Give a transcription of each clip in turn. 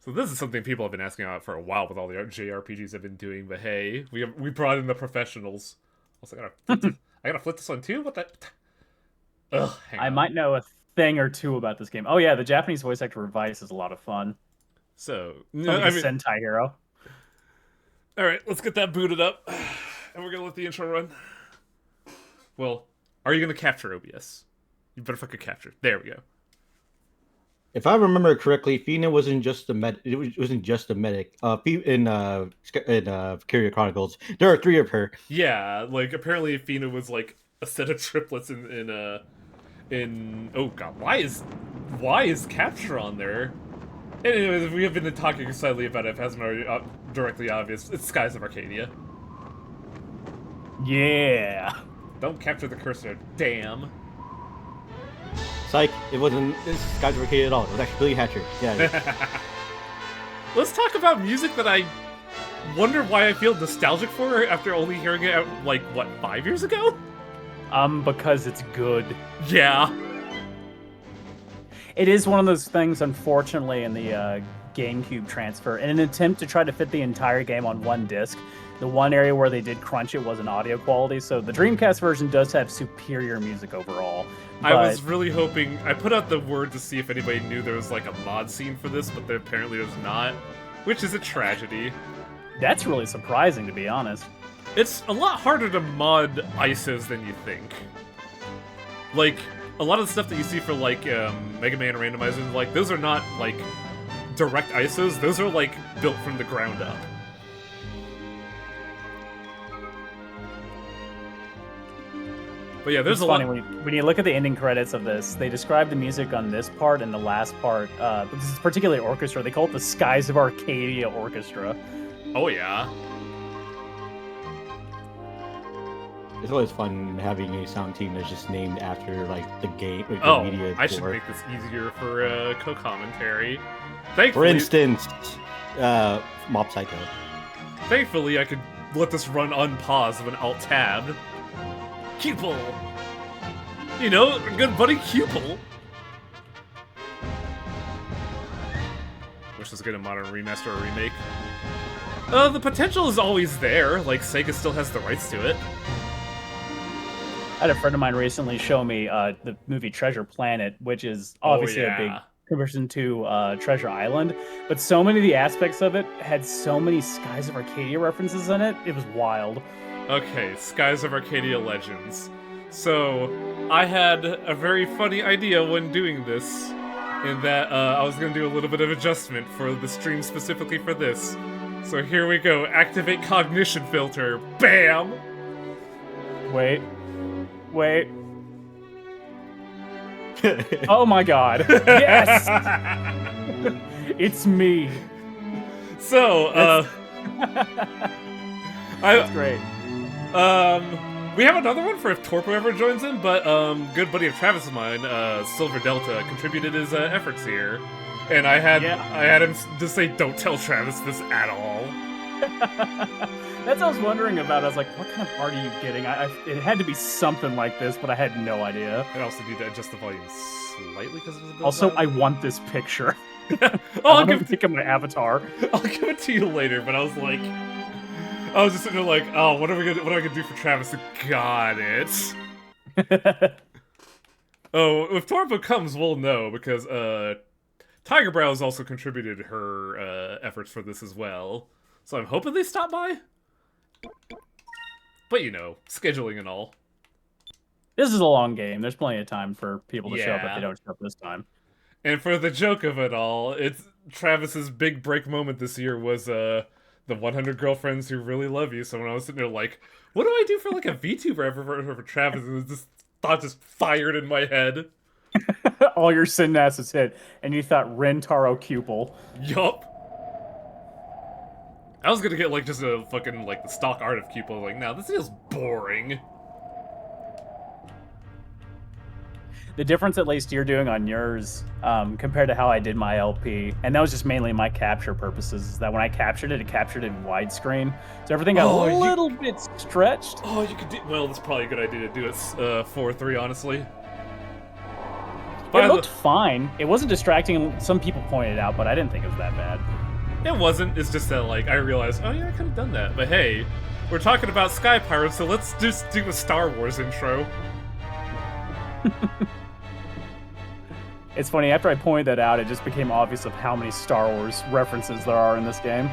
So this is something people have been asking about for a while with all the JRPGs I've been doing, but hey, we brought in the professionals. Also, I gotta flip this one too? What the... Ugh, hang I on. might know a thing or two about this game. Oh yeah, the Japanese voice actor for Vice is a lot of fun. So, Sounds like a I mean... Sentai hero. Alright, let's get that booted up. And we're gonna let the intro run. Well, are you gonna capture OBS? You better fucking capture. There we go. If I remember correctly, Fina wasn't just the med. It wasn't just a medic. In Carrier Chronicles, there are three of her. Yeah, like apparently Fina was like a set of triplets in oh god, why is capture on there? Anyways, we have been talking slightly about it. If it hasn't already directly obvious, it's Skies of Arcadia. Yeah. Don't capture the cursor, damn. Psych, it wasn't this Skies of Arcadia at all. It was actually Billy Hatcher. Yeah. Let's talk about music that I wonder why I feel nostalgic for after only hearing it like what 5 years ago. Because it's good. Yeah. It is one of those things, unfortunately, in the GameCube transfer. In an attempt to try to fit the entire game on one disc, the one area where they did crunch it was in audio quality, so the Dreamcast version does have superior music overall. But... I was really hoping... I put out the word to see if anybody knew there was like a mod scene for this, but there apparently there's not, which is a tragedy. That's really surprising, to be honest. It's a lot harder to mod ISOs than you think. Like, a lot of the stuff that you see for, like, Mega Man randomizers, like, those are not, like, direct ISOs. Those are, like, built from the ground up. But yeah, there's it's a funny, lot... when you look at the ending credits of this, they describe the music on this part and the last part, but this is particularly orchestra, they call it the Skies of Arcadia Orchestra. Oh, yeah. It's always fun having a sound team that's just named after like the game. Like, Oh, the media I should make this easier for co-commentary. Thankfully, for instance, Mob Psycho. Thankfully, I could let this run unpaused with an alt-tab. Cupel! You know, good buddy Cupel! Wish this was good a modern remaster or remake. The potential is always there, like Sega still has the rights to it. I had a friend of mine recently show me the movie Treasure Planet, which is obviously a big comparison to Treasure Island, but so many of the aspects of it had so many Skies of Arcadia references in it, it was wild. Okay, Skies of Arcadia Legends. So, I had a very funny idea when doing this, in that I was going to do a little bit of adjustment for the stream specifically for this. So here we go, activate cognition filter, BAM! Wait. Oh my god, yes! It's me. So, That's great. We have another one for if Torpo ever joins in, but good buddy of Travis of mine, Silver Delta, contributed his efforts here, and I had him just say, "Don't tell Travis this at all." That's what I was wondering about. I was like, "What kind of art are you getting?" It had to be something like this, but I had no idea. I also need to adjust the volume slightly because it was a bit also, loud. I want this picture. I'll give it to my avatar. I'll give it to you later, but I was like. I was just sitting there like, oh, what am I gonna do for Travis? Got it. Oh, if Torpo comes, we'll know, because Tiger Brow has also contributed her efforts for this as well. So I'm hoping they stop by. But you know, scheduling and all. This is a long game. There's plenty of time for people to show up if they don't show up this time. And for the joke of it all, it's Travis's big break moment this year was the 100 girlfriends who really love you. So when I was sitting there like, what do I do for like a VTuber for Travis? And this thought just fired in my head. All your synapses hit, and you thought Rentaro Cupel. Yup. I was gonna get like just a fucking like the stock art of Cupel. Like, nah, this feels boring. The difference, at least you're doing on yours, compared to how I did my LP, and that was just mainly my capture purposes, is that when I captured it in widescreen, so everything got a little bit stretched. Oh, you could do... Well, that's probably a good idea to do it 4:3, honestly. It looked fine. It wasn't distracting. Some people pointed out, but I didn't think it was that bad. It wasn't. It's just that, like, I realized, oh yeah, I could have done that. But hey, we're talking about Sky Pirates, so let's just do the Star Wars intro. It's funny, after I pointed that out, it just became obvious of how many Star Wars references there are in this game.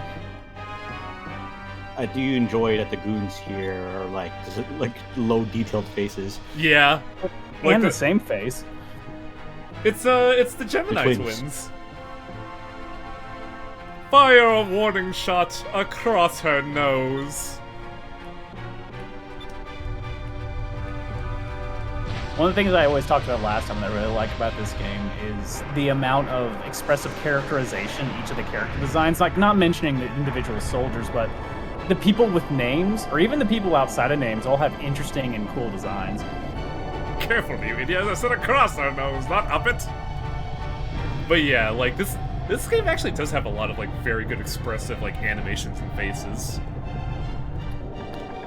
I do enjoy that the goons here are like low detailed faces. Yeah. And the same face. It's the Gemini twins. Fire a warning shot across her nose. One of the things I always talked about last time that I really like about this game is the amount of expressive characterization each of the character designs, like not mentioning the individual soldiers, but the people with names, or even the people outside of names, all have interesting and cool designs. Careful, you idiot! I said across her nose, not up it. But yeah, like this game actually does have a lot of like very good expressive like animations and faces.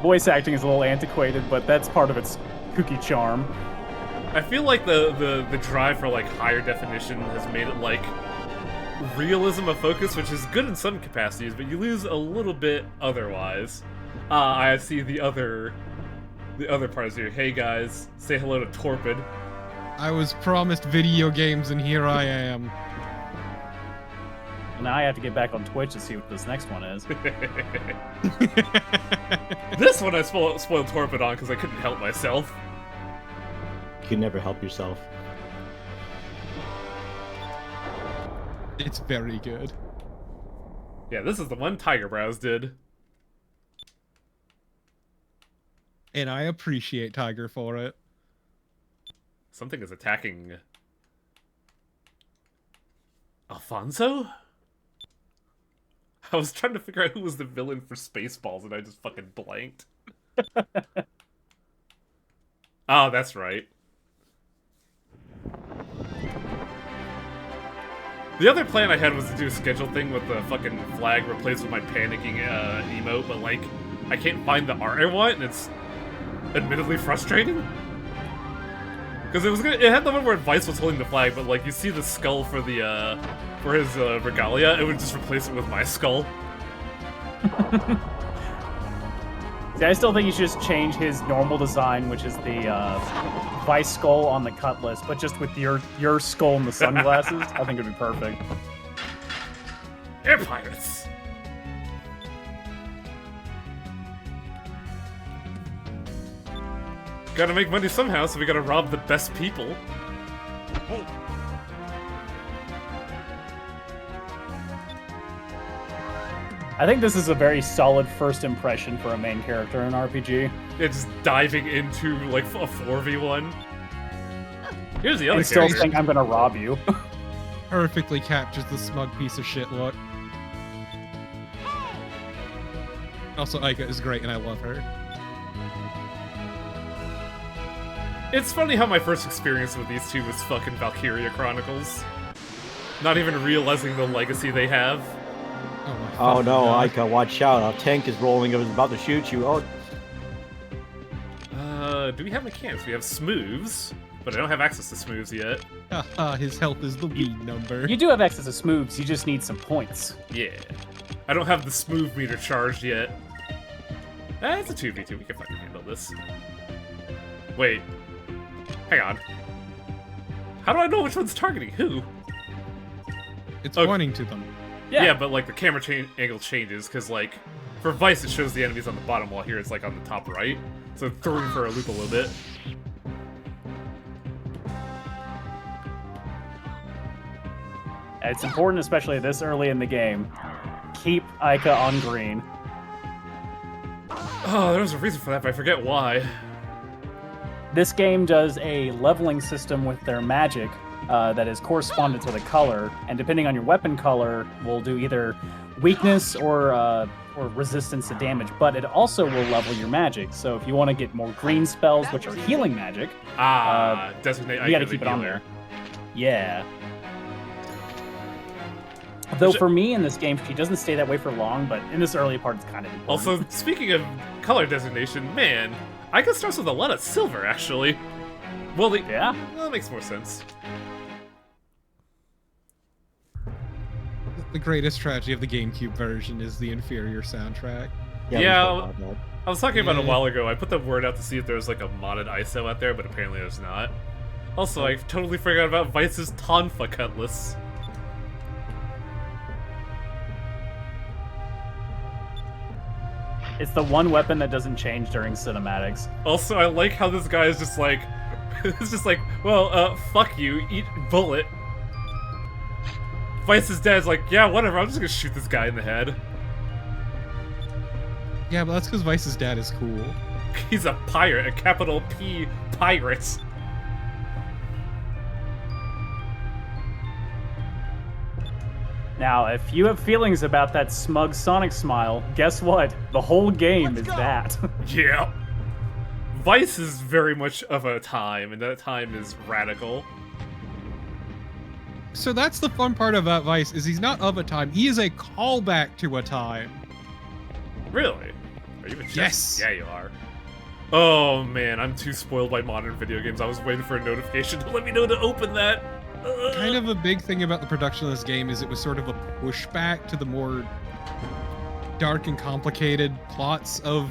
Voice acting is a little antiquated, but that's part of its kooky charm. I feel like the drive for like higher definition has made it like realism of focus, which is good in some capacities, but you lose a little bit otherwise. I see the other parts here. Hey guys, say hello to Torpid. I was promised video games, and here I am. Now I have to get back on Twitch to see what this next one is. This one I spoiled Torpid on because I couldn't help myself. You can never help yourself. It's very good. Yeah, this is the one Tiger Brows did. And I appreciate Tiger for it. Something is attacking Alfonso? I was trying to figure out who was the villain for Spaceballs and I just fucking blanked. Oh, that's right. The other plan I had was to do a schedule thing with the fucking flag replaced with my panicking emote, but like, I can't find the art I want, and it's admittedly frustrating. Because it had the one where Vice was holding the flag, but like, you see the skull for the, for his regalia, it would just replace it with my skull. See, I still think you should just change his normal design, which is the Vice skull on the cutlass, but just with your skull and the sunglasses. I think it'd be perfect. Air pirates! Gotta make money somehow, so we gotta rob the best people. I think this is a very solid first impression for a main character in an RPG. Yeah, just diving into, like, a 4v1. Here's the other and still character. saying, I'm gonna rob you. Perfectly captures the smug piece of shit look. Also, Aika is great, and I love her. It's funny how my first experience with these two was fucking Valkyria Chronicles. Not even realizing the legacy they have. Oh no, Aika, watch out. Our tank is rolling. It was about to shoot you. Oh. Do we have mechanics? We have smooths, but I don't have access to smooths yet. His health is the lead number. You do have access to smooths, you just need some points. Yeah. I don't have the smooth meter charged yet. It's a 2v2, we can fucking handle this. Wait. Hang on. How do I know which one's targeting who? It's pointing to them. Yeah, but like the camera angle changes, because like, for Vice it shows the enemies on the bottom, while here it's like on the top right. So it threw me for a loop a little bit. It's important, especially this early in the game. Keep Aika on green. Oh, there was a reason for that, but I forget why. This game does a leveling system with their magic that is correspondent to the color, and depending on your weapon color, will do either weakness or resistance to damage, but it also will level your magic. So if you want to get more green spells, which are healing magic, designate you gotta keep it on there. Yeah. Though for me in this game, she doesn't stay that way for long, but in this early part, it's kind of important. Also, speaking of color designation, man, Aika starts with a lot of silver, actually. Well, yeah? Well, that makes more sense. the greatest tragedy of the GameCube version is the inferior soundtrack. Yeah, I was talking about it a while ago. I put the word out to see if there was like a modded ISO out there, but apparently there's not. Also, I totally forgot about Vice's Tonfa Cutlass. It's the one weapon that doesn't change during cinematics. Also, I like how this guy is just like, it's just like, well, fuck you, eat bullet. Vice's dad's like, yeah, whatever, I'm just gonna shoot this guy in the head. Yeah, but that's because Vice's dad is cool. He's a pirate, a capital P pirate. Now, if you have feelings about that smug Sonic smile, guess what? The whole game is that. Yeah. Vice is very much of a time, and that time is radical. So that's the fun part about Vice, is he's not of a time, he is a callback to a time. Really? Are you a Yes. Yeah, you are. Oh man, I'm too spoiled by modern video games. I was waiting for a notification to let me know to open that. Kind of a big thing about the production of this game is it was sort of a pushback to the more dark and complicated plots of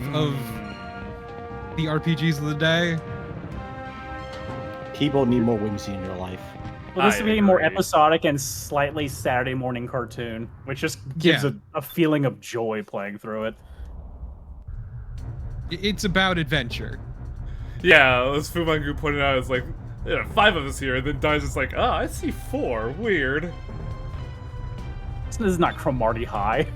the RPGs of the day. People need more whimsy in your life. Well, this would be more episodic and slightly Saturday morning cartoon, which just gives a feeling of joy playing through it. It's about adventure. Yeah, as Fumangu pointed out, it's like, there are 5 of us here, and then Dai's just like, I see 4. Weird. This is not Cromartie High.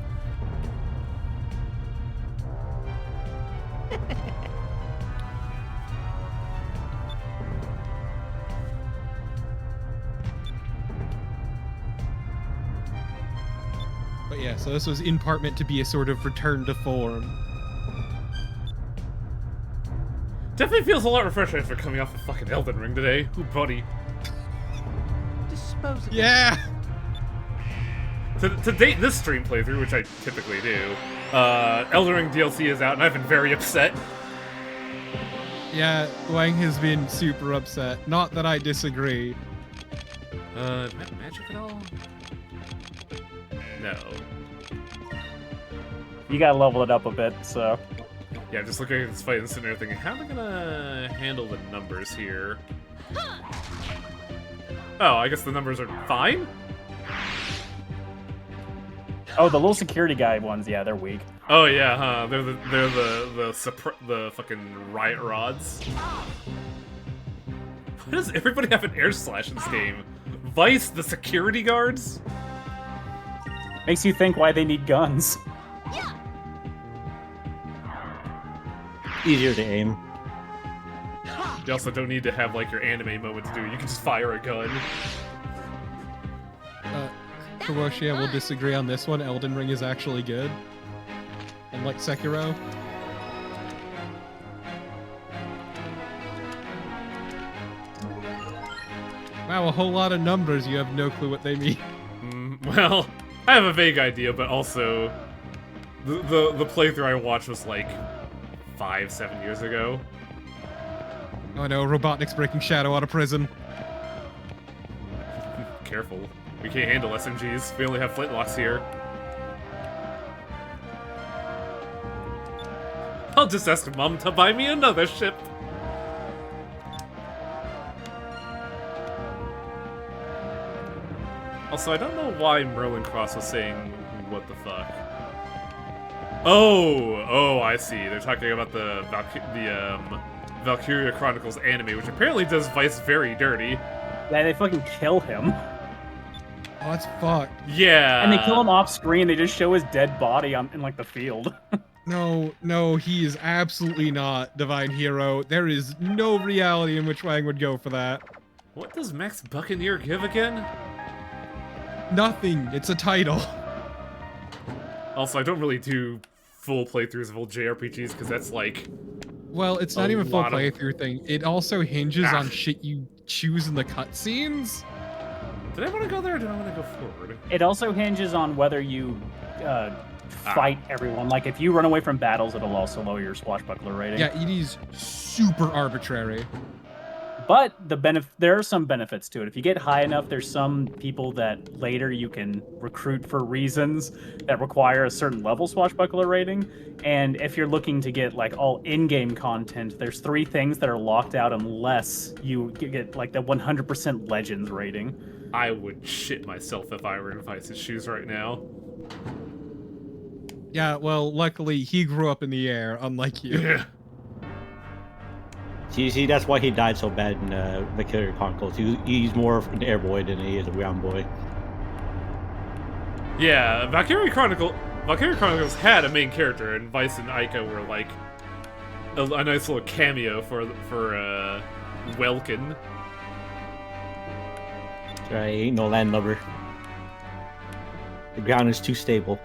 But yeah, so this was in part meant to be a sort of return to form. Definitely feels a lot refreshing after coming off of fucking Elden Ring today. Ooh, buddy. Disposable. Yeah! To date this stream playthrough, which I typically do, Elden Ring DLC is out, and I've been very upset. Yeah, Wang has been super upset. Not that I disagree. Magic at all? No. You gotta level it up a bit, so... Yeah, just looking at this fight and sitting there thinking, how am I gonna handle the numbers here? Oh, I guess the numbers are fine? Oh, the little security guy ones, yeah, they're weak. Oh yeah, huh? They're the fucking riot rods. Why does everybody have an air slash in this game? Vice, the security guards? Makes you think why they need guns. Easier to aim. You also don't need to have like your anime moment to do it. You can just fire a gun. Kawoshia will disagree on this one. Elden Ring is actually good. Unlike Sekiro. Wow, a whole lot of numbers. You have no clue what they mean. Well, I have a vague idea, but also the playthrough I watched was like 5-7 years ago. Oh no, Robotnik's breaking Shadow out of prison. Careful. We can't handle SMGs. We only have flintlocks here. I'll just ask Mom to buy me another ship. Also, I don't know why Merlin Cross was saying what the fuck. Oh, I see. They're talking about the Valkyria Chronicles anime, which apparently does Vice very dirty. Yeah, they fucking kill him. Oh, that's fucked. Yeah. And they kill him off screen, they just show his dead body in like the field. No, he is absolutely not Divine Hero. There is no reality in which Wang would go for that. What does Max Buccaneer give again? Nothing. It's a title. Also, I don't really do full playthroughs of old JRPGs because that's like... Well, it's not even a full playthrough thing. It also hinges on shit you choose in the cutscenes. Did I want to go there or did I want to go forward? It also hinges on whether you fight everyone. Like, if you run away from battles, it'll also lower your swashbuckler rating. Yeah, it is super arbitrary. But there are some benefits to it. If you get high enough, there's some people that later you can recruit for reasons that require a certain level swashbuckler rating. And if you're looking to get like all in-game content, there's 3 things that are locked out unless you get like the 100% Legends rating. I would shit myself if I were in Vice's shoes right now. Yeah, well, luckily he grew up in the air, unlike you. Yeah. See, that's why he died so bad in Valkyria Chronicles. He's more of an air boy than he is a ground boy. Yeah, Valkyria Chronicles had a main character, and Vice and Ica were like a nice little cameo for Welkin. Right, ain't no landlubber. The ground is too stable.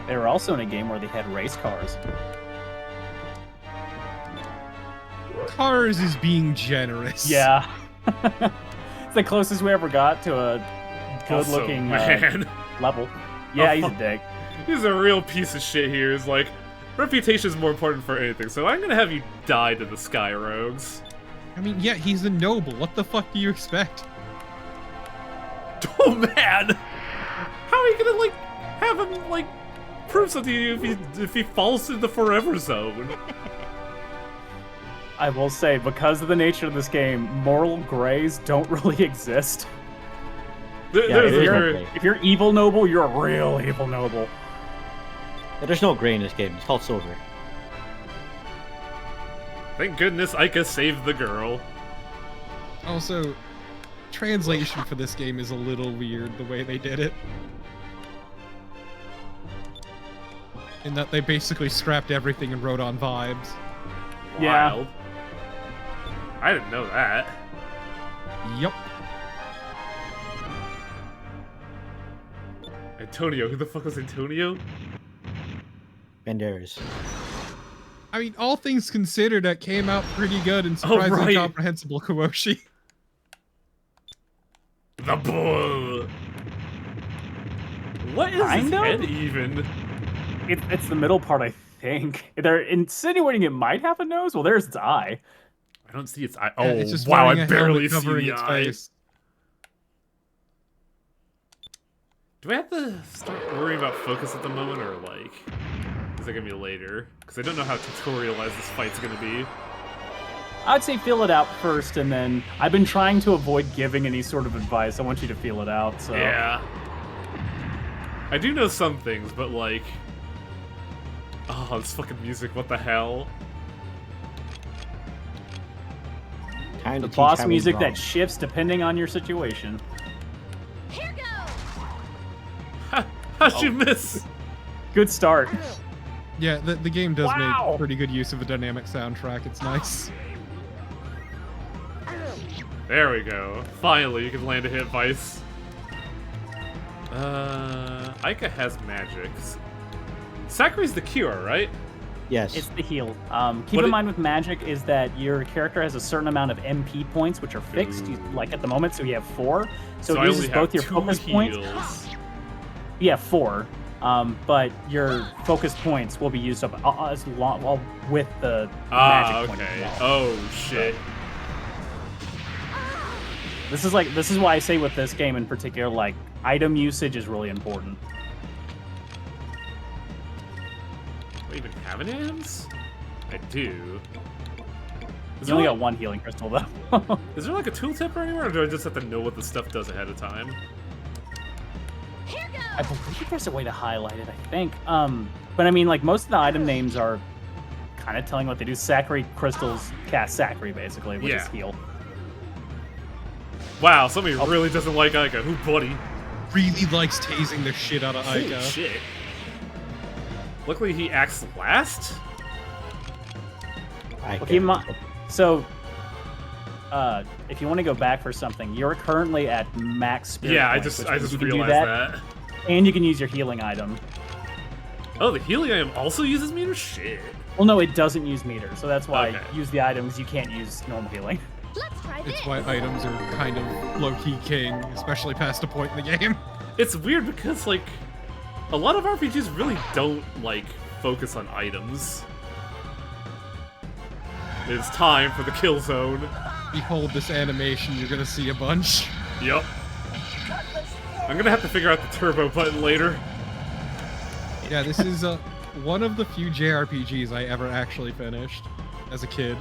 They were also in a game where they had race cars. Cars is being generous. Yeah. It's the closest we ever got to a good-looking level. Yeah, he's a dick. He's a real piece of shit here. He's like, reputation is more important for anything, so I'm gonna have you die to the Sky Rogues. I mean, yeah, he's a noble. What the fuck do you expect? Oh man! How are you gonna, like, have him, like, prove something to you if he falls to the Forever Zone? I will say, because of the nature of this game, moral grays don't really exist. If you're evil noble, you're a real evil noble. Yeah, there's no gray in this game. It's called silver. Thank goodness Ica saved the girl. Also, translation for this game is a little weird, the way they did it. In that they basically scrapped everything and wrote on vibes. Yeah. Wild. I didn't know that. Yup. Antonio, who the fuck was Antonio? Banderas. I mean, all things considered, that came out pretty good and surprisingly comprehensible, Kawoshi. The bull. What is his head even? It's the middle part, I think. They're insinuating it might have a nose. Well, there's its eye. I don't see its eye. Oh, it's just wow, wearing I a barely helmet see covering the its eye. face. Do I have to start worrying about focus at the moment, or, like, is it gonna be later? Because I don't know how tutorialized this fight's gonna be. I'd say feel it out first, and then I've been trying to avoid giving any sort of advice. I want you to feel it out, so... Yeah. I do know some things, but, like... Oh, this fucking music, what the hell? The boss music that shifts depending on your situation. Here goes. How'd you miss? Good start. Yeah, the game does make pretty good use of a dynamic soundtrack. It's nice. There we go. Finally, you can land a hit, Vice. Ica has magics. Sakure's the cure, right? Yes. It's the heal. Keep in mind with magic is that your character has a certain amount of MP points, which are fixed, like at the moment, so you have 4. So it uses both your focus points. Yeah, 4. But your focus points will be used up with the magic point. Okay. Oh shit. This is why I say with this game in particular, like, item usage is really important. Do I even have any items? I do. You only got 1 healing crystal, though. Is there like a tooltip or anywhere, or do I just have to know what the stuff does ahead of time? Here goes. I believe there's a way to highlight it, I think. But I mean, like, most of the item names are kind of telling what they do. Sakura crystals cast Sakura, basically, which is heal. Wow, somebody really doesn't like Ica. Who, buddy? Really likes tasing the shit out of Ica. Holy shit. Luckily, he acts last? So, if you want to go back for something, you're currently at max spirit points, I just realized that. And you can use your healing item. Oh, the healing item also uses meter? Shit. Well, no, it doesn't use meter, so that's why use the items. You can't use normal healing. Let's try this. It's why items are kind of low-key king, especially past a point in the game. It's weird because, like, a lot of RPGs really don't, like, focus on items. It's time for the kill zone. Behold this animation, you're gonna see a bunch. Yup. I'm gonna have to figure out the turbo button later. Yeah, this is one of the few JRPGs I ever actually finished as a kid.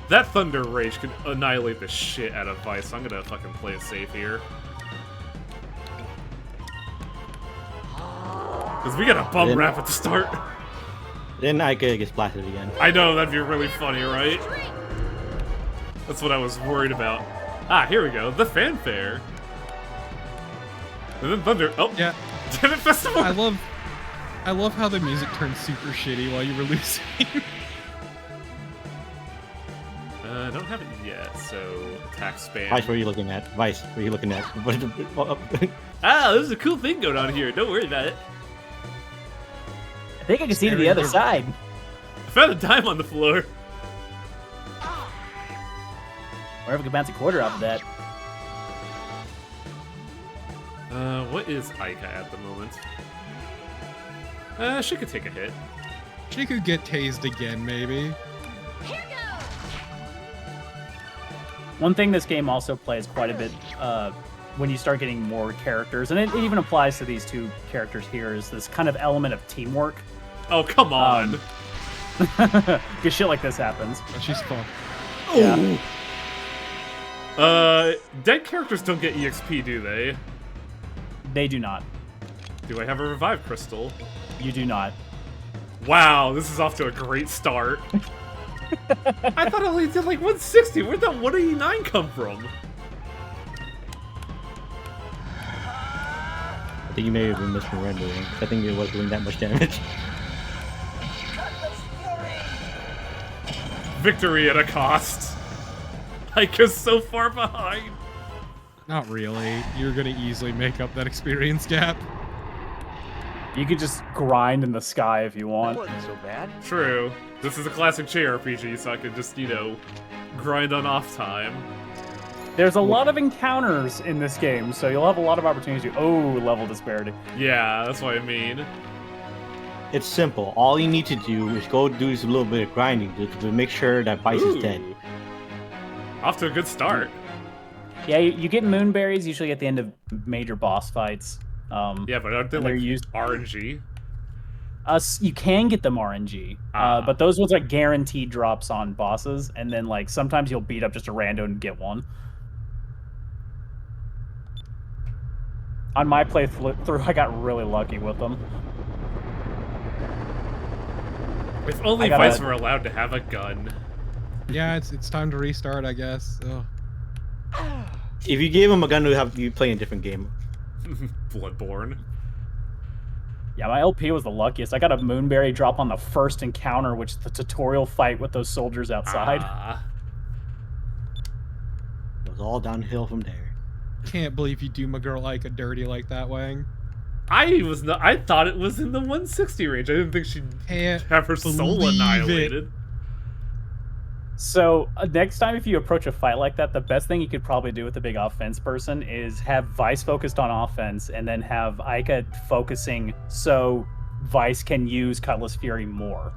That Thunder Rage could annihilate the shit out of Vice, so I'm gonna fucking play it safe here. Because we got a bum rap at the start. Then Ika gets blasted again. I know, that'd be really funny, right? That's what I was worried about. Ah, here we go. The fanfare. And then Thunder. Oh, yeah. Damn it, Festival! I love how the music turns super shitty while you were losing. I don't have it yet, so attack spam. Vice, what are you looking at? Vice, what are you looking at? Ah, there's a cool thing going on here. Don't worry about it. I think I can see to the other side. I found a dime on the floor. Or if we can bounce a quarter off of that. What is Ika at the moment? She could take a hit. She could get tased again, maybe. Here goes. One thing this game also plays quite a bit when you start getting more characters, and it even applies to these two characters here, is this kind of element of teamwork. Oh, come on. Because shit like this happens. Oh, she's fun. Yeah. Dead characters don't get EXP, do they? They do not. Do I have a revive crystal? You do not. Wow, this is off to a great start. I thought I only did like 160. Where'd that 189 come from? I think you may have been misrendering. I think it was doing that much damage. Victory at a cost. Ika's so far behind. Not really. You're gonna easily make up that experience gap. You could just grind in the sky if you want. That wasn't so bad. True. This is a classic JRPG, so I could just, you know, grind on off time. There's a lot of encounters in this game, so you'll have a lot of opportunities to... Oh, level disparity. Yeah, that's what I mean. It's simple. All you need to do is go do a little bit of grinding to make sure that Vice is dead. Off to a good start. Yeah, you get moonberries usually at the end of major boss fights. Yeah, but aren't they they're like used RNG? You can get them RNG, but those ones are guaranteed drops on bosses, and then like sometimes you'll beat up just a rando and get one. On my playthrough, I got really lucky with them. If only Vice were allowed to have a gun. Yeah, it's time to restart, I guess. Ugh. If you gave him a gun, you play a different game. Bloodborne. Yeah, my LP was the luckiest. I got a moonberry drop on the first encounter, which is the tutorial fight with those soldiers outside. It was all downhill from there. Can't believe you do my girl Ika dirty like that, Wang. I thought it was in the 160 range. I didn't think she'd have her soul annihilated. So next time if you approach a fight like that, the best thing you could probably do with a big offense person is have Vice focused on offense and then have Ika focusing so Vice can use Cutlass Fury more.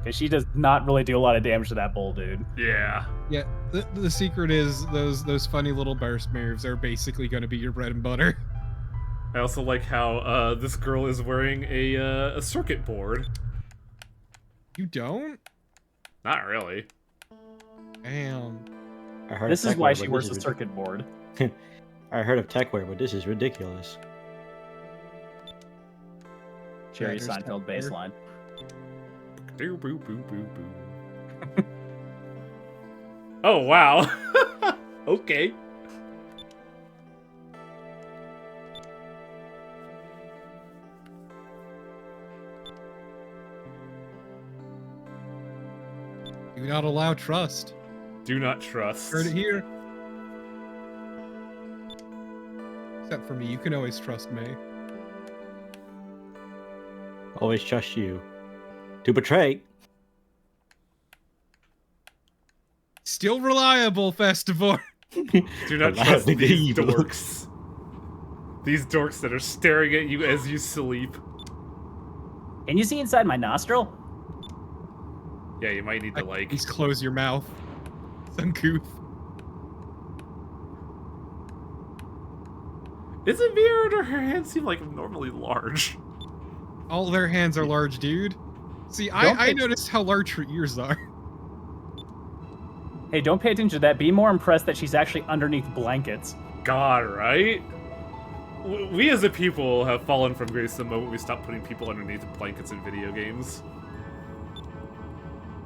Because she does not really do a lot of damage to that bull dude. Yeah. Yeah, the secret is those funny little burst moves are basically going to be your bread and butter. I also like how this girl is wearing a circuit board. You don't? Not really. Damn. This is why she wears the circuit board. I heard of techwear, but this is ridiculous. Jerry Seinfeld baseline. Boo, boo, boo, boo, boo. Oh, wow. Okay. Do not allow trust. Do not trust. Heard it here. Except for me, you can always trust me. Always trust you. To betray. Still reliable, Festivor. Do not trust these dorks. These dorks that are staring at you as you sleep. Can you see inside my nostril? Yeah, you might need to, like... Please close your mouth. It's uncouth. Is it weird, or her hands seem like abnormally large? All their hands are large, dude. See, I noticed how large her ears are. Hey, don't pay attention to that. Be more impressed that she's actually underneath blankets. God, right? We as a people have fallen from grace the moment we stopped putting people underneath blankets in video games.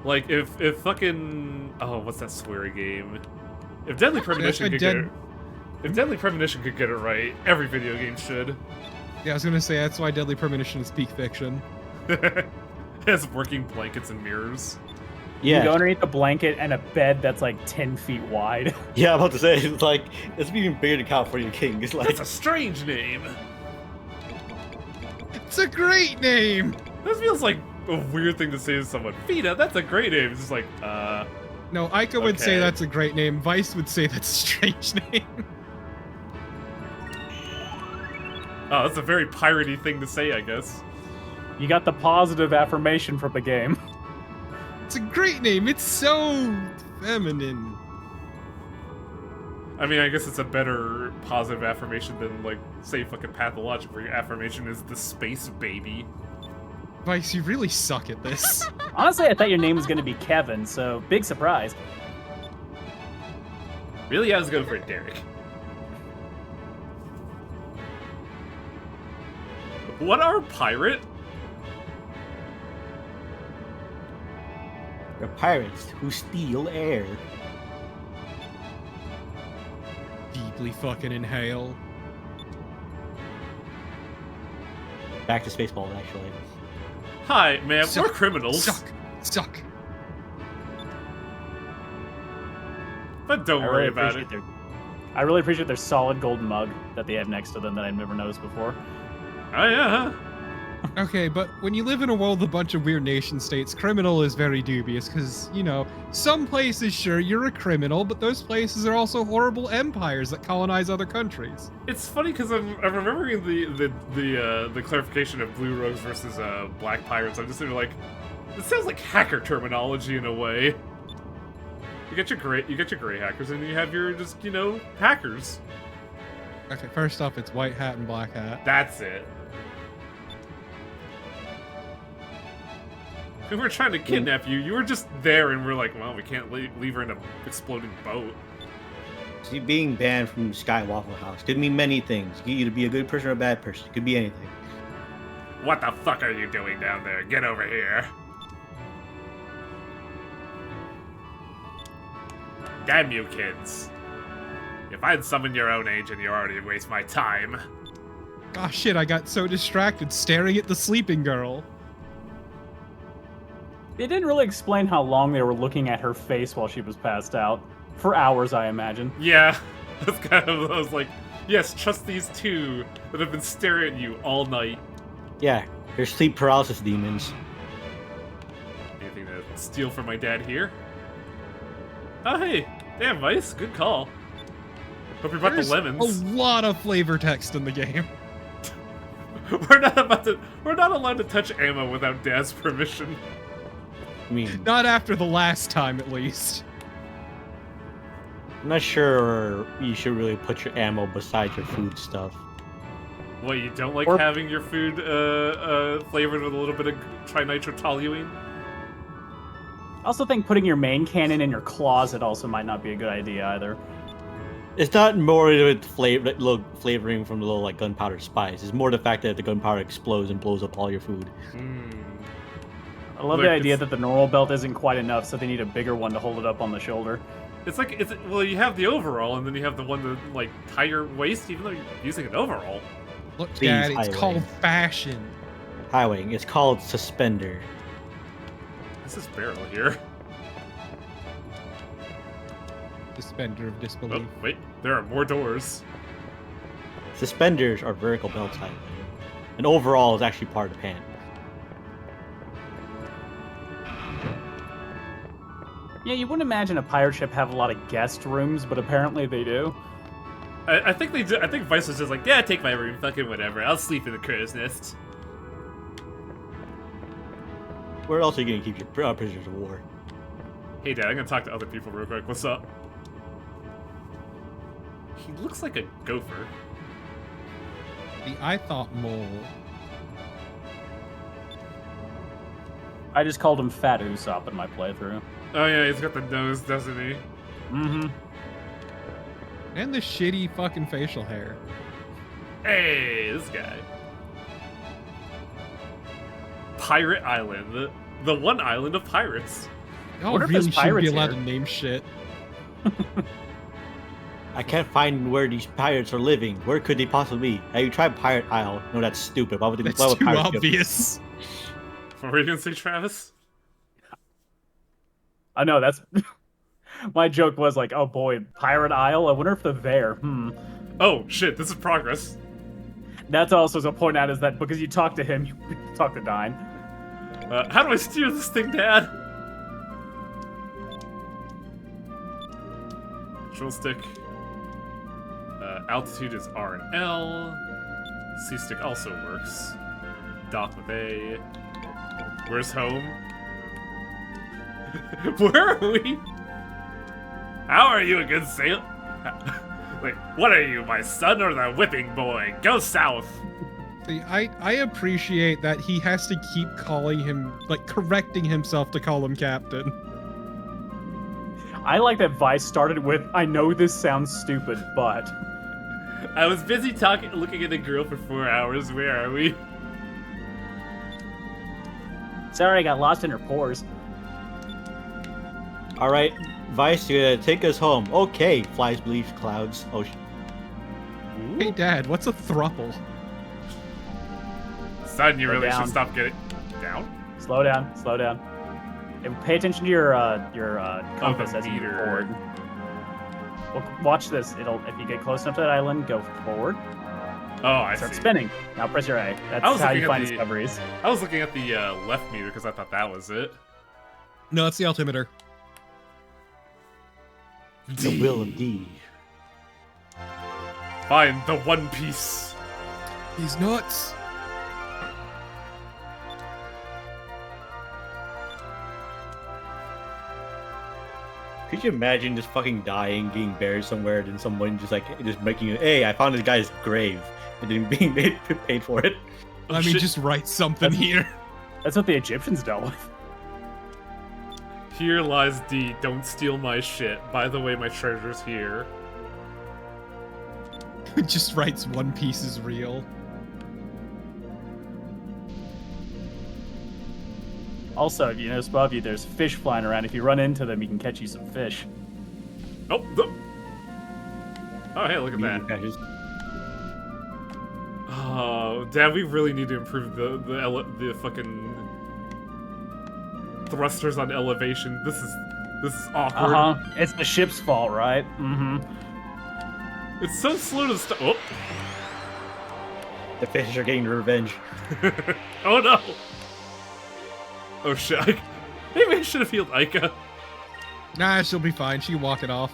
Like, if fucking... Oh, what's that sweary game? If Deadly Premonition could get it... If Deadly Premonition could get it right, every video game should. Yeah, I was gonna say, that's why Deadly Premonition is peak fiction. It has working blankets and mirrors. You Yeah. go underneath a blanket and a bed that's like 10 feet wide. Yeah, I'm about to say, it's like, it's even bigger than California King. It's like, That's a strange name. It's a great name! This feels like a weird thing to say to someone. Fina, that's a great name. It's just like, No, Ica would say Okay. that's a great name. Vice would say that's a strange name. oh, that's a very piratey thing to say, I guess. You got the positive affirmation from the game. It's a great name. It's so feminine. I mean, I guess it's a better positive affirmation than, like, say, fucking pathologic, where your affirmation is the space baby. Vice, you really suck at this. Honestly, I thought your name was going to be Kevin, so big surprise. Really, I was going for Derek. What are pirate? they're pirates who steal air. Deeply fucking inhale. Back to Spaceball, actually. Hi, man, Suck. we're criminals. Suck. But don't worry about it. I really appreciate their solid golden mug that they have next to them that I've never noticed before. Oh, yeah, huh? Okay, but when you live in a world with a bunch of weird nation states, criminal is very dubious because, you know, some places, sure, you're a criminal, but those places are also horrible empires that colonize other countries. It's funny because I'm remembering the clarification of blue rogues versus black pirates. I'm just sort of like, it sounds like hacker terminology in a way. You got your gray hackers, and you have your just, you know, hackers. Okay, first off, it's white hat and black hat. That's it. We were trying to kidnap you. You were just there, and we're like, well, we can't leave her in an exploding boat. See, being banned from Sky Waffle House could mean many things. You could either be a good person or a bad person. It could be anything. What the fuck are you doing down there? Get over here. Damn you kids. If I'd summon your own agent, you already waste my time. Gosh, shit, I got so distracted staring at the sleeping girl. They didn't really explain how long they were looking at her face while she was passed out. For hours, I imagine. Yeah, that's kind of, I was like, yes, trust these two that have been staring at you all night. Yeah, they're sleep paralysis demons. Anything to steal from my dad here? Oh, hey, damn, Vice, good call. Hope you brought There's the lemons. a lot of flavor text in the game. We're not allowed to touch ammo without Dad's permission. I mean, Not after the last time, at least. I'm not sure you should really put your ammo beside your food stuff. What, you don't like Or- having your food flavored with a little bit of trinitrotoluene? I also think putting your main cannon in your closet also might not be a good idea either. It's not more with flavoring from the little like gunpowder spice. It's more the fact that the gunpowder explodes and blows up all your food. I love Look, the idea it's- that the normal belt isn't quite enough, so they need a bigger one to hold it up on the shoulder. It's like, well, you have the overall, and then you have the one that, like, tie your waist, even though you're using an overall. Look, Please, Dad, it's highway. called fashion. Highwaying. It's called suspender. This is barrel here. Suspender of Oh, disbelief. wait, there are more doors. Suspenders are vertical belts, highway. And overall is actually part of the pant. Yeah, you wouldn't imagine a pirate ship have a lot of guest rooms, but apparently they do. I think they did. I think Vice was just like, yeah, take my room, fucking whatever. I'll sleep in the crow's nest. Where else are you gonna keep your prisoners of war? Hey, Dad, I'm gonna talk to other people real quick. What's up? He looks like a gopher. I thought mole. I just called him Fat Usopp in my playthrough. Oh yeah, he's got the nose, doesn't he? Mm-hmm. And the shitty fucking facial hair. Hey, this guy. Pirate Island, the one island of pirates. Y'all Wonder if really there's shouldn't be pirates allowed here. to name shit. I can't find where these pirates are living. Where could they possibly be? Have you tried Pirate Isle? No, that's stupid. Why would That's why would too pirates be- obvious. What were you gonna say, Travis? I know, that's... My joke was like, oh boy, Pirate Isle? I wonder if they're there. Oh shit, this is progress. That's also to point out is that because you talk to him, you talk to Dine. How do I steer this thing, Dad? Control stick. Altitude is R and L. C stick also works. Dock with A. Where's home? Where are we? How are you a good sailor? Wait, what are you, my son or the whipping boy? Go south. See, I appreciate that he has to keep calling him, like, correcting himself to call him captain. I like that Vice started with, I know this sounds stupid, but... I was busy looking at a girl for 4 hours. Where are we? Sorry, I got lost in her pores. All right, Vice, you're gonna take us home. Okay, flies, beliefs, clouds. Oh, Hey, Dad, what's a thruple? Son, you Go really down. should stop getting down. Slow down, slow down. And pay attention to your compass as you meter. move forward. Well, watch this. If you get close enough to that island, go forward. Oh, I Start see. spinning. Now press your A. I was That's how looking you at find the- discoveries. I was looking at the left meter because I thought that was it. No, it's the altimeter. the will of D. Find the One Piece. He's nuts. Could you imagine just fucking dying, getting buried somewhere, and someone just making it? Hey, I found this guy's grave, and then being paid for it. Oh, Let me shit. just write something here. That's what the Egyptians dealt with. Here lies D. Don't steal my shit. By the way, my treasure's here. Just writes One Piece is real. Also, if you notice above you, there's fish flying around. If you run into them, you can catch you some fish. Oh, oh, hey, look at that. Oh, Dad, we really need to improve the fucking thrusters on elevation. This is awkward. It's the ship's fault, right? Mm-hmm. It's so slow to stop. Oh. The fish are getting revenge. Oh no! Oh shit! Maybe I should have healed Aika. Nah, she'll be fine. She can walk it off.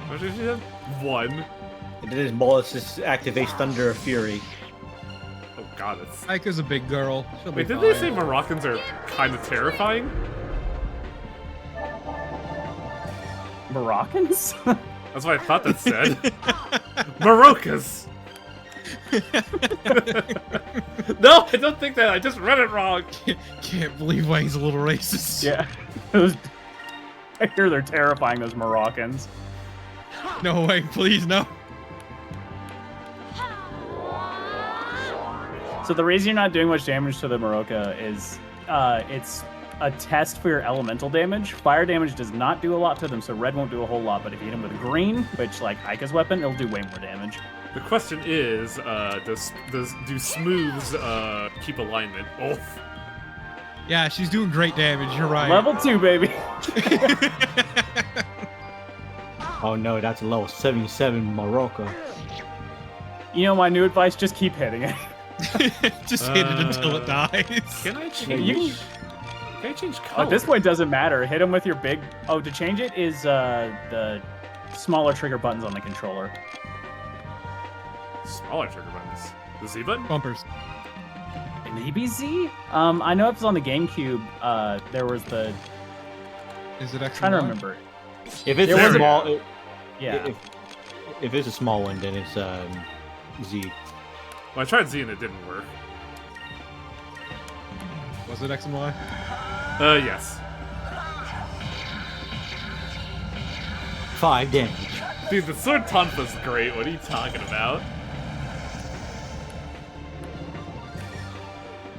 What did she have? 1. And then his mollusks activates Thunder of Fury. Oh god, it's. Aika's a big girl. She'll be Wait, did fine. they say Moroccans are kind of terrifying? Moroccans? That's what I thought that said. Marocas! No, I don't think that. I just read it wrong. Can't believe why he's a little racist. Yeah. I hear they're terrifying, those Moroccans. No way, please, no. So the reason you're not doing much damage to the Marocca is it's a test for your elemental damage. Fire damage does not do a lot to them, so red won't do a whole lot, but if you hit him with green, which like Aika's weapon, it'll do way more damage. The question is, do smooths keep alignment? Oh, Yeah, she's doing great damage. You're right. Level 2, baby. Oh no, that's a level 77 Morocco. You know my new advice, just keep hitting it. Just hit it until it dies. can I You change? Can I change color? At this point, it doesn't matter. Hit him with your big... Oh, to change it is the smaller trigger buttons on the controller. Smaller trigger buttons. The Z button? Bumpers. Maybe Z? I know it was on the GameCube. There was the. Is it X? Trying to remember. If it's There a was- small, Yeah. if it's a small one, then it's Z. Well, I tried Z and it didn't work. Was it X and Y? Yes. 5 damage. Dude, the sword Tonfa's great. What are you talking about?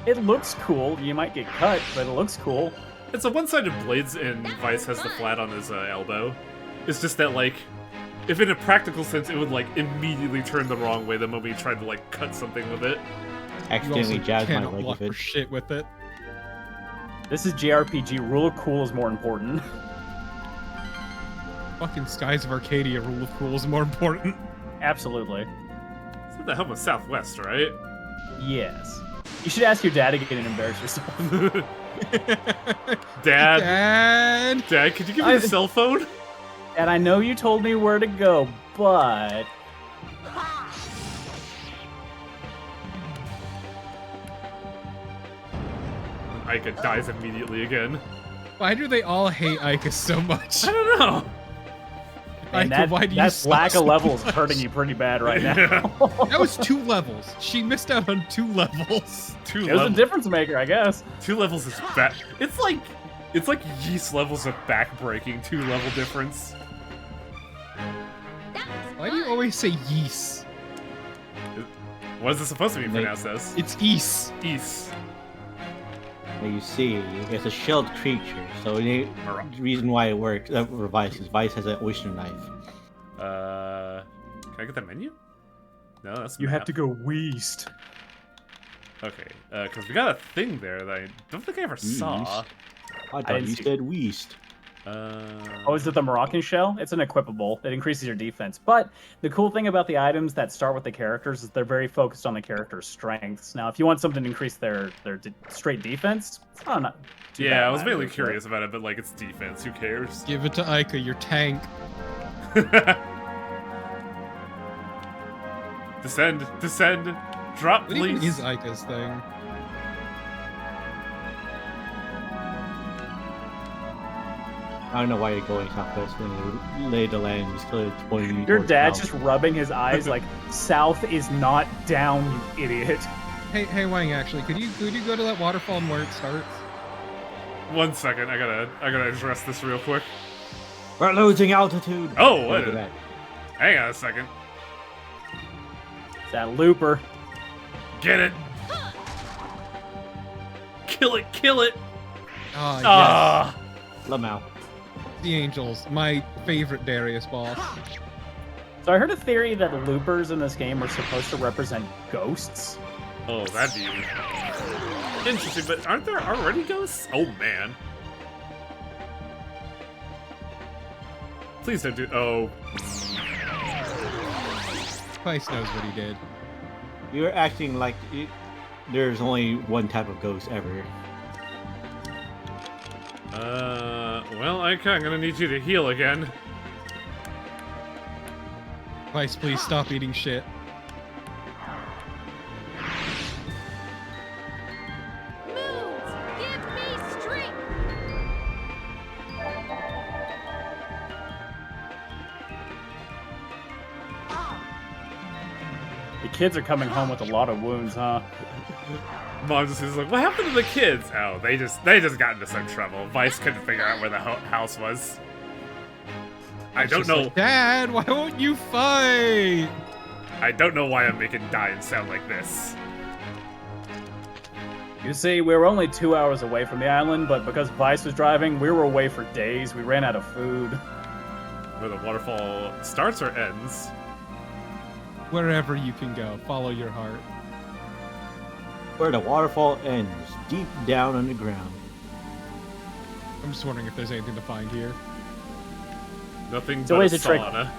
It looks cool. You might get cut, but it looks cool. It's a one-sided blades, and Vice has the flat on his elbow. It's just that, like, if in a practical sense, it would, like, immediately turn the wrong way the moment you tried to, like, cut something with it. You Accidentally also jabbed my cannot leg block with for it. shit with it. This is JRPG. Rule of cool is more important. Fucking Skies of Arcadia rule of cool is more important. Absolutely. It's at the helm of Southwest, right? Yes. You should ask your dad again and embarrass yourself. Dad, Dad! could you give me a cell phone? And I know you told me where to go, but Ica dies immediately again. Why do they all hate Ica so much? I don't know. and Ica, why do you that suck lack so of levels is much? hurting you pretty bad right now. That was 2 levels. She missed out on 2 levels. Two It was a levels. difference maker, I guess. 2 levels is back. It's like yeast levels of backbreaking. 2-level difference. That was Why do you fun. always say yeast? What is it supposed to be Like- pronounced as? It's east. East. Now you see, it's a shelled creature, so the reason why it works, for Vice, is Vice has an oyster knife. Can I get that menu? No, that's You map. have to go west. Okay, because we got a thing there that I don't think I ever saw. I thought didn't you see- said Weast. Oh, is it the Moroccan shell? It's an equipable. It increases your defense. But the cool thing about the items that start with the characters is they're very focused on the character's strengths. Now, if you want something to increase their straight defense, it's not too bad Yeah, I was mainly either, curious about it, but like it's defense. Who cares? Give it to Ica, your tank. Descend, descend, drop, What even please. is Ica's thing? I don't know why you're going southwest when you lay the land just clearly pointing Your towards dad's south. just rubbing his eyes like, south is not down, you idiot. Hey Wang, actually, could you go to that waterfall and where it starts? 1 second, I gotta address this real quick. We're losing altitude! Oh, Look what? at that. Hang on a second. It's that looper. Get it. Kill it, kill it. Ah, yes. Ah. Lamau. The Angels, my favorite Darius boss. So I heard a theory that loopers in this game are supposed to represent ghosts. Oh, that'd be interesting, but aren't there already ghosts? Oh, man. Please don't do... Oh. Vice knows what he did. You're acting like there's only one type of ghost ever. Well, Ica, I'm gonna need you to heal again. Vice, please stop eating shit. Moves! Give me strength! The kids are coming home with a lot of wounds, huh? Mom just is like, what happened to the kids? Oh, they just got into some trouble. Vice couldn't figure out where the house was. I It's don't just know. like, Dad, why won't you fight? I don't know why I'm making Diane sound like this. You see, we were only 2 hours away from the island, but because Vice was driving, we were away for days. We ran out of food. Where the waterfall starts or ends. Wherever you can go, follow your heart. Where the waterfall ends, deep down underground. I'm just wondering if there's anything to find here. Nothing It's but always a a trick. sauna.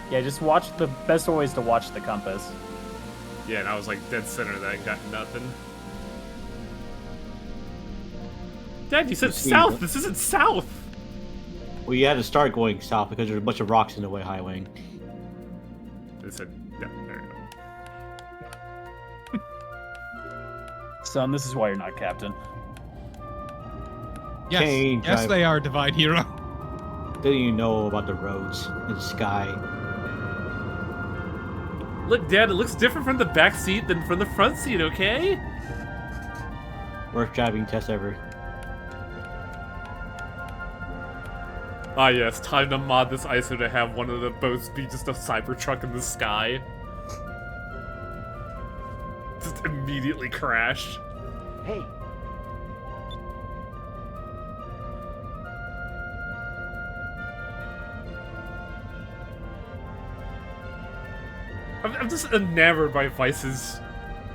Yeah, just watch the best always to watch the compass. Yeah, and I was like dead center that and got nothing. Dad, you said You see south! what- This isn't south! Well, you had to start going south because there's a bunch of rocks in the way highway. They said, yeah, there you go. Son, this is why you're not captain. Yes, Change, yes, they are Divine Hero. Didn't you know about the roads and the sky? Look, Dad, it looks different from the back seat than from the front seat, okay? Worst driving test ever. Ah yes, time to mod this ISO to have one of the boats be just a Cybertruck in the sky. Just immediately crash. Hey. I'm just enamored by Vice's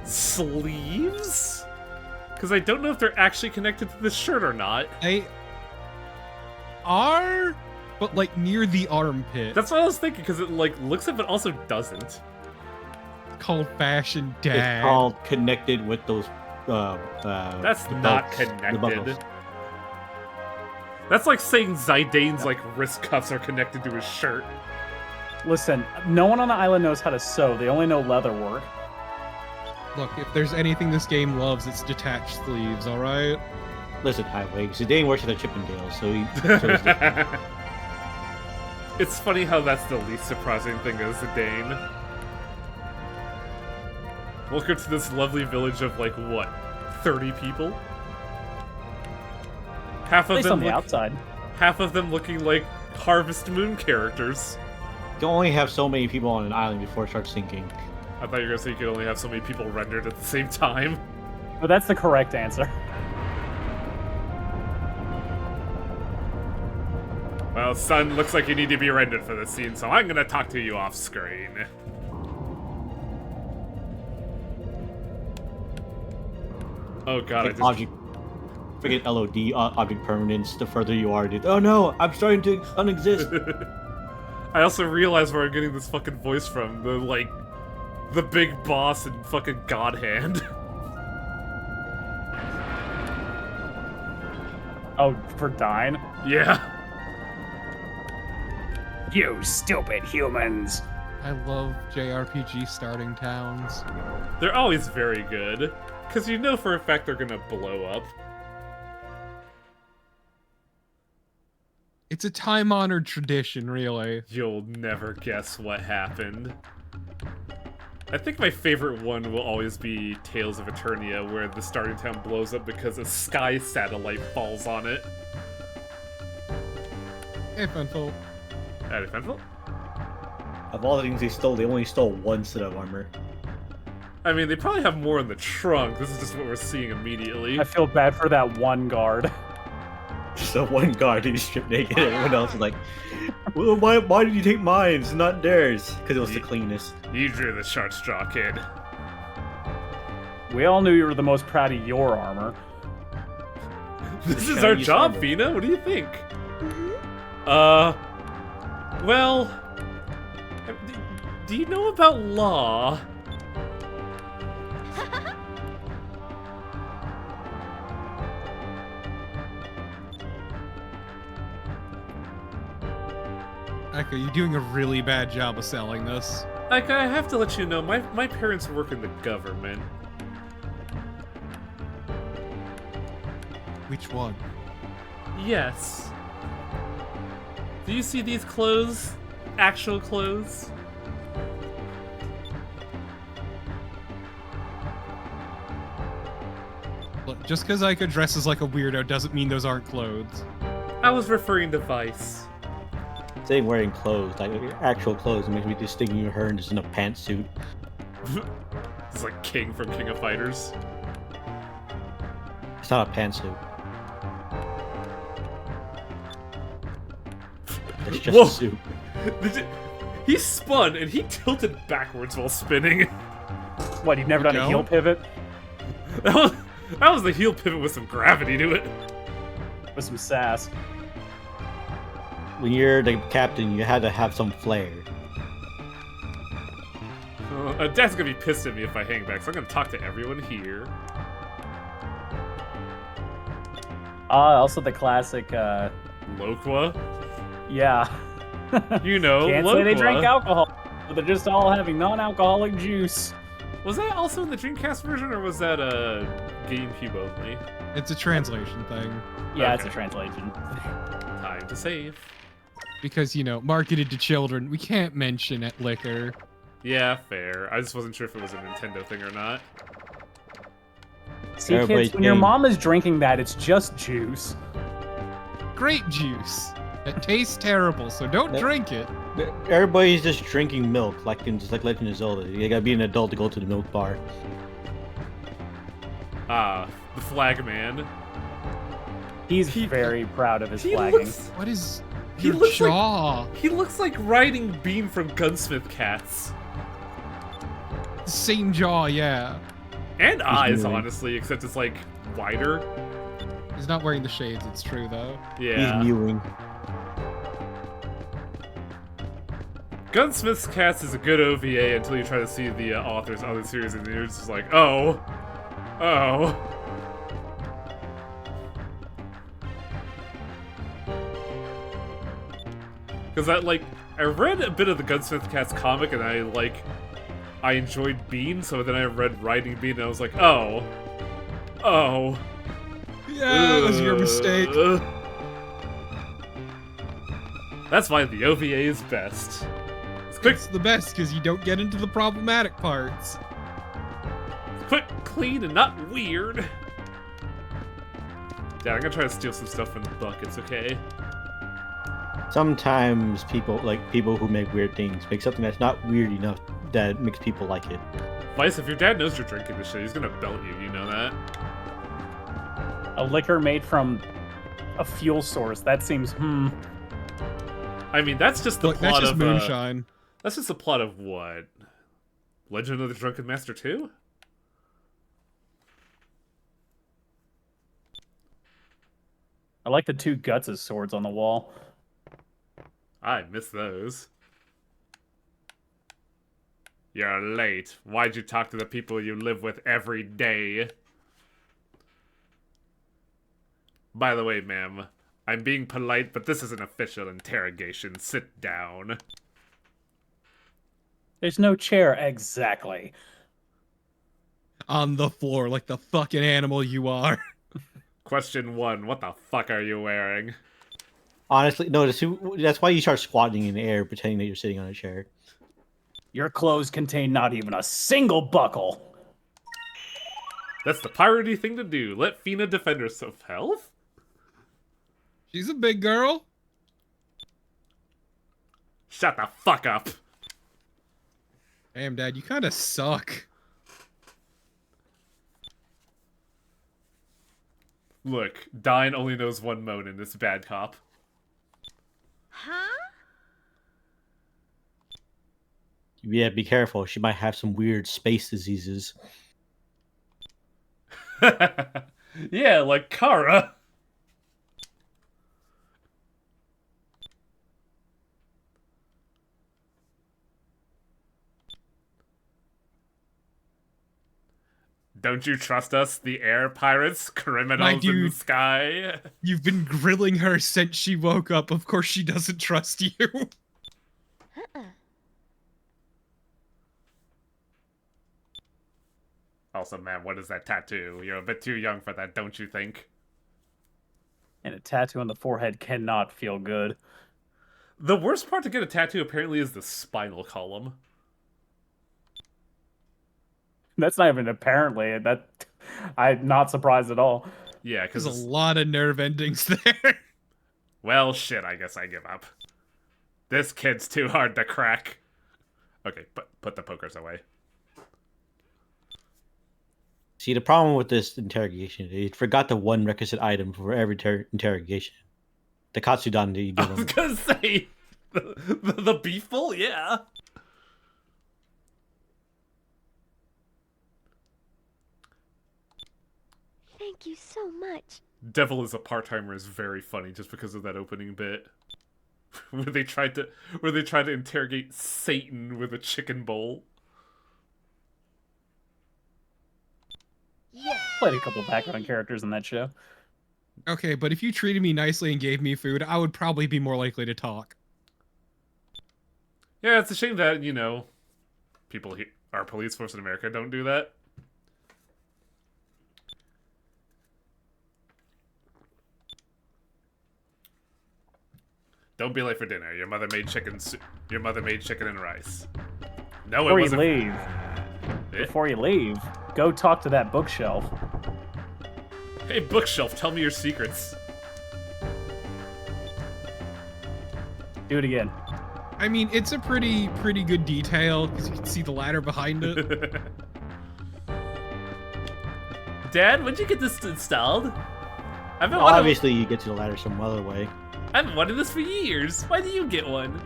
sleeves? Because I don't know if they're actually connected to the shirt or not. They are, but like near the armpit. That's what I was thinking, because it like looks it but also doesn't. Called fashion dad. It's called connected with those. That's the not belts, the connected. buckles. That's like saying Zidane's like wrist cuffs are connected to his shirt. Listen, no one on the island knows how to sew. They only know leather work. Look, if there's anything this game loves, it's detached sleeves, alright? Listen, Highway. Zidane works at a Chippendale, so he chose this. It's funny how that's the least surprising thing as Zidane. Welcome to this lovely village of like what, 30 people? Half At of least them on the outside. half of them looking like Harvest Moon characters. You can only have so many people on an island before it starts sinking. I thought you were gonna say you could only have so many people rendered at the same time. But that's the correct answer. Well, son, looks like you need to be rendered for this scene, so I'm gonna talk to you off screen. Oh god, I just... Object, freaking LOD, object permanence. The further you are, dude. Oh no, I'm starting to unexist. I also realize where I'm getting this fucking voice from. The big boss and fucking God Hand. Oh, for Dine? Yeah. You stupid humans! I love JRPG starting towns. They're always very good. Because you know for a fact they're gonna blow up. It's a time-honored tradition, really. You'll never guess what happened. I think my favorite one will always be Tales of Eternia, where the starting town blows up because a sky satellite falls on it. Hey, Funful. Howdy, Fenful. Of all the things they stole, they only stole one set of armor. I mean, they probably have more in the trunk. This is just what we're seeing immediately. I feel bad for that one guard. Just the one guard who's stripped naked. Everyone else is like, well, why did you take mine? It's not theirs. Because it was the cleanest. You drew the short straw, kid. We all knew you were the most proud of your armor. This is our Chinese job, armor. Fina. What do you think? Well... Do you know about law? Eka, you're doing a really bad job of selling this. Like, I have to let you know, my parents work in the government. Which one? Yes. Do you see these clothes? Actual clothes? Look, just because Ika dresses like a weirdo doesn't mean those aren't clothes. I was referring to Vice. Saying wearing clothes, like actual clothes, makes me just thinking of her just in a pantsuit. It's like King from King of Fighters. It's not a pantsuit. It's just Whoa. a suit. He spun and he tilted backwards while spinning. What, you've never done a No. heel pivot? That was the heel pivot with some gravity to it. With some sass. When you're the captain, you had to have some flair. Dad's gonna be pissed at me if I hang back, so I'm gonna talk to everyone here. Also the classic, Loqua? Yeah. You know, Can't say they drank Loqua. alcohol, but they're just all having non-alcoholic juice. Was that also in the Dreamcast version, or was that a GameCube only? It's a translation thing. Yeah, it's Okay. a translation. Time to save. Because, marketed to children, we can't mention it liquor. Yeah, fair. I just wasn't sure if it was a Nintendo thing or not. See, Everybody's kids, when your getting- mom is drinking that, it's just juice. Grape juice. That tastes terrible, so don't That- drink it. Everybody's just drinking milk, just like Legend of Zelda. You gotta be an adult to go to the milk bar. Ah, the Flag Man. He's He- very proud of his He flagging. looks, What is He your looks like- jaw? he looks like riding Bean from Gunsmith Cats. Same jaw, yeah. And eyes, moving. honestly, except it's like wider. He's not wearing the shades, it's true though. Yeah. He's mewing. Gunsmith's Cats is a good OVA until you try to see the author's other series, and you're just like, oh. Oh. Because I read a bit of the Gunsmith Cats comic, and I enjoyed Bean, so then I read Riding Bean, and I was like, oh. Oh. Yeah, that was your mistake. Ugh. That's why the OVA is best. It's quick, It's the best because you don't get into the problematic parts. quick, clean, and not weird. Yeah, I'm gonna try to steal some stuff from the buckets, okay? Sometimes people who make weird things make something that's not weird enough that makes people like it. Vice, if your dad knows you're drinking this shit, he's gonna belt you, you know that? A liquor made from a fuel source. That seems, I mean, that's just the Look, that's plot just of moonshine. that's just the plot of what? Legend of the Drunken Master 2? I like the two guts as swords on the wall. I miss those. You're late. Why'd you talk to the people you live with every day? By the way, ma'am, I'm being polite, but this is an official interrogation. Sit down. There's no chair, exactly. On the floor like the fucking animal you are. Question 1. What the fuck are you wearing? Honestly, no. That's why you start squatting in the air, pretending that you're sitting on a chair. Your clothes contain not even a single buckle. That's the piratey thing to do. Let Fina defend herself. She's a big girl. Shut the fuck up. Damn, Dad, you kind of suck. Look, Dine only knows one mode in this bad cop. Huh? Yeah, be careful. She might have some weird space diseases. Yeah, like Kara. Don't you trust us, the air pirates, criminals in the dude. sky? You've been grilling her since she woke up. Of course she doesn't trust you. Uh-uh. Also, man, what is that tattoo? You're a bit too young for that, don't you think? And a tattoo on the forehead cannot feel good. The worst part to get a tattoo apparently is the spinal column. That's not even apparently. I'm not surprised at all. Yeah, There's because... a lot of nerve endings there. Well, shit, I guess I give up. This kid's too hard to crack. Okay, put the pokers away. See, the problem with this interrogation, they forgot the one requisite item for every interrogation. The Katsudan that you I give was them. gonna say... The beef bowl? Yeah. Thank you so much. Devil is a part-timer is very funny just because of that opening bit. where they tried to interrogate Satan with a chicken bowl. Yeah. Played a couple background characters in that show. Okay, but if you treated me nicely and gave me food, I would probably be more likely to talk. Yeah, it's a shame that, you know, our police force in America don't do that. Don't be late for dinner. Your mother made chicken and rice. No, Before it you wasn't. leave, before you leave, go talk to that bookshelf. Hey, bookshelf, tell me your secrets. Do it again. I mean, it's a pretty good detail because you can see the ladder behind it. Dad, when'd you get this installed? Well, obviously, you get to the ladder some other way. I've wanted this for years. Why do you get one?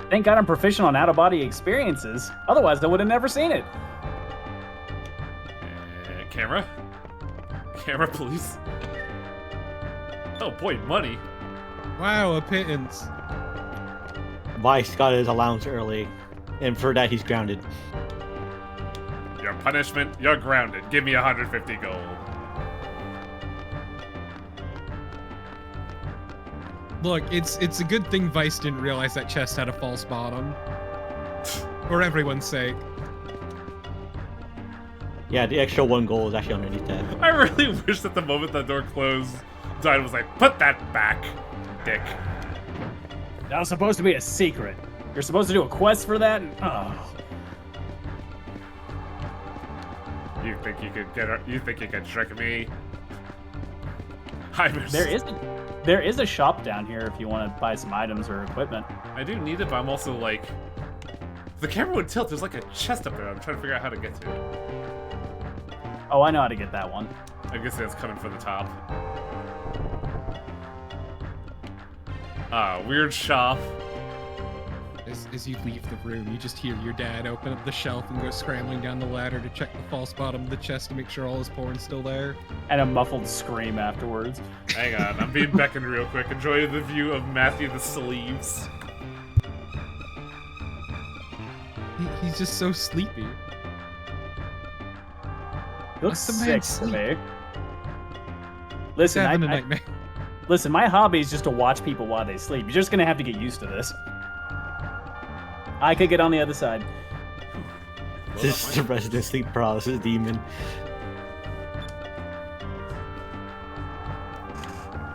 Thank God I'm proficient on out-of-body experiences. Otherwise, I would have never seen it. Camera? Camera, please. Oh boy, money. Wow, a pittance. Vice got his allowance early, and for that he's grounded. Your punishment, you're grounded. Give me 150 gold. Look, it's a good thing Vice didn't realize that chest had a false bottom. For everyone's sake. Yeah, the extra 1 goal is actually underneath that. I really wish that the moment that door closed, Diane was like, put that back, dick. That was supposed to be a secret. You're supposed to do a quest for that? Oh. You think you could trick me? There is a shop down here if you want to buy some items or equipment. I do need it, but I'm also like... The camera would tilt. There's like a chest up there. I'm trying to figure out how to get to it. Oh, I know how to get that one. I guess that's coming from the top. Ah, weird shop. As you leave the room, you just hear your dad open up the shelf and go scrambling down the ladder to check the false bottom of the chest to make sure all his porn's still there. And a muffled scream afterwards. Hang on, I'm being beckoned real quick. Enjoy the view of Matthew the Sleeves. He's just so sleepy. He looks Let the man sick to sleep. me. Listen, Having a nightmare. Listen, my hobby is just to watch people while they sleep. You're just gonna have to get used to this. I could get on the other side. This is the resident sleep paralysis demon.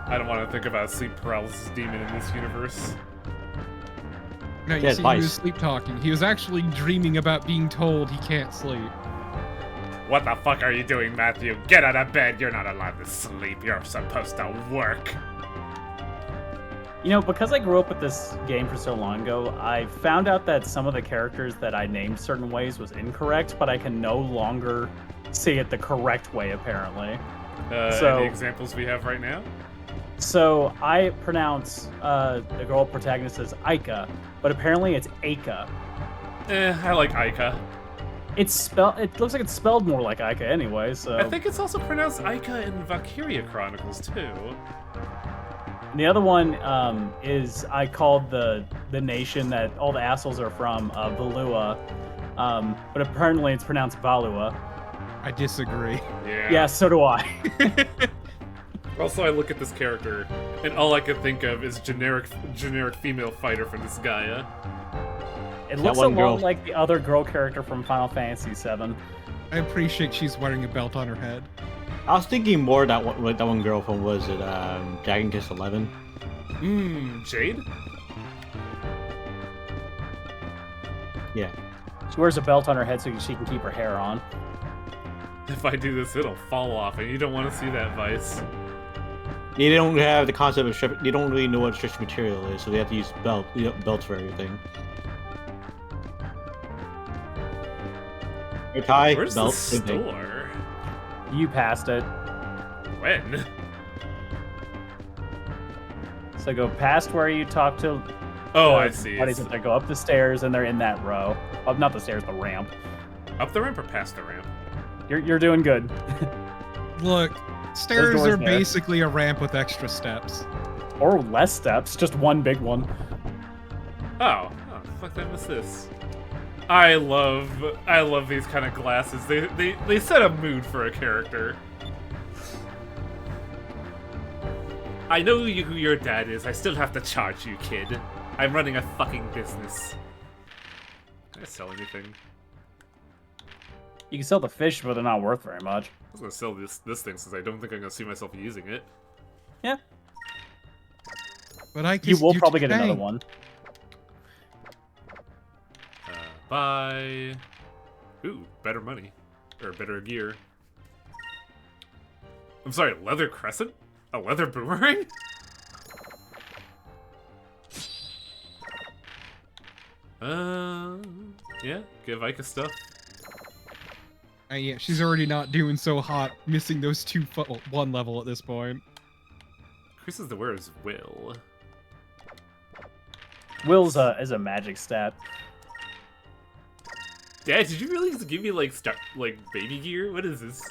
I don't want to think about a sleep paralysis demon in this universe. No, you Yeah, see, Vice. he was sleep talking. He was actually dreaming about being told he can't sleep. What the fuck are you doing, Matthew? Get out of bed. You're not allowed to sleep. You're supposed to work. You know, because I grew up with this game for so long ago, I found out that some of the characters that I named certain ways was incorrect, but I can no longer say it the correct way, apparently. Any examples we have right now? So I pronounce the girl protagonist as Aika, but apparently it's Aika. I like Aika. It looks like it's spelled more like Aika anyway, so... I think it's also pronounced Aika in Valkyria Chronicles, too. And the other one is I called the nation that all the assholes are from Valua, but apparently it's pronounced Valua. I disagree. Yeah, so do I. Also, I look at this character, and all I can think of is generic female fighter from this Gaia. It looks a lot like the other girl character from Final Fantasy VII. I appreciate she's wearing a belt on her head. I was thinking more that one girl from, was it Dragon Quest 11? Jade? Yeah. She wears a belt on her head so she can keep her hair on. If I do this, it'll fall off, and you don't want to see that, Vice. They don't have the concept of strip. They don't really know what stretch material is, so they have to use belts for everything. Hey, Ty, Where's belt, the same thing. store? You passed it. When? So go past where you talk to. Oh, I see. Buddies up there. Go up the stairs, and they're in that row. Oh, not the stairs, the ramp. Up the ramp or past the ramp? You're doing good. Look, stairs doors are there. basically a ramp with extra steps. Or less steps, just one big one. Oh, fuck, did I miss this? I love these kind of glasses. They set a mood for a character. I know who your dad is. I still have to charge you, kid. I'm running a fucking business. Can I sell anything? You can sell the fish, but they're not worth very much. I was gonna sell this thing since I don't think I'm gonna see myself using it. Yeah. But I You will do probably get another tank. one. Buy. Ooh, better money. Or better gear. I'm sorry, leather crescent? A leather boomerang? Yeah, give Ika stuff. Yeah, she's already not doing so hot, missing those one level at this point. Increases the wearer's will. Will's is a magic stat. Dad, did you really just give me like baby gear? What is this?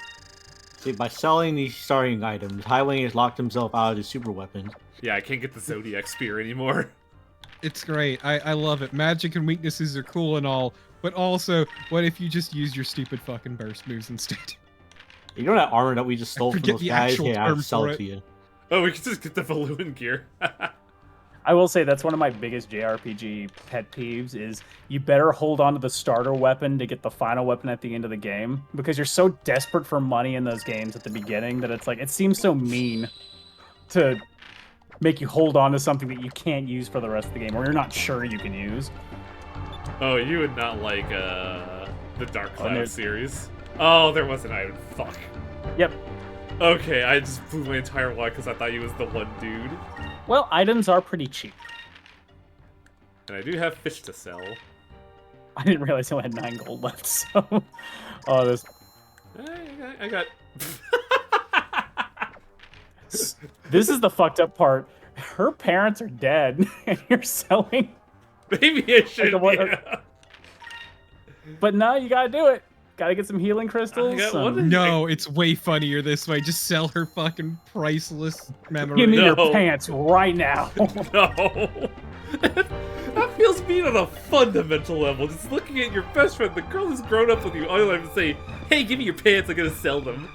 See, by selling these starting items, Highwing has locked himself out of his super weapon. Yeah, I can't get the Zodiac Spear anymore. It's great. I love it. Magic and weaknesses are cool and all, but also, what if you just use your stupid fucking burst moves instead? You know that armor that we just stole from forget those the guys? actual Yeah, I have term to sell for it it. to you. Oh, we can just get the balloon gear. I will say that's one of my biggest JRPG pet peeves is you better hold on to the starter weapon to get the final weapon at the end of the game, because you're so desperate for money in those games at the beginning that it's like, it seems so mean to make you hold on to something that you can't use for the rest of the game, or you're not sure you can use. Oh, you would not like the Dark Cloud there's- series. Oh, there was an item. Fuck. Yep. Okay, I just blew my entire wad because I thought he was the one dude. Well, items are pretty cheap. And I do have fish to sell. I didn't realize I only had 9 gold left, so... Oh, this... I got... This is the fucked up part. Her parents are dead, and you're selling... Maybe I should. what- Yeah. But no, you gotta do it. Gotta get some healing crystals. got some- one. No, it's way funnier this way. Just sell her fucking priceless memory. Give me your No. pants right now. No. That feels mean on a fundamental level. Just looking at your best friend, the girl who's grown up with you, all you have to say, hey, give me your pants, I'm gonna sell them.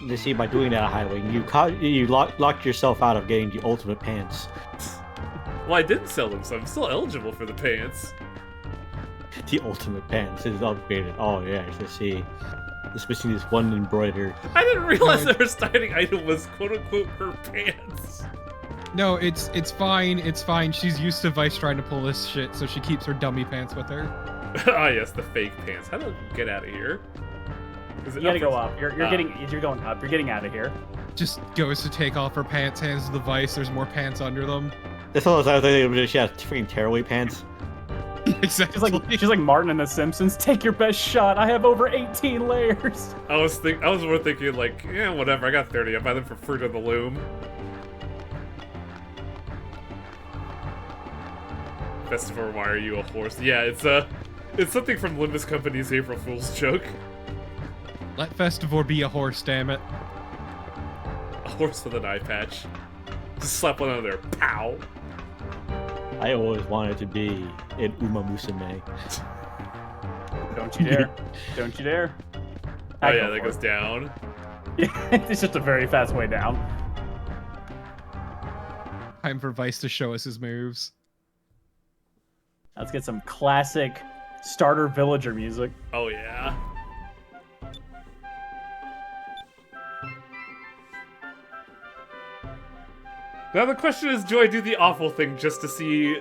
You see, by doing that, Highwing, you locked yourself out of getting the ultimate pants. Well, I didn't sell them, so I'm still eligible for the pants. The ultimate pants is upgraded. Oh yeah, I see. It's missing this one embroider. I didn't realize that her starting item was quote-unquote her pants. No, it's fine. It's fine. She's used to Vice trying to pull this shit, so she keeps her dummy pants with her. Ah, yes, the fake pants. How do I get out of here? Is it You gotta go for- up. You're going up. You're getting out of here. Just goes to take off her pants, hands to the Vice. There's more pants under them. That's all I was thinking. She has freaking tearaway pants. Exactly. She's like Martin in The Simpsons. Take your best shot. I have over 18 layers. I was more thinking like, yeah, whatever. I got 30. I buy them for Fruit of the Loom. Festival, why are you a horse? Yeah, it's something from Limbus Company's April Fool's joke. Let Festivor be a horse, damn it. A horse with an eye patch. Just slap one on there. Pow. I always wanted to be an Uma Musume. Don't you dare. Don't you dare. Oh I yeah, go that for goes it. down. Yeah, it's just a very fast way down. Time for Vice to show us his moves. Let's get some classic starter villager music. Oh yeah. Now the question is, do I do the awful thing just to see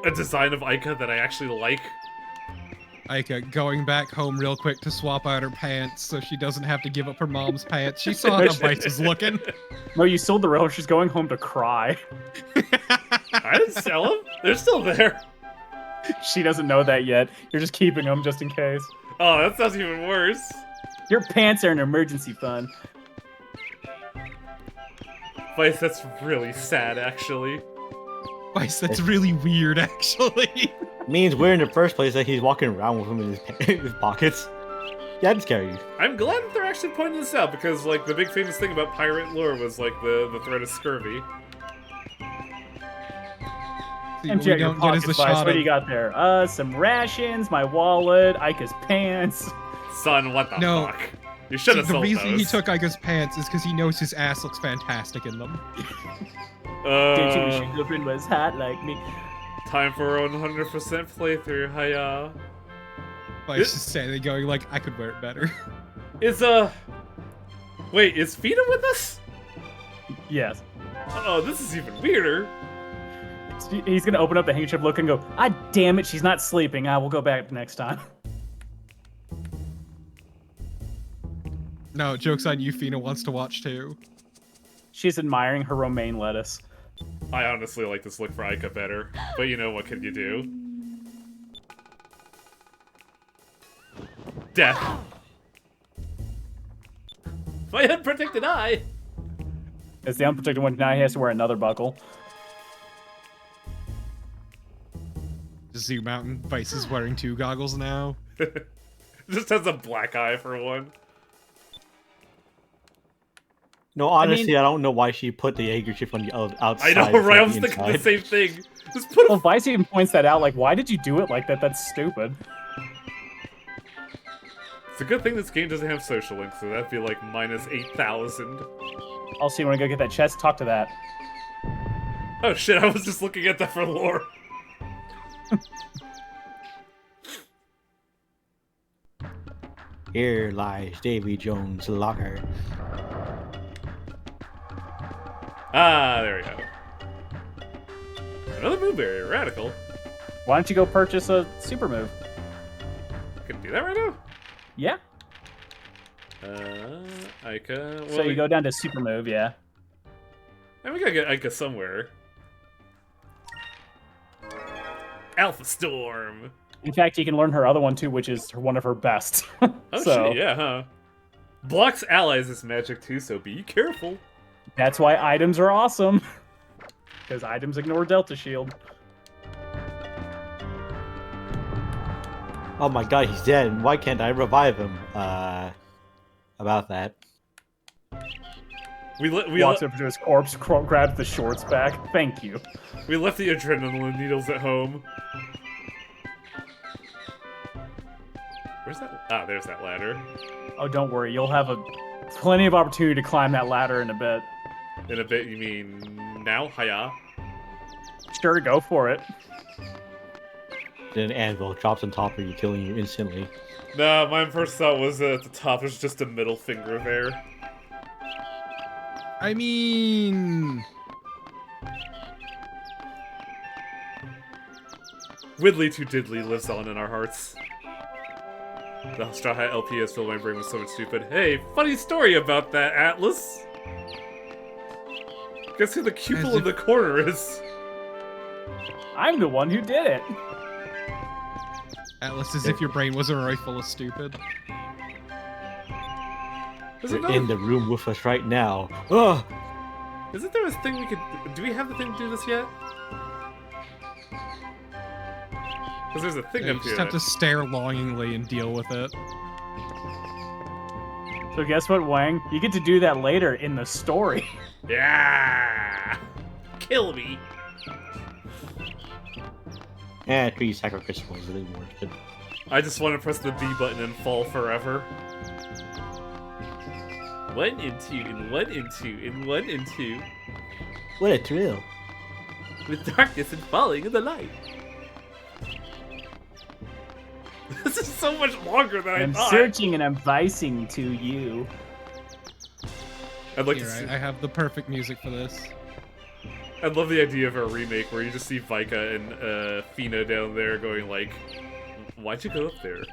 a design of Ica that I actually like? Ika going back home real quick to swap out her pants so she doesn't have to give up her mom's pants. She saw how Vice was looking. No, you sold the road. She's going home to cry. I didn't sell them. They're still there. She doesn't know that yet. You're just keeping them just in case. Oh, that sounds even worse. Your pants are an emergency fund. Vice, that's really sad, actually. Vice, that's really weird, actually. Means we're in the first place that he's walking around with him in in his pockets. Yeah, I'd scare you. I'm glad that they're actually pointing this out, because, like, the big famous thing about pirate lore was, like, the threat of scurvy. See, Empty what out we your don't get is pockets, the Vice. shot What do of... you got there? Some rations, my wallet, Ika's pants. Son, what the No. fuck? You should have The sold reason those. he took Ica's pants is because he knows his ass looks fantastic in them. Did you wish your girlfriend was hot like me? Time for a 100% playthrough. Hiya. Like, just standing there going like, I could wear it better. Wait, is Fina with us? Yes. Oh, this is even weirder. He's gonna open up the handkerchief, look, and go, ah, damn it, she's not sleeping. I will go back next time. No, joke's on you, Fina wants to watch too. She's admiring her romaine lettuce. I honestly like this look for Ica better, but you know, what can you do? Death. My unprotected eye! It's the unprotected one. Now he has to wear another buckle. Zoom out and Vice is wearing 2 goggles now. Just has a black eye for one. No, honestly, I don't know why she put the handkerchief on the outside. I know, right? I was from the thinking the inside. same thing. Just put Well, a... Vice even points that out, like, why did you do it like that? That's stupid. It's a good thing this game doesn't have social links, so that'd be like minus 8,000. Also, you want to go get that chest? Talk to that. Oh shit, I was just looking at that for lore. Here lies Davy Jones' locker. Ah, there we go. Another blueberry, radical. Why don't you go purchase a super move? I can do that right now? Yeah. Ica. Well, So you go down to super move, yeah. And we gotta get Ica somewhere. Alpha Storm! In fact, you can learn her other one too, which is one of her best. Oh So, shit, yeah, huh? Blocks allies is magic too, so be careful. that's why items are awesome. Because items ignore Delta Shield. Oh my god, he's dead. Why can't I revive him? About that. Walks up to his corpse, grabs the shorts back. Thank you. We left the adrenaline needles at home. Where's that? Ah, there's that ladder. Oh, don't worry. You'll have plenty of opportunity to climb that ladder in a bit. In a bit, you mean now? Hiya. Sure, go for it. Then an anvil drops on top of you, killing you instantly. Nah, my first thought was that at the top there's just a middle finger there. I mean... Widley to Diddley lives on in our hearts. The Straw Hat LP has filled my brain with so much stupid. Hey, funny story about that, Atlas! Guess who the pupil in the corner is? I'm the one who did it. Atlas, as if your brain wasn't already full of stupid. You're in the room with us right now. Ugh! Isn't there a thing we could... Do we have the thing to do this yet? Because there's a thing Yeah, up you here. just have to stare longingly and deal with it. So guess what, Wang? You get to do that later in the story. Yeah! Kill me! Eh, 3 sacrifice was really worth it. I just want to press the B button and fall forever. 1 and 2 and 1 and 2 and 1 and 2. What a thrill. With darkness and falling in the light. This is so much longer than I I'm thought. searching and I'm vicing to you. I'd like Here, to see, I have the perfect music for this. I'd love the idea of a remake where you just see Vika and Fina down there going like, why'd you go up there?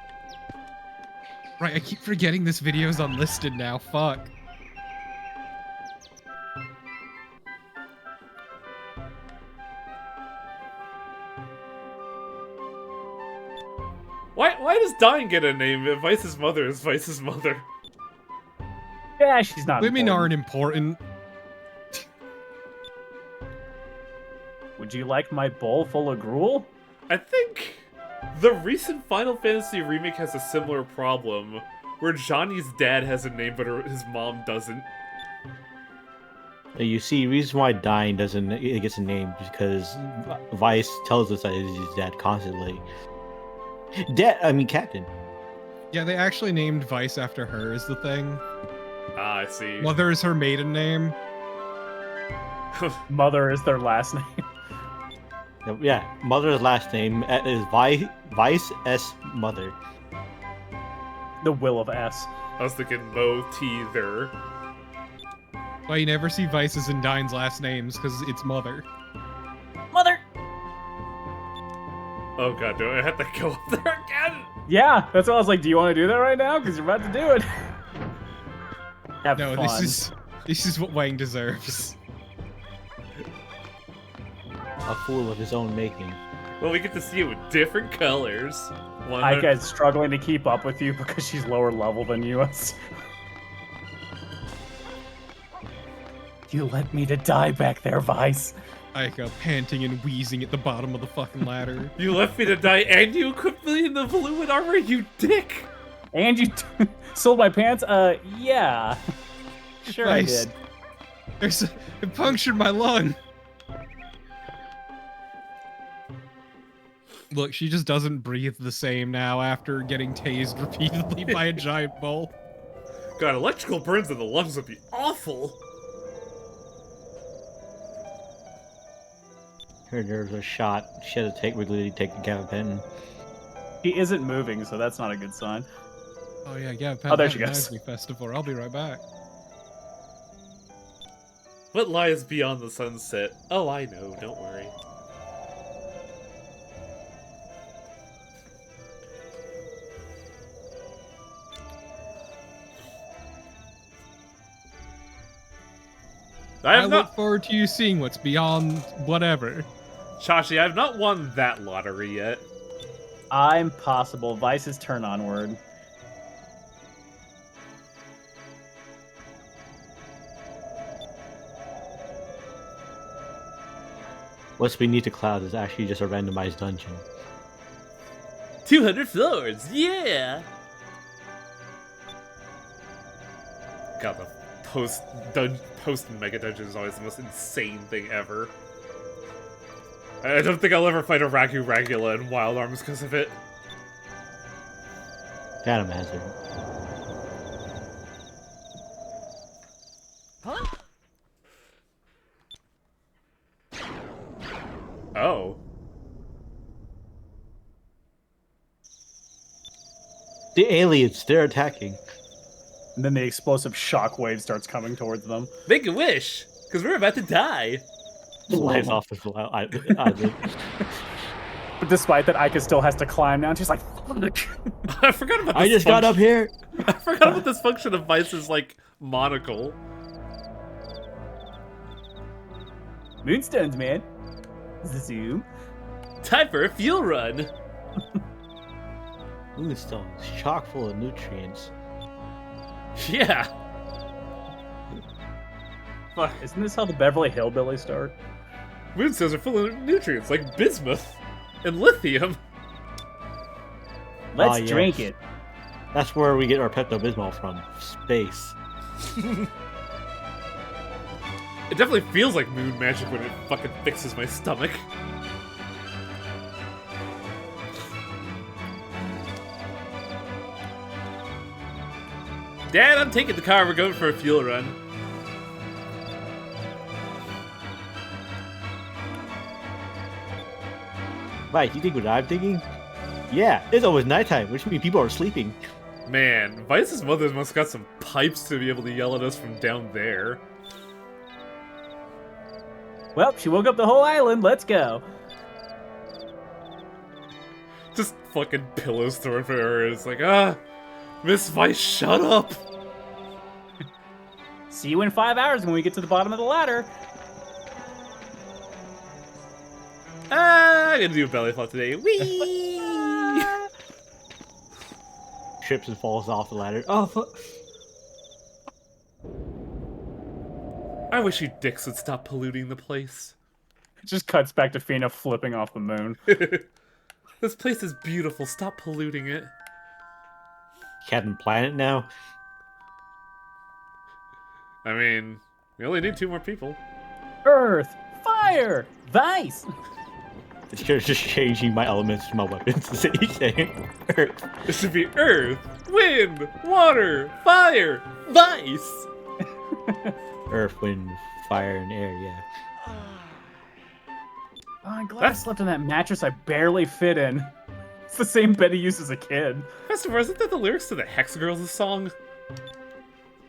Right, I keep forgetting this video's unlisted now, fuck. Why does Dying get a name if Vice's mother is Vice's mother? Yeah, she's not Women important. aren't important. Would you like my bowl full of gruel? I think the recent Final Fantasy remake has a similar problem, where Johnny's dad has a name but his mom doesn't. You see, the reason why Dying it gets a name is because Vice tells us that it is his dad constantly. Captain. Yeah, they actually named Vice after her is the thing. Ah, I see. Mother is her maiden name. Mother is their last name. Yeah, mother's last name is Vice S. Mother. The Will of S. I was thinking Mo Teether. Why you never see Vice's and Dine's last names, because it's Mother. Mother! Oh god, do I have to go up there again? Yeah, that's what I was like, do you want to do that right now? Because you're about to do it. Have No, fun. this is what Wang deserves. A fool of his own making. Well, we get to see it with different colors. One Aika's struggling to keep up with you because she's lower level than you. You let me to die back there, Vice. Aika panting and wheezing at the bottom of the fucking ladder. You left me to die and you equipped me in the fluid armor, you dick! And you sold my pants? Yeah. Sure Vice, I did. It punctured my lung. Look, she just doesn't breathe the same now after getting tased repeatedly by a giant bull. God, electrical burns in the lungs would be awful! Her nerves are shot. She had to literally take the gabapentin. She isn't moving, so that's not a good sign. Oh yeah, yeah. Oh, there she goes. Festival. I'll be right back. What lies beyond the sunset? Oh, I know, don't worry. I look forward to you seeing what's beyond whatever. Chachi, I've not won that lottery yet. I'm possible. Vice's turn onward. What's beneath the cloud is actually just a randomized dungeon. 200 floors, yeah! God, the post mega dungeon is always the most insane thing ever. I don't think I'll ever fight a Ragu Ragula in Wild Arms because of it. Can't imagine. Oh. The aliens, they're attacking. And then the explosive shockwave starts coming towards them. Make a wish, because we're about to die. Flies off the island. But despite that, Aika still has to climb down. She's like, I forgot about this I just got up here. I forgot about this function of Vice's, like, monocle. Moonstones, man. Zoom. Time for a fuel run. Moonstone is chock full of nutrients. Yeah. Fuck. Isn't this how the Beverly Hillbillies start? Moonstones are full of nutrients like bismuth and lithium. Let's drink it. That's where we get our Pepto-Bismol from. Space. It definitely feels like moon magic when it fucking fixes my stomach. Dad, I'm taking the car. We're going for a fuel run. Right, you think what I'm thinking? Yeah, it's almost nighttime, which means people are sleeping. Man, Vice's mother must got some pipes to be able to yell at us from down there. Well, she woke up the whole island. Let's go. Just fucking pillows thrown for her. It's like, Miss Vice, shut up. See you in 5 hours when we get to the bottom of the ladder. I'm gonna do a belly flop today. Whee! Trips and falls off the ladder. Oh, fuck. I wish you dicks would stop polluting the place. It just cuts back to Fina flipping off the moon. This place is beautiful. Stop polluting it. Captain Planet now? I mean, we only need 2 more people. Earth, fire, Vice. It's just changing my elements to my weapons. Is what you're saying? Earth. It should be earth, wind, water, fire, vice. Earth, wind, fire, and air, yeah. Oh, I'm glad I slept on that mattress I barely fit in. It's the same bed he used as a kid. Christopher, isn't that the lyrics to the Hex Girls song?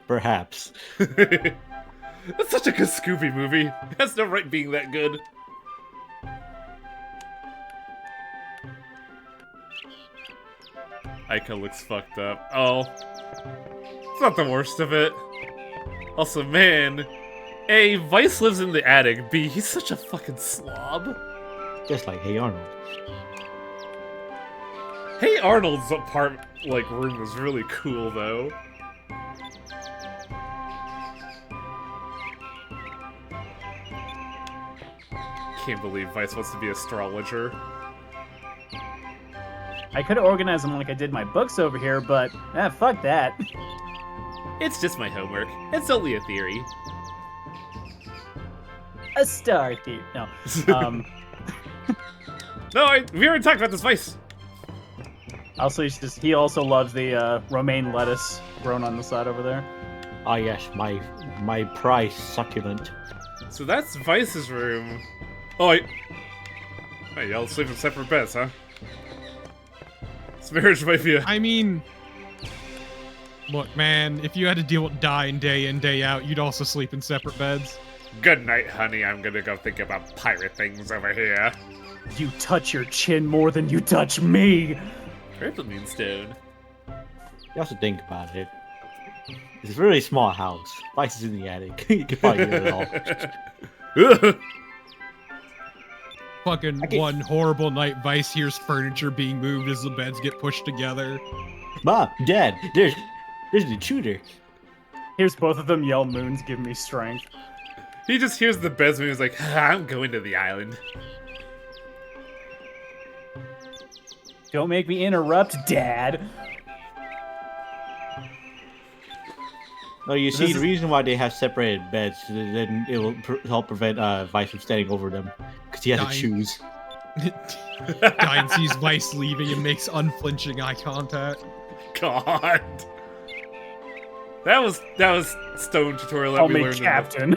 Perhaps. That's such a good Scooby movie. It has no right being that good. Aika looks fucked up. Oh. It's not the worst of it. Also, man. A, Vice lives in the attic. B, he's such a fucking slob. Just like Hey Arnold. Hey Arnold's apartment, like, room was really cool, though. Can't believe Vice wants to be an astrologer. I could have organized them like I did my books over here, but fuck that. It's just my homework. It's only a theory. A star thief. No. No, we already talked about this, Vice. Also, he also loves the romaine lettuce grown on the side over there. Ah yes, my prize succulent. So that's Vice's room. Oh, hey, y'all sleep in separate beds, huh? This marriage might be a... I mean, look, man, if you had to deal with dying day in, day out, you'd also sleep in separate beds. Good night, honey. I'm gonna go think about pirate things over here. You touch your chin more than you touch me. Triple Moonstone. You have to think about it. It's a really small house. Vice is in the attic. You can probably hear it all. Fucking one horrible night, Vice hears furniture being moved as the beds get pushed together. Mom, Dad, there's the intruder. Here's both of them yell, "Moons give me strength." He just hears the beds and he's like, I'm going to the island. Don't make me interrupt, Dad. No, you see, the reason why they have separated beds, then it will help prevent Vice from standing over them, because he has to choose. Dine sees Vice leaving and makes unflinching eye contact. God. That was Stone tutorial that Call we me learned. Captain.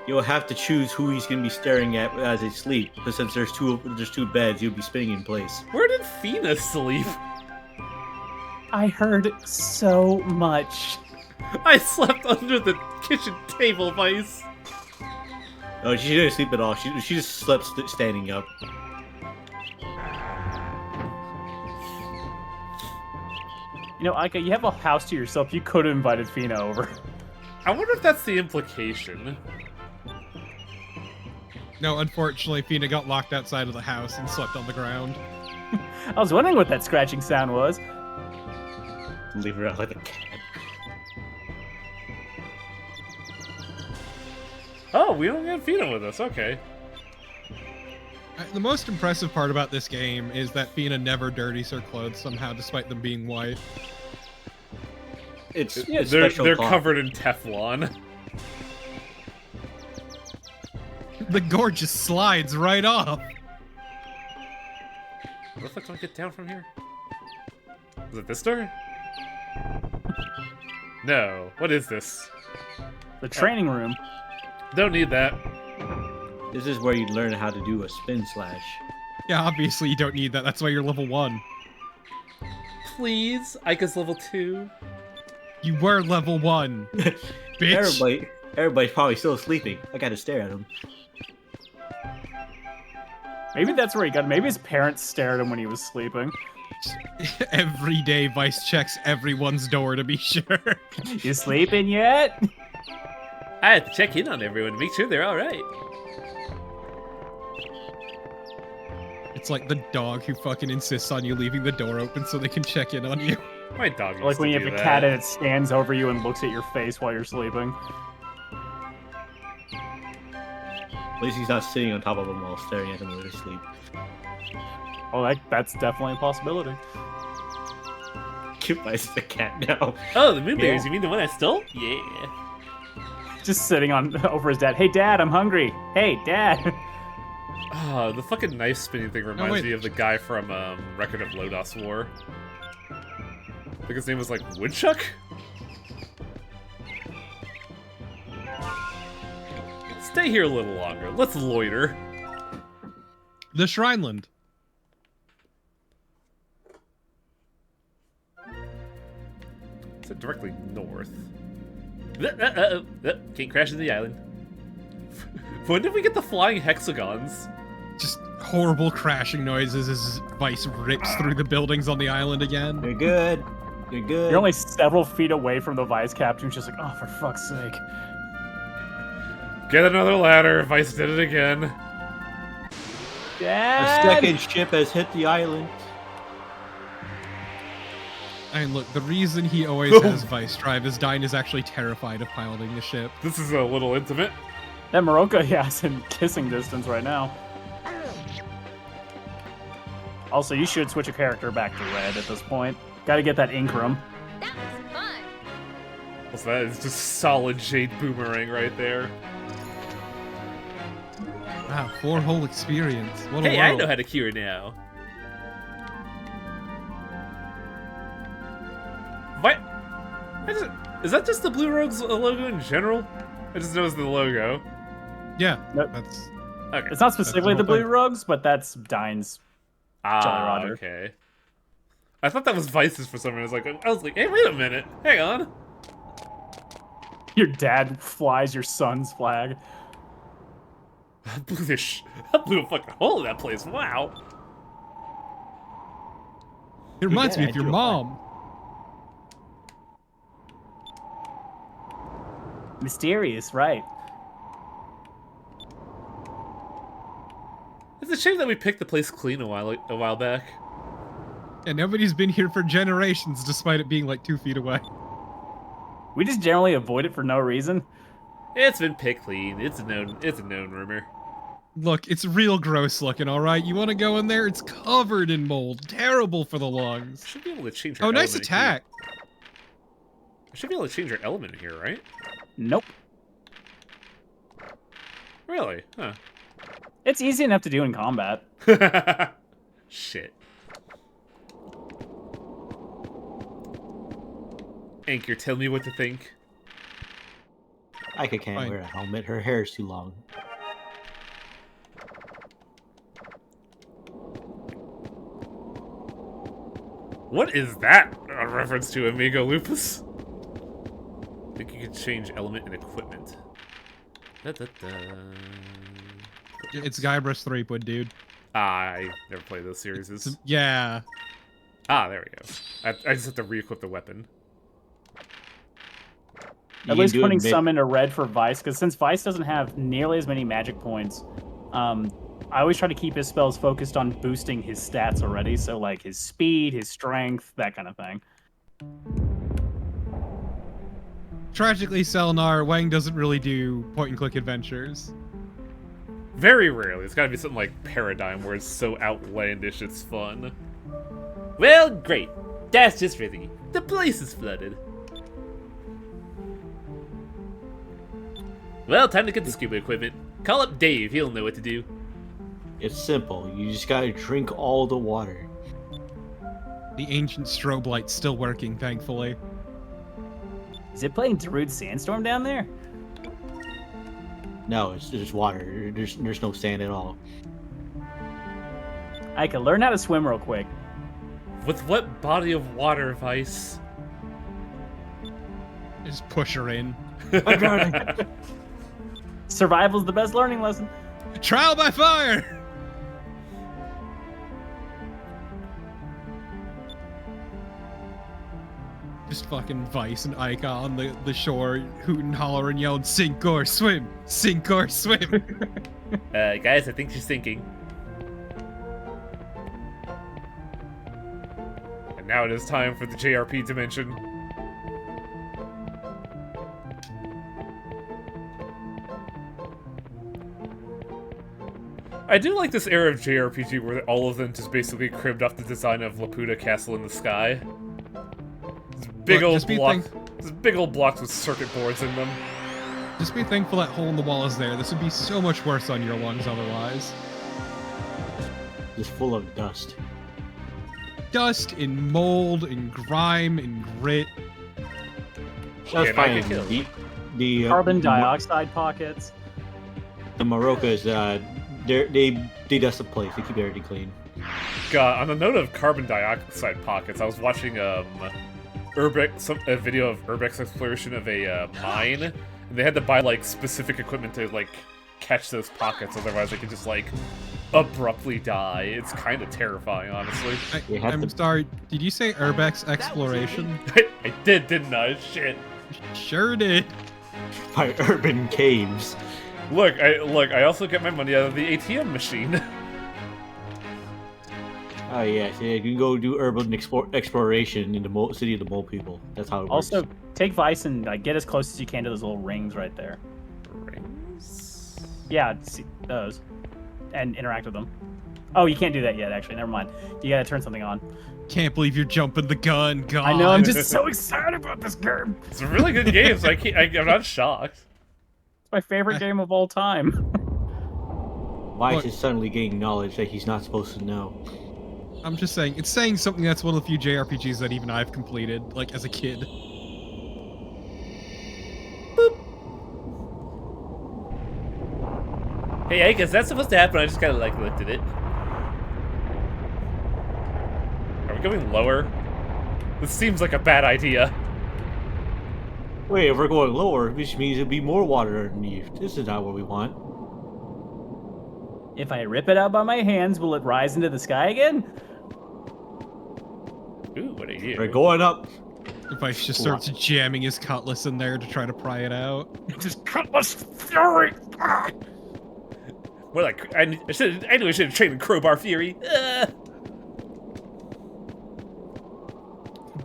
You'll have to choose who he's gonna be staring at as they sleep, because since there's two beds, he'll be spinning in place. Where did Fina sleep? I heard so much. I slept under the kitchen table, Vice. No, she didn't sleep at all. She just slept standing up. You know, Aika, you have a house to yourself. You could have invited Fina over. I wonder if that's the implication. No, unfortunately, Fina got locked outside of the house and slept on the ground. I was wondering what that scratching sound was. Leave her out like a cat. Oh, we don't have Fina with us. Okay. The most impressive part about this game is that Fina never dirties her clothes somehow, despite them being white. They're covered in Teflon. The gore just slides right off. What the fuck do I get down from here? Is it this door? No. What is this? The training room. Don't need that. This is where you learn how to do a spin slash. Yeah, obviously you don't need that. That's why you're level 1. Please? Aika's level 2. You were level 1. Bitch. Everybody's probably still sleeping. I gotta stare at him. Maybe that's where he got it. Maybe his parents stared at him when he was sleeping. Every day, Vice checks everyone's door to be sure. You sleeping yet? I have to check in on everyone to make sure they're alright. It's like the dog who fucking insists on you leaving the door open so they can check in on you. My dog used Like when to you do have a that. cat and it stands over you and looks at your face while you're sleeping. At least he's not sitting on top of him while staring at him while they sleep. Oh, that's definitely a possibility. Cute Vice is a cat now. Oh, the moonberries. You mean the one I stole? Yeah. Just sitting on over his dad. Hey, Dad, I'm hungry. Hey, Dad. The fucking knife spinning thing reminds me of the guy from Record of Lodos War. I think his name was like Woodchuck? Stay here a little longer. Let's loiter. The Shrineland. Is it directly north? Can't crash into the island. When did we get the flying hexagons? Just horrible crashing noises as Vice rips through the buildings on the island again. You're good. You're good. You're only several feet away from the vice captain, who's just like, oh, for fuck's sake. Get another ladder. Vice did it again. Dad! A second ship has hit the island. And look, the reason he always has Vice drive is Dine is actually terrified of piloting the ship. This is a little intimate. That Maroka, yeah, is in kissing distance right now. Also, you should switch a character back to red at this point. Gotta get that Inkram. That was fun. What's that? It's just solid Jade Boomerang right there. Wow, 4 whole experience. What a Hey, world. I know how to cure now. What? Is that just the Blue Rogues logo in general? I just noticed the logo. Yeah, Nope. that's... Okay. It's not specifically That's the the whole Blue Rogues, but that's Dine's. Jolly Roger. Okay. I thought that was Vice's for some reason. I was like, hey, wait a minute. Hang on. Your dad flies your son's flag. I blew a fucking hole in that place. Wow. It reminds me Yeah, of your you're mom. Mysterious, right? It's a shame that we picked the place clean a while back. And nobody's been here for generations, despite it being like 2 feet away. We just generally avoid it for no reason. It's been picked clean. It's a known rumor. Look, it's real gross looking, alright? You want to go in there? It's covered in mold. Terrible for the lungs. Should be able to change her Oh, nice element attack. Here. I should be able to change her element here, right? Nope. Really? Huh. It's easy enough to do in combat. Shit. Anchor, tell me what to think. Ika can't Fine. wear a helmet. Her hair is too long. What is that a reference to, Amigo Lupus? I think you can change element and equipment. Da-da-da. It's Guybrush Threepwood, dude. I never played those series. Yeah. Ah, there we go. I just have to re-equip the weapon. At least putting some into red for Vice, because since Vice doesn't have nearly as many magic points, I always try to keep his spells focused on boosting his stats already, so like his speed, his strength, that kind of thing. Tragically, Selenar, Wang doesn't really do point-and-click adventures. Very rarely. It's gotta be something like Paradigm, where it's so outlandish it's fun. Well, great. That's just really. The place is flooded. Well, time to get the scuba equipment. Call up Dave, he'll know what to do. It's simple. You just gotta drink all the water. The ancient strobe light's still working, thankfully. Is it playing Darude Sandstorm down there? No, it's just water. There's no sand at all. I can learn how to swim real quick. With what body of water, Vice? Just push her in. I'm drowning. Survival's the best learning lesson. Trial by fire! Just fucking Vice and Ika on the shore, hooting, hollering, yelling, sink or swim! Sink or swim! Guys, I think she's sinking. And now it is time for the JRP dimension. I do like this era of JRPG where all of them just basically cribbed off the design of Laputa Castle in the Sky. Big old blocks with circuit boards in them. Just be thankful that hole in the wall is there. This would be so much worse on your lungs otherwise. just full of dust. Dust and mold and grime and grit. That's Can I fine. get killed? The Carbon dioxide pockets. The Marocas, they dust the place. They keep everything clean. God, on the note of carbon dioxide pockets, I was watching Urbex, a video of Urbex exploration of a mine, and they had to buy like specific equipment to like catch those pockets, otherwise they could just like abruptly die. It's kind of terrifying, honestly. I'm sorry, did you say Urbex exploration? I did, didn't I? Shit. Sure did. By urban caves. Look, I also get my money out of the ATM machine. Oh yeah, so you can go do urban exploration in the city of the mole people. That's how it works. Also, take Vice and like, get as close as you can to those little rings right there. Rings? Yeah, see those. And interact with them. Oh, you can't do that yet, actually. Never mind. You gotta turn something on. Can't believe you're jumping the gun. God. I know, I'm just so excited about this game. It's a really good game, so I'm not shocked. It's my favorite game of all time. Vice Look. is suddenly gaining knowledge that he's not supposed to know. I'm just saying, it's saying something that's one of the few JRPGs that even I've completed, like, as a kid. Hey, I guess that's supposed to happen. I just kind of like looked at it. Are we going lower? This seems like a bad idea. Wait, if we're going lower, which means there'll be more water underneath. This is not what we want. If I rip it out by my hands, will it rise into the sky again? Ooh, what are you? We're going up. Vice just starts jamming his cutlass in there to try to pry it out. Just cutlass fury! More like I knew I should have trained in crowbar fury.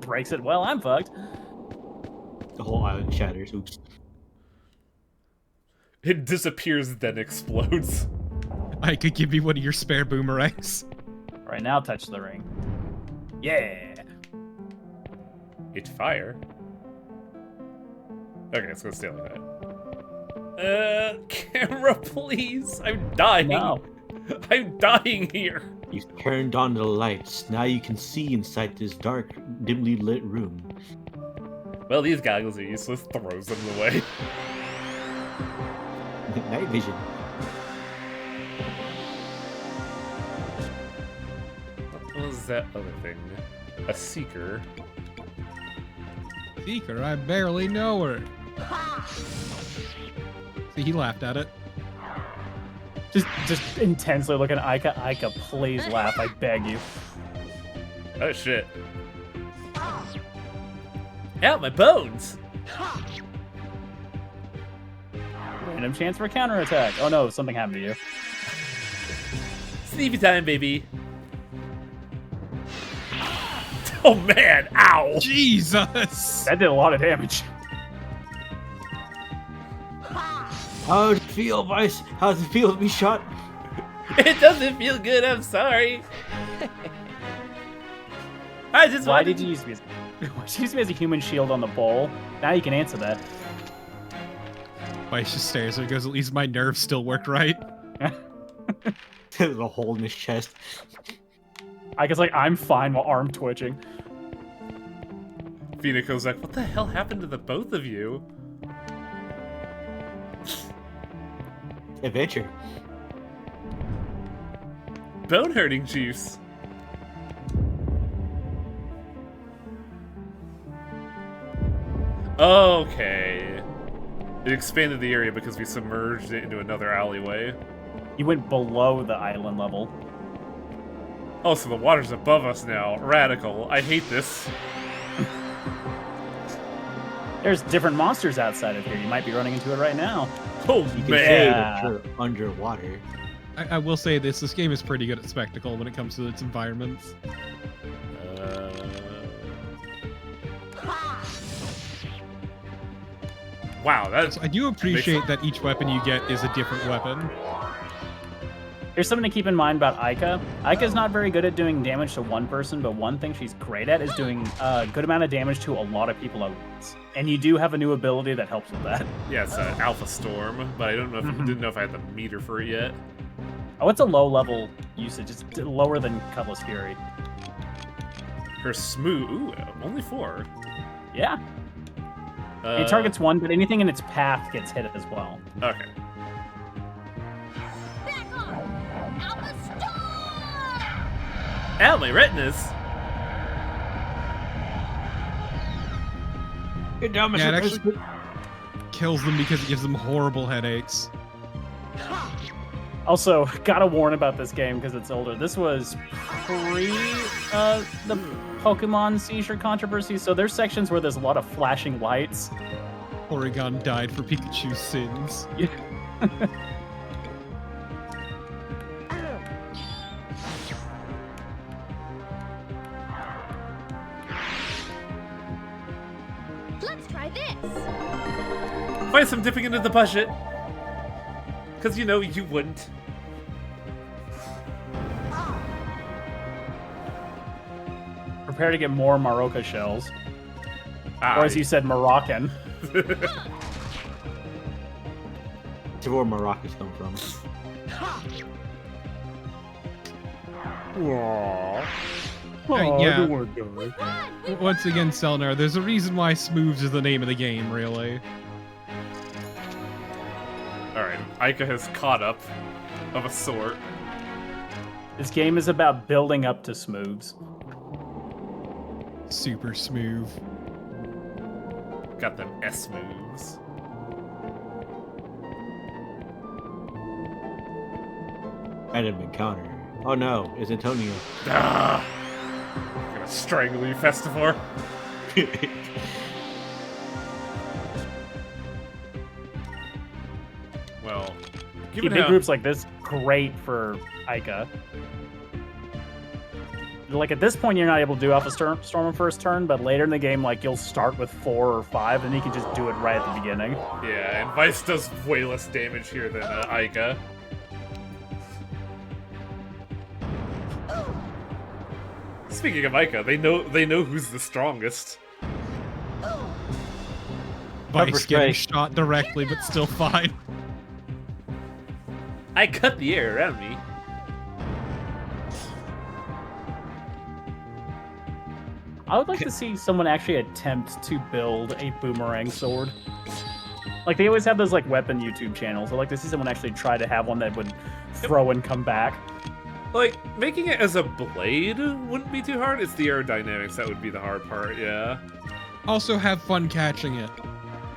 Breaks it. Well, I'm fucked. The whole island shatters. Oops. It disappears, then explodes. I could give you one of your spare boomerangs. Right now, touch the ring. Yeah. It's fire. Okay, it's gonna stay like that. Camera, please. I'm dying. No. I'm dying here. You've turned on the lights. Now you can see inside this dark, dimly lit room. Well, these goggles are useless. Throws them away. Night vision. What was that other thing? A seeker. Seeker, I barely know her. See, he laughed at it. Just intensely looking at Aika. Aika, please laugh. I beg you. Oh shit. Out my bones! Random chance for a counterattack. Oh no, something happened to you. Sleepy time, baby. Oh man, ow! Jesus! That did a lot of damage. How does it feel, Vice? How does it feel to be shot? It doesn't feel good, I'm sorry. I just Why wanted did you use me as, why did you use me as a human shield on the bowl? Now you can answer that. Vice just stares and goes, at least my nerves still work right. There's a hole in his chest. I guess like I'm fine while arm twitching. Phoenix goes like, what the hell happened to the both of you? Adventure. Bone hurting juice. Okay. It expanded the area because we submerged it into another alleyway. You went below the island level. Oh, so the water's above us now. Radical. I hate this. There's different monsters outside of here. You might be running into it right now. Oh, You can man. say Yeah. that you're underwater. I will say this game is pretty good at spectacle when it comes to its environments. Wow, that's... I do appreciate that each weapon you get is a different weapon. Here's something to keep in mind about Aika. Aika's not very good at doing damage to one person, but one thing she's great at is doing a good amount of damage to a lot of people at once. And you do have a new ability that helps with that. Yeah, it's Alpha Storm, but I don't know if didn't know if I had the meter for it yet. Oh, it's a low level usage. It's lower than Cutlass Fury. Her smooth. Ooh, only 4. Yeah. It targets 1, but anything in its path gets hit as well. Okay. Back off! Alpha Star! Ow, my retinas! Get down, Yeah, it Mr. actually kills them because it gives them horrible headaches. Also, gotta warn about this game because it's older. This was pre the Pokemon seizure controversy, so there's sections where there's a lot of flashing lights. Oregon died for Pikachu's sins. Let's try this! Find some dipping into the budget. Because, you know, you wouldn't. Prepare to get more Maroka shells. Or as you said, Moroccan. That's where Maracas come from. Yeah. Once again, Selnar, there's a reason why Smooths is the name of the game, really. Alright, Aika has caught up of a sort. This game is about building up to smooths. Super smooth. Got them S moves. Random encounter. Oh no, it's Antonio. Ah! I'm gonna strangle you, Festivore. Well, given Big how... groups like this, great for Aika. Like at this point, you're not able to do Alpha Storm on first turn, but later in the game, like you'll start with 4 or 5, and you can just do it right at the beginning. Yeah, and Vice does way less damage here than Aika. Speaking of Aika, they know who's the strongest. Vice getting shot directly, but still fine. I cut the air around me. I would like to see someone actually attempt to build a boomerang sword. Like they always have those like weapon YouTube channels. I'd like to see someone actually try to have one that would throw and come back. Like, making it as a blade wouldn't be too hard. It's the aerodynamics that would be the hard part, yeah. Also have fun catching it.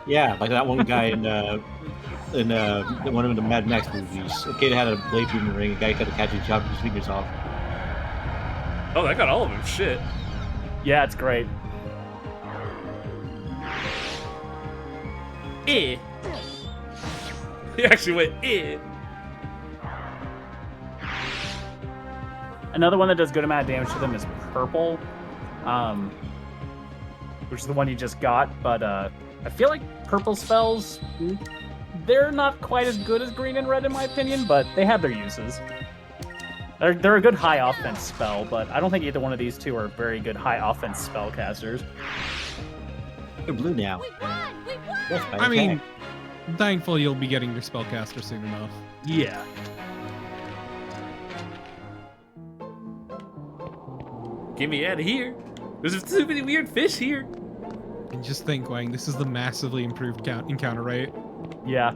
Yeah, like that one guy in one of the Mad Max movies. A kid had a blade boomerang, a guy tried to catch it, chopped his fingers off. Oh, that got all of them. Shit. Yeah, it's great. Eh. He actually went eh. Another one that does good amount of damage to them is purple, which is the one you just got. But I feel like purple spells, they're not quite as good as green and red in my opinion, but they have their uses. They're a good high offense spell, but I don't think either one of these two are very good high offense spellcasters. They're blue now. We won! We won! Yes, by I mean, attack. thankfully you'll be getting your spellcaster soon enough. Yeah. Get me out of here. There's too many weird fish here. And just think, Wang, this is the massively improved encounter rate. Yeah.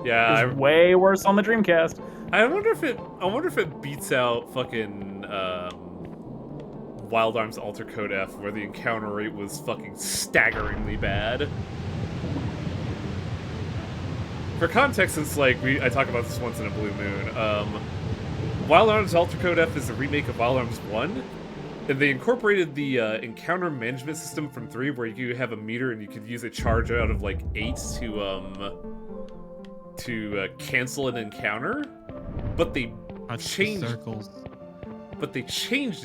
Yeah, It's way worse on the Dreamcast. I wonder if it beats out fucking Wild Arms Alter Code F, where the encounter rate was fucking staggeringly bad. For context, since like I talk about this once in a blue moon, Wild Arms Alter Code F is a remake of Wild Arms 1, and they incorporated the encounter management system from 3, where you have a meter and you could use a charge out of like 8 to cancel an encounter, but they changed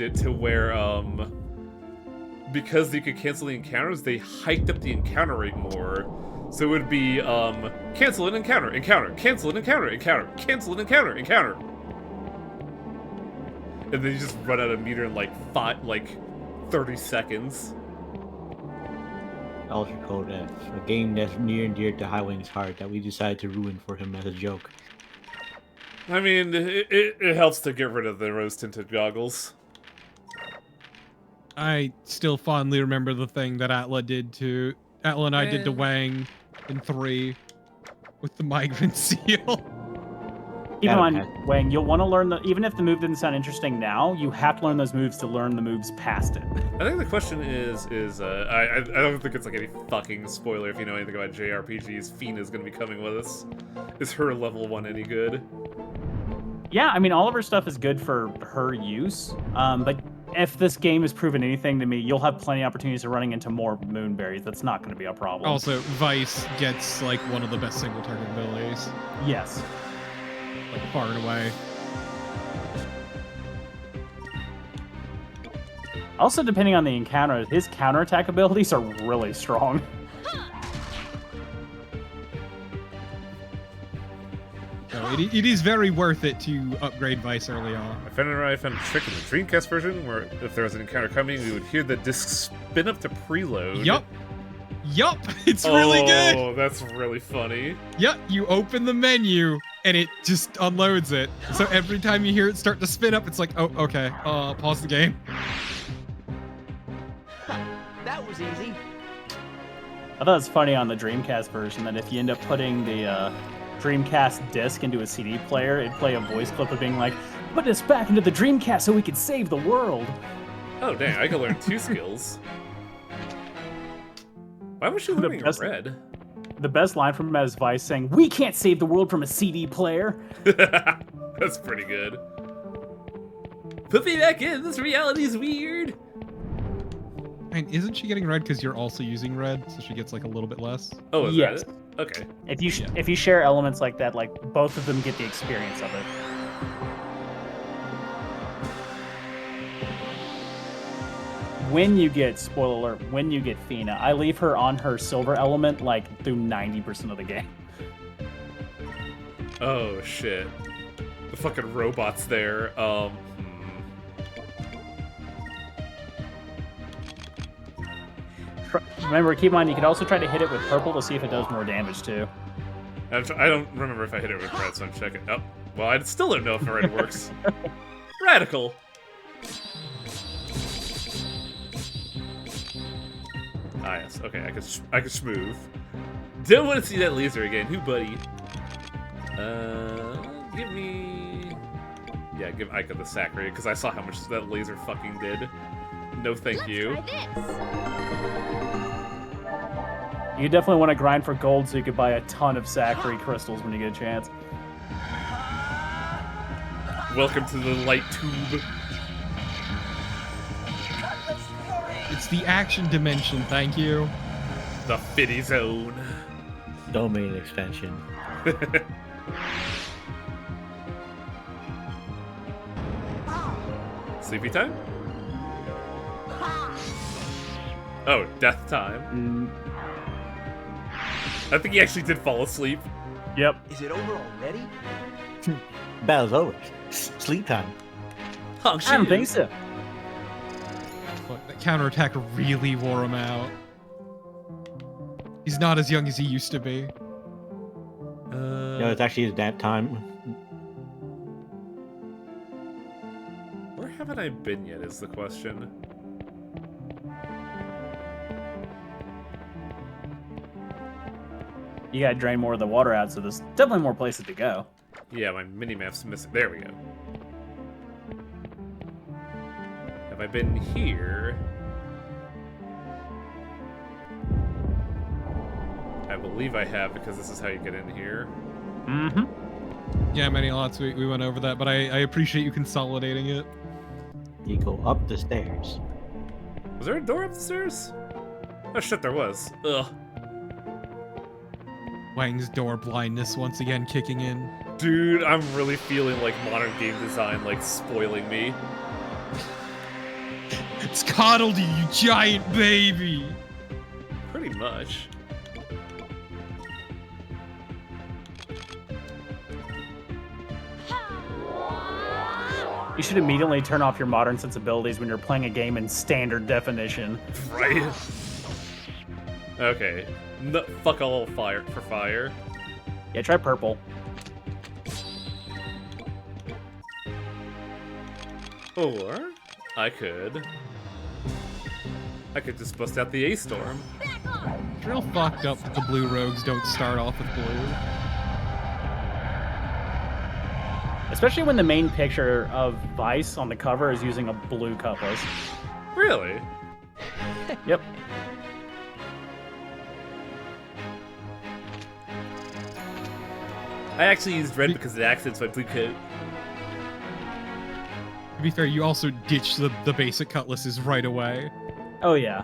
it to where because you could cancel the encounters, they hiked up the encounter rate more. So it would be cancel an encounter, cancel an encounter, cancel an encounter. And then you just run out of meter in like 30 seconds. Ultra Code F, a game that's near and dear to Highwing's heart that we decided to ruin for him as a joke. I mean, it helps to get rid of the rose-tinted goggles. I still fondly remember the thing that Atla and I did to Wang in 3 with the migrant seal. Keep in mind, Wang, you'll want to learn even if the move didn't sound interesting now, you have to learn those moves to learn the moves past it. I think the question is I don't think it's like any fucking spoiler if you know anything about JRPGs. Fina's gonna be coming with us. Is her level 1 any good? Yeah, I mean, all of her stuff is good for her use, but if this game has proven anything to me, you'll have plenty of opportunities of running into more moonberries. That's not going to be a problem. Also, Vice gets like one of the best single target abilities. Yes. Like far and away. Also, depending on the encounter, his counterattack abilities are really strong. So it is very worth it to upgrade Vice early on. My friend and I found a trick in the Dreamcast version where if there was an encounter coming, we would hear the disc spin up to preload. Yup. It's really good. Oh, that's really funny. Yep, you open the menu and it just unloads it. So every time you hear it start to spin up, it's like, oh, okay, pause the game. That was easy. I thought it was funny on the Dreamcast version that if you end up putting the Dreamcast disc into a CD player, it'd play a voice clip of being like, put us back into the Dreamcast so we could save the world. Oh, dang, I could learn 2 skills. Why was she learning red? The best line from him is Vice saying, we can't save the world from a CD player. That's pretty good. Put me back in, this reality's weird. And isn't she getting red because you're also using red, so she gets like a little bit less? Oh, is that it? Okay. If you share elements like that, like both of them get the experience of it. When you get, spoiler alert, when you get Fina, I leave her on her silver element like through 90% of the game. Oh shit. The fucking robot's there. Remember, keep in mind, you could also try to hit it with purple to see if it does more damage too. I don't remember if I hit it with red, so I'm checking. Oh, well, I still don't know if it already works. Radical. Ah, yes. Okay, I can smooth. Don't want to see that laser again. Who, buddy? Give me... Yeah, give Ica the sack rate, because I saw how much that laser fucking did. No thank you. You definitely want to grind for gold so you could buy a ton of Zachary crystals when you get a chance. Welcome to the light tube. It's the action dimension, thank you. The Fitty Zone. Domain extension. Sleepy time? Oh, death time. I think he actually did fall asleep. Yep. Is it over already? Battle's over. Sleep time. I don't think so. Look, that counterattack really wore him out. He's not as young as he used to be. No, it's actually his nap time. Where haven't I been yet is the question. You gotta drain more of the water out, so there's definitely more places to go. Yeah, my mini-map's missing. There we go. Have I been here? I believe I have, because this is how you get in here. Mm-hmm. Yeah, many lots, we went over that, but I appreciate you consolidating it. You go up the stairs. Was there a door up the stairs? Oh shit, there was. Ugh. Wang's door blindness once again kicking in. Dude, I'm really feeling like modern game design, like, spoiling me. It's coddled you, you giant baby! Pretty much. You should immediately turn off your modern sensibilities when you're playing a game in standard definition. Right? Okay. No, fuck all fire for fire. Yeah, try purple. Or I could just bust out the A-Storm. It's real fucked up that the blue rogues don't start off with blue. Especially when the main picture of Vice on the cover is using a blue cutlass. Really? Yep. I actually used red because it accents my blue coat. To be fair, you also ditch the basic cutlasses right away. Oh yeah.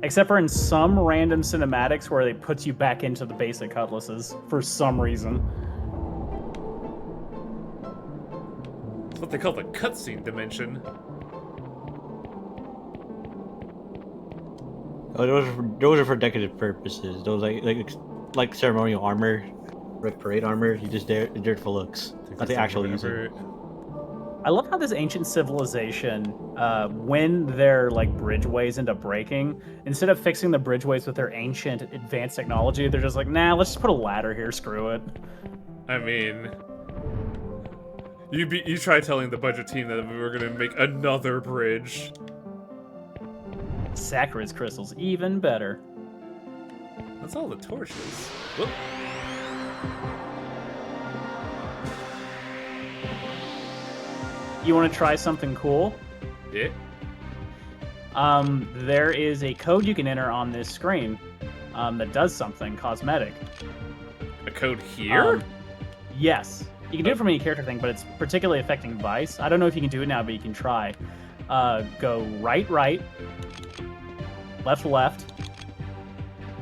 Except for in some random cinematics where they put you back into the basic cutlasses for some reason. It's what they call the cutscene dimension. Oh, those are for decorative purposes. Those like ceremonial armor, like parade armor. You just there for looks. Not the actual user. I love how this ancient civilization, when their like bridgeways end up breaking, instead of fixing the bridgeways with their ancient advanced technology, they're just like, nah, let's just put a ladder here, screw it. I mean, you try telling the budget team that we were gonna make another bridge. Saccharis crystals, even better. That's all the torches. Whoop. You want to try something cool? Yeah. There is a code you can enter on this screen that does something cosmetic. A code here? Yes. You can do it from any character thing, but it's particularly affecting Vice. I don't know if you can do it now, but you can try. Go right, right, left, left,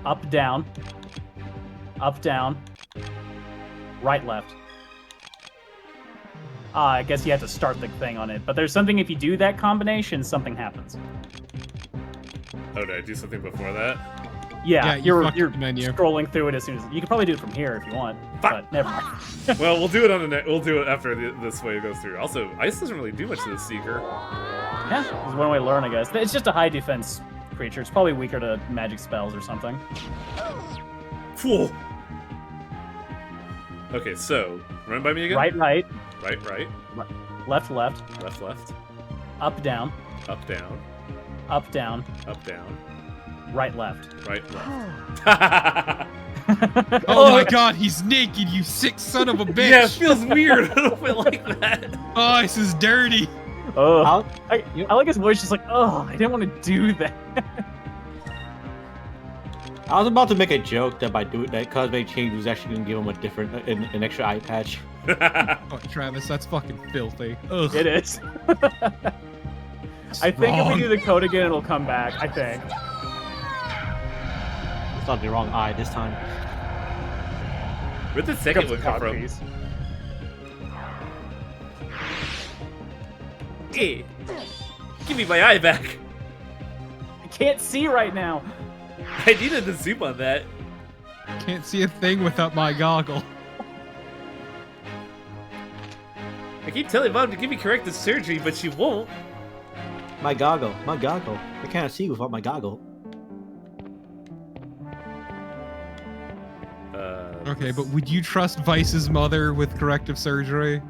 up, down, right, left. I guess you have to start the thing on it, but there's something, if you do that combination, something happens. Oh, did I do something before that? Yeah, you you're the menu. scrolling through it as soon as you can probably do it from here if you want, but never mind. Well, we'll do it on the we'll do it after this way goes through. Also, ice doesn't really do much to the Seeker. Yeah, there's one way to learn, I guess. It's just a high defense creature. It's probably weaker to magic spells or something. Fool. Okay, so run by me again. Right, right, Right. left, left, Left. up, down, Up, down. up, down, Up, down. right, left. Right, left. Oh my god, he's naked, you sick son of a bitch! Yeah, it feels weird. I don't feel like that. Oh, this is dirty. Oh, I like his voice, just like, oh, I didn't want to do that. I was about to make a joke that by doing that cosmetic change was actually going to give him a different, an extra eye patch. Oh, Travis, that's fucking filthy. Ugh. It is. I think if we do the code again, it'll come back. I think. It's not the wrong eye this time. Where'd the second one come from? Piece. Hey, give me my eye back. I can't see right now. I needed to zoom on that. Can't see a thing without my goggle. I keep telling Mom to give me corrective surgery, but she won't. My goggle. I can't see without my goggle. Okay, but would you trust Vice's mother with corrective surgery?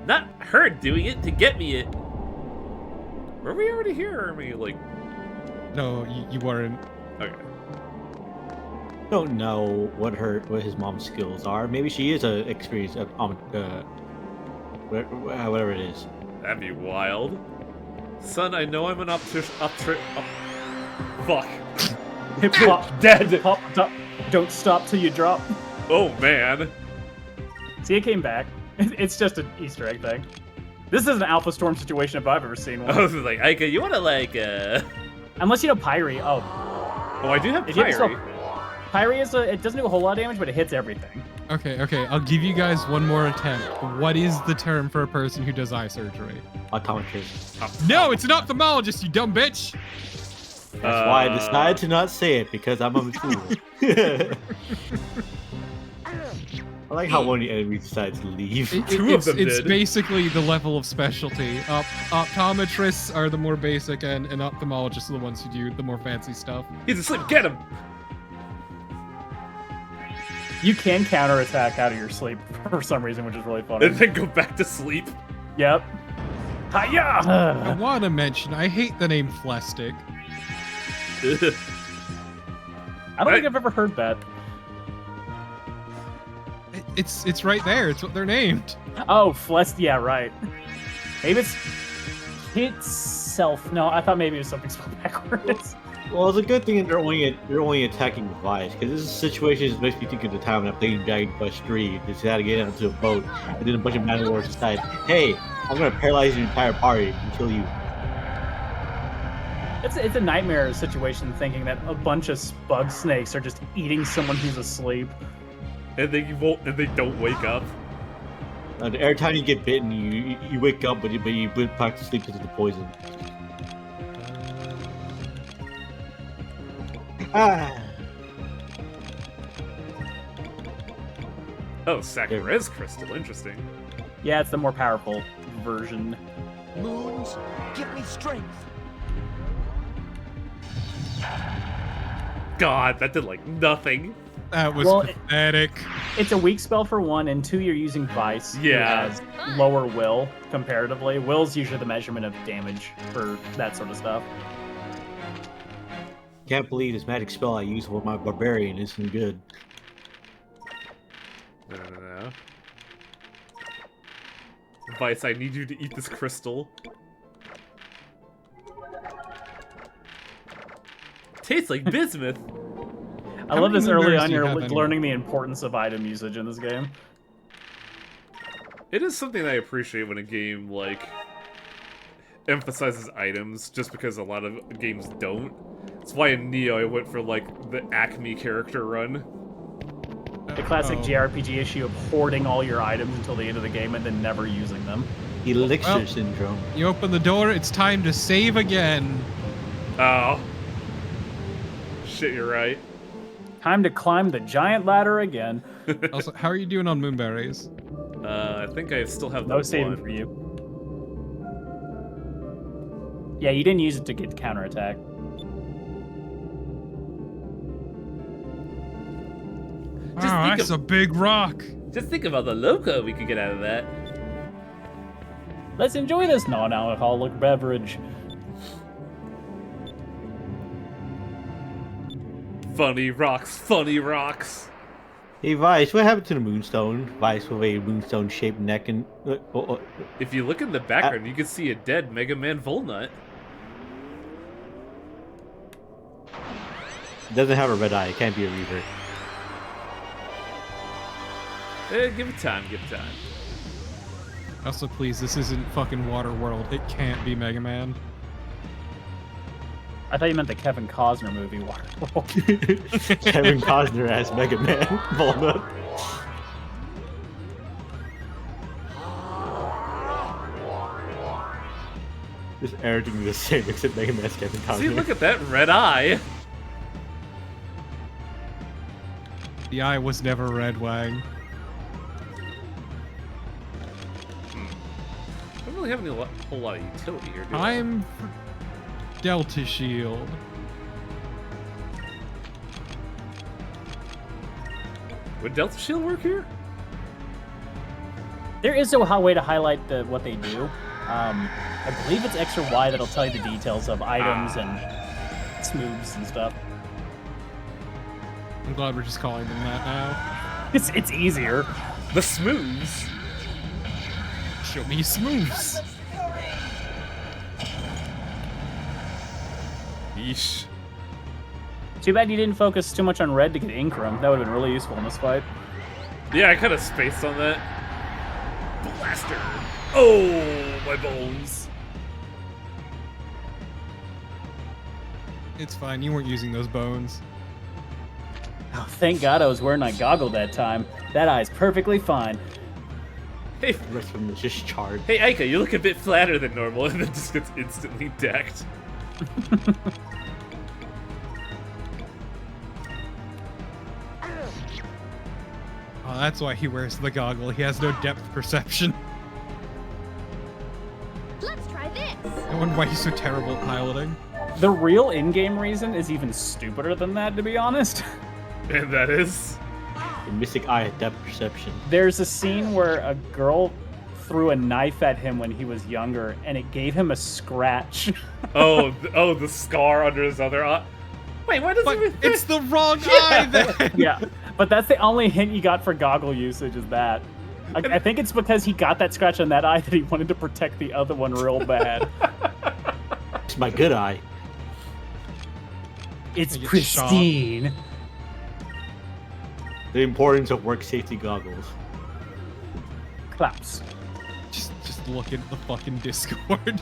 Not her doing it to get me it. Were we already here, or are we like... No, you weren't. Okay. Don't know what his mom's skills are. Maybe she is a experienced whatever it is. That'd be wild. Son, I know I'm an fuck. Hip hop, Dead. hop, don't stop till you drop. Oh man. See, it came back. It's just an Easter egg thing. This is an Alpha Storm situation if I've ever seen I one. was like, Ika, you wanna like Unless you know Pyre. Oh, I do have if you Pyre. Pyre is it doesn't do a whole lot of damage, but it hits everything. Okay, I'll give you guys one more attempt. What is the term for a person who does eye surgery? Optometrist. No, it's an ophthalmologist, you dumb bitch! That's why I decided to not say it, because I'm a fool. I like how one of the enemies decided to leave. Two of them It's did. basically the level of specialty. Optometrists are the more basic, and ophthalmologists are the ones who do the more fancy stuff. He's asleep, get him! You can counterattack out of your sleep for some reason, which is really funny. And then go back to sleep. Yep. I Hiya! want to mention, I hate the name Flestic. I don't think I've ever heard that. It's right there. It's what they're named. Oh, Flest. Yeah, right. Maybe it's itself. No, I thought maybe it was something spelled backwards. Well, it's a good thing that they're only attacking Vice, because this situation just makes me think of the time when I played Dragon Quest III. They had to get onto a boat, and then a bunch of man-of-wars decide, hey, I'm gonna paralyze your entire party and kill you. It's a nightmare situation thinking that a bunch of bug snakes are just eating someone who's asleep. And they don't wake up. Every time you get bitten, you wake up, but you back to sleep because of the poison. Oh, Sakura's crystal. Interesting. Yeah, it's the more powerful version. Moons, give me strength. God, that did like nothing. That was Well, pathetic. It's a weak spell for one, and two, you're using Vice, Yeah. who has lower will comparatively. Will's usually the measurement of damage for that sort of stuff. Can't believe this magic spell I use with my barbarian isn't good. No. Vice, I need you to eat this crystal. Tastes like bismuth. I How love many this early moonbears on. do you You're have anyway? learning the importance of item usage in this game. It is something I appreciate when a game, like, emphasizes items, just because a lot of games don't. That's why in Neo I went for, like, the Acme character run. The classic Oh. JRPG issue of hoarding all your items until the end of the game and then never using them. Elixir Well- syndrome. You open the door, it's time to save again. Oh. Shit, you're right. Time to climb the giant ladder again. Also, how are you doing on moonberries? I think I still have the No saving one. for you. Yeah, you didn't use it to get counterattack. Just Oh, think that's of- a big rock. Just think about the loco we could get out of that. Let's enjoy this non-alcoholic beverage. Funny rocks, funny rocks. Hey Vice, what happened to the Moonstone? Vice with a moonstone-shaped neck and... If you look in the background, you can see a dead Mega Man Volnut. It doesn't have a red eye, it can't be a Reaver. Give it time, give it time. Also, please, this isn't fucking Water World. It can't be Mega Man. I thought you meant the Kevin Costner movie Waterworld. Kevin Costner as Mega Man. Volnut. Just everything the same except Mega Man's Kevin Costner. See, look at that red eye. The eye was never red, Wang. I don't really have any whole lot of utility here, do I? I'm for Delta Shield. Would Delta Shield work here? There is a way to highlight what they do. I believe it's X or Y that'll tell you the details of items and smooths and stuff. I'm glad we're just calling them that now. It's easier. The smooths. Show me smooths. Yeesh. Too bad you didn't focus too much on red to get Inkram. That would have been really useful in this fight. Yeah, I kind of spaced on that. Blaster. Oh, my bones. It's fine, you weren't using those bones. Oh, thank God I was wearing my goggle that time. That eye's perfectly fine. Hey, The rest of them is just charred. hey, Aika, you look a bit flatter than normal, and then just gets instantly decked. Oh, that's why he wears the goggle. He has no depth perception. Let's try this. I wonder why he's so terrible at piloting. The real in-game reason is even stupider than that, to be honest. And that is... The Mystic Eye of depth perception. There's a scene where a girl threw a knife at him when he was younger, and it gave him a scratch. Oh, the scar under his other eye. Wait, why does But it? it's the wrong eye then. Yeah, but that's the only hint you got for goggle usage is that. I think it's because he got that scratch on that eye that he wanted to protect the other one real bad. It's my good eye. It's I get pristine. The importance of work safety goggles. Claps. Just look at the fucking Discord.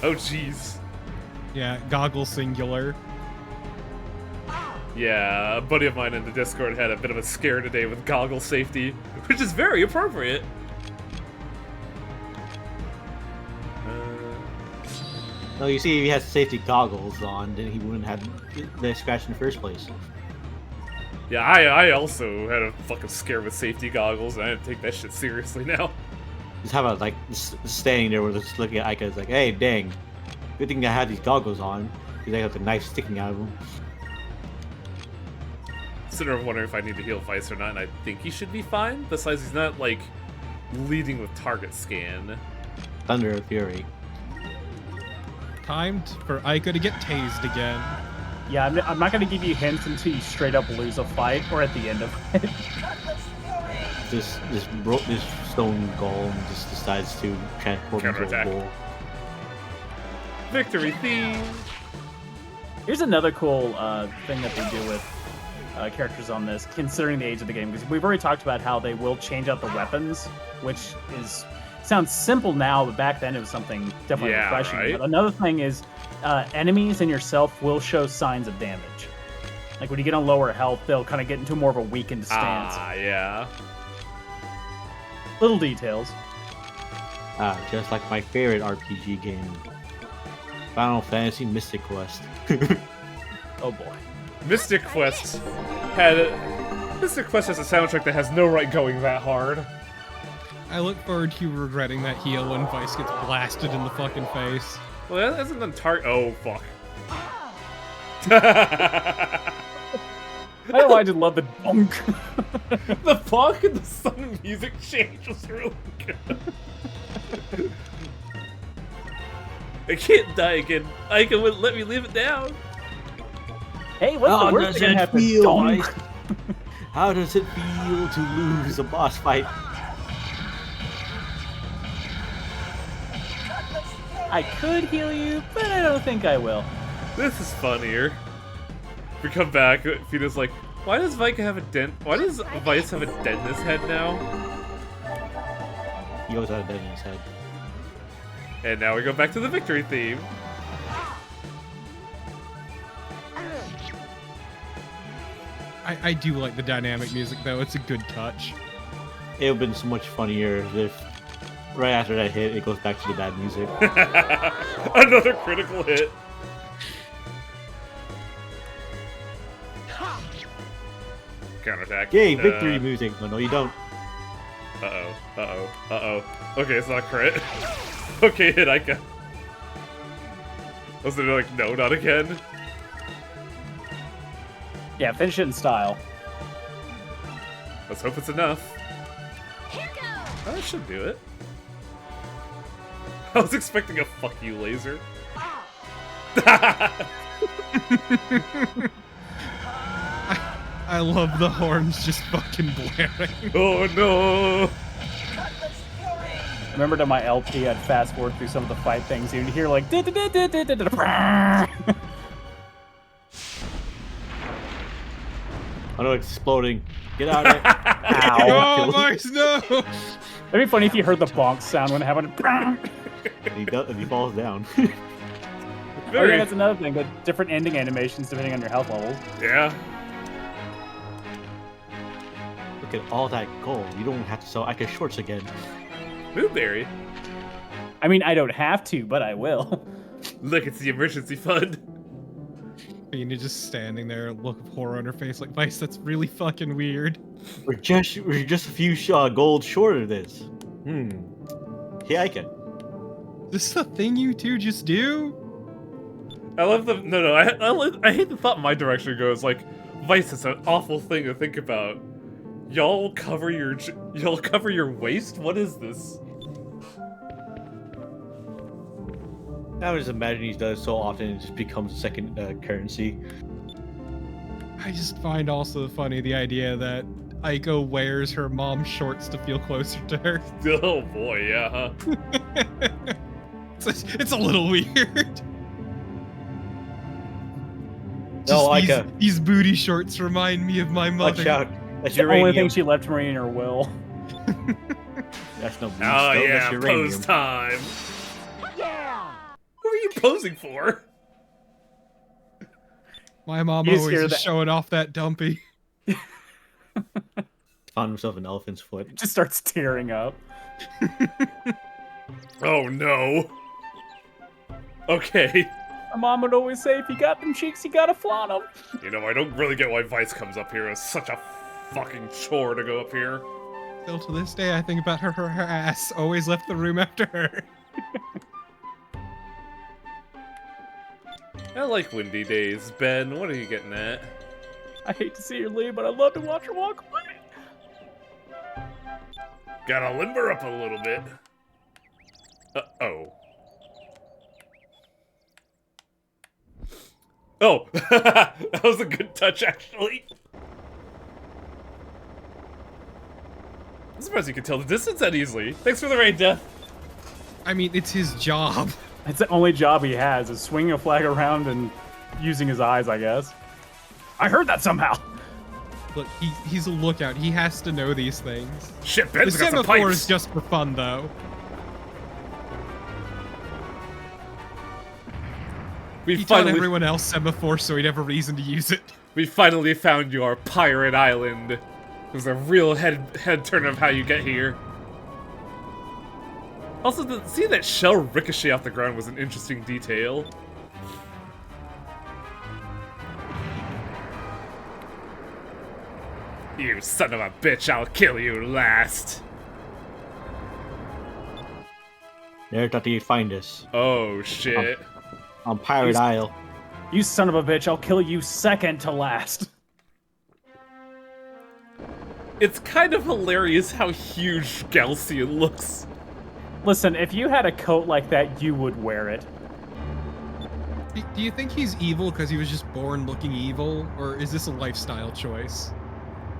Oh, jeez. Yeah, goggle singular. Yeah, a buddy of mine in the Discord had a bit of a scare today with goggle safety, which is very appropriate. No, you see, if he had safety goggles on, then he wouldn't have the scratch in the first place. Yeah, I also had a fucking scare with safety goggles, and I didn't take that shit seriously now. Just have a like standing there with just looking at Ica, it's like, hey, dang, good thing I had these goggles on, because I got the knife sticking out of them. Sitting there wondering if I need to heal Vice or not, and I think he should be fine. Besides, he's not like leading with target scan. Thunder of Fury. Timed for Ica to get tased again. Yeah, I'm not going to give you hints until you straight up lose a fight or at the end of it. This stone golem just decides to transform into a Counterattack. bull. Victory theme. Here's another cool thing that they do with characters on this, considering the age of the game, because we've already talked about how they will change out the weapons, which sounds simple now, but back then it was something definitely refreshing. Right? But another thing is enemies and yourself will show signs of damage. Like when you get on lower health, they'll kind of get into more of a weakened stance. Ah, yeah. Little details. Just like my favorite RPG game, Final Fantasy Mystic Quest. Oh boy. Mystic Quest has a soundtrack that has no right going that hard. I look forward to you regretting that heal when Vice gets blasted in the fucking face. Well, that isn't on target. Oh, fuck. I know I just love the bonk. The fuck and the sudden music change was really good. I can't die again. Ica wouldn't let me leave it down. Hey, what's the worst thing that happen? Donk. How does it feel to lose a boss fight? I could heal you, but I don't think I will. This is funnier. We come back, Fina's like, why does Vice have a dent? Why does Vice have a dent in his head now? He always had a dent in his head. And now we go back to the victory theme. I do like the dynamic music though, it's a good touch. It would have been so much funnier if right after that hit, it goes back to the bad music. Another critical hit. Counterattack. Yay, victory music! No, you don't. Uh-oh. Okay, it's not crit. Okay, hit Ica. Was it like, no, not again? Yeah, finish it in style. Let's hope it's enough. Here goes. That should do it. I was expecting a fuck you laser. I love the horns just fucking blaring. Oh no! Remember to my LP, I'd fast forward through some of the fight things. You'd hear like. Oh no, it's exploding. Get out of it. Oh, Ow. Vice, no! It'd be funny if you heard the bonk sound when it happened. He falls down. Oh yeah, Very. that's another thing. The different ending animations depending on your health levels. Yeah. Look at all that gold. You don't have to sell Ica shorts again. Moonberry. I mean, I don't have to, but I will. Look, it's the emergency fund. Fina just standing there, look of horror on her face, like, Vice, that's really fucking weird. We're just a few gold short of this. Hey, Ica. This is the thing you two just do? I love the no. I hate the thought my direction goes. Like, Vice is an awful thing to think about. Y'all cover your waist. What is this? I would just imagine he does so often it just becomes a second currency. I just find also funny the idea that Aiko wears her mom's shorts to feel closer to her. Oh boy, yeah. It's a little weird. No, Just these booty shorts remind me of my mother. Watch out. That's It's the only uranium. thing she left Marie in her will. That's no blue Oh stone, yeah, that's uranium. pose time. Yeah! Who are you posing for? My mom You just always hear is that- showing off that dumpy. Found himself an elephant's foot. Just starts tearing up. Oh no. Okay. My mom would always say, if you got them cheeks, you gotta flaunt them. You know, I don't really get why Vice comes up here. It's such a fucking chore to go up here. Still to this day, I think about her ass. Always left the room after her. I like windy days. Ben, what are you getting at? I hate to see her leave, but I love to watch her walk away. Gotta limber up a little bit. Uh-oh. Oh! That was a good touch, actually. I'm surprised you could tell the distance that easily. Thanks for the raid, Death. I mean, it's his job. It's the only job he has, is swinging a flag around and using his eyes, I guess. I heard that somehow. Look, he's a lookout. He has to know these things. Shit, The Ben's got some semaphore pipes. is just for fun, though. He taught everyone else semaphore, so he'd have a reason to use it. We finally found your pirate island. It was a real head turn of how you get here. Also, seeing that shell ricochet off the ground was an interesting detail. You son of a bitch, I'll kill you last. Never thought he'd find us. Oh, shit. On Pirate Isle. You son of a bitch, I'll kill you second to last. It's kind of hilarious how huge Galcian looks. Listen, if you had a coat like that, you would wear it. Do you think he's evil because he was just born looking evil, or is this a lifestyle choice?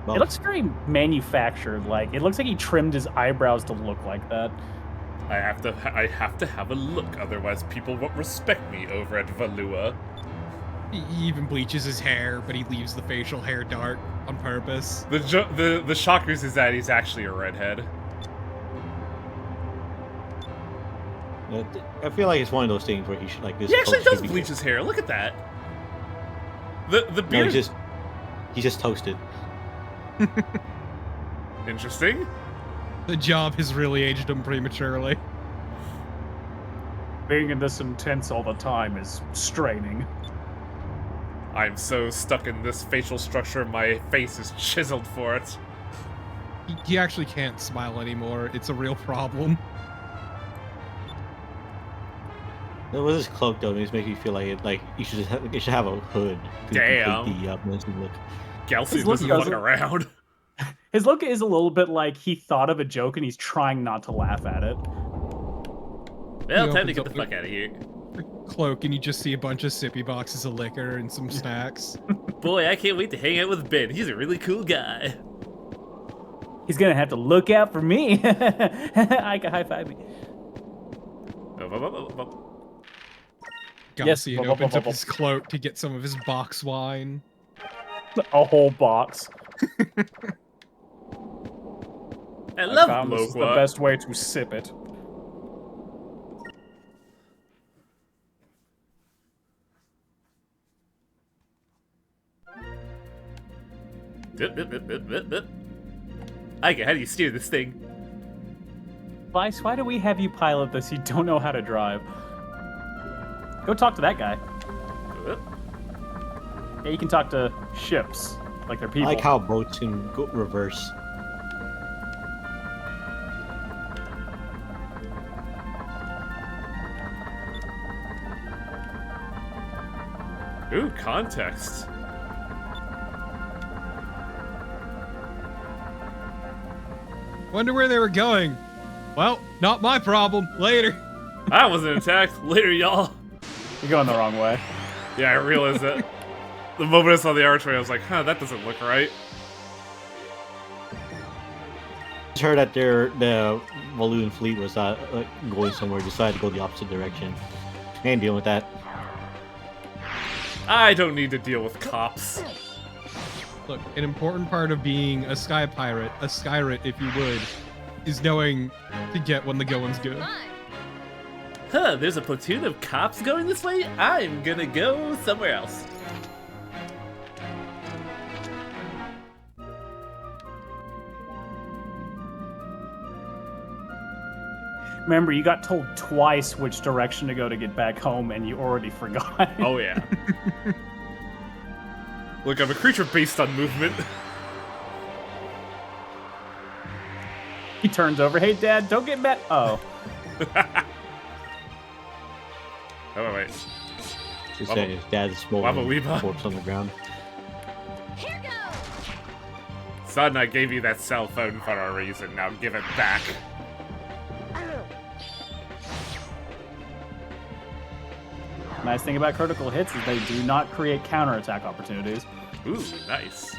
Well, It looks very manufactured. Like, it looks like he trimmed his eyebrows to look like that. I have to have a look, otherwise people won't respect me over at Valua. He even bleaches his hair, but he leaves the facial hair dark on purpose. The shockers is that he's actually a redhead. I feel like it's one of those things where he should like this. He actually coat does should be- bleach his hair. Look at that. The No, beard. he's just toasted. Interesting. The job has really aged him prematurely. Being in this intense all the time is straining. I'm so stuck in this facial structure, my face is chiseled for it. He actually can't smile anymore. It's a real problem. With his cloak though, it just makes me feel like it should have a hood. To Damn. complete the menacing look. Galcian His look doesn't fuck doesn't- around. His look is a little bit like he thought of a joke and he's trying not to laugh at it. Well, He time to opens get up the fuck out of here. Cloak, and you just see a bunch of sippy boxes of liquor and some snacks. Boy, I can't wait to hang out with Ben. He's a really cool guy. He's gonna have to look out for me. I can high five me. Yes. Galcian opens up his cloak to get some of his box wine. A whole box. I I love found this is the Loqua. best way to sip it. Ika, how do you steer this thing? Vice, why do we have you pilot this? You don't know how to drive. Go talk to that guy. Yeah, you can talk to ships, like they're I people. like how boats can go reverse. Ooh, context. Wonder where they were going. Well, not my problem. Later. I wasn't attacked. Later, y'all. You're going the wrong way. Yeah, I realized that. The moment I saw the archway, I was like, huh, that doesn't look right. Just heard that the Walloon fleet was going somewhere, decided to go the opposite direction. And dealing with that. I don't need to deal with cops. Look, an important part of being a sky pirate, a skyrit if you would, is knowing to get when the going's good. Huh, there's a platoon of cops going this way? I'm gonna go somewhere else. Remember, you got told twice which direction to go to get back home, and you already forgot. Oh, yeah. Look, I'm a creature based on movement. He turns over. Hey, Dad, don't get mad. Oh. Oh, wait. Just saying, his dad's smoldering Weeba. corpse on the ground. Here goes. Son, I gave you that cell phone for a reason. Now give it back. Nice thing about critical hits is they do not create counterattack opportunities. Ooh, nice.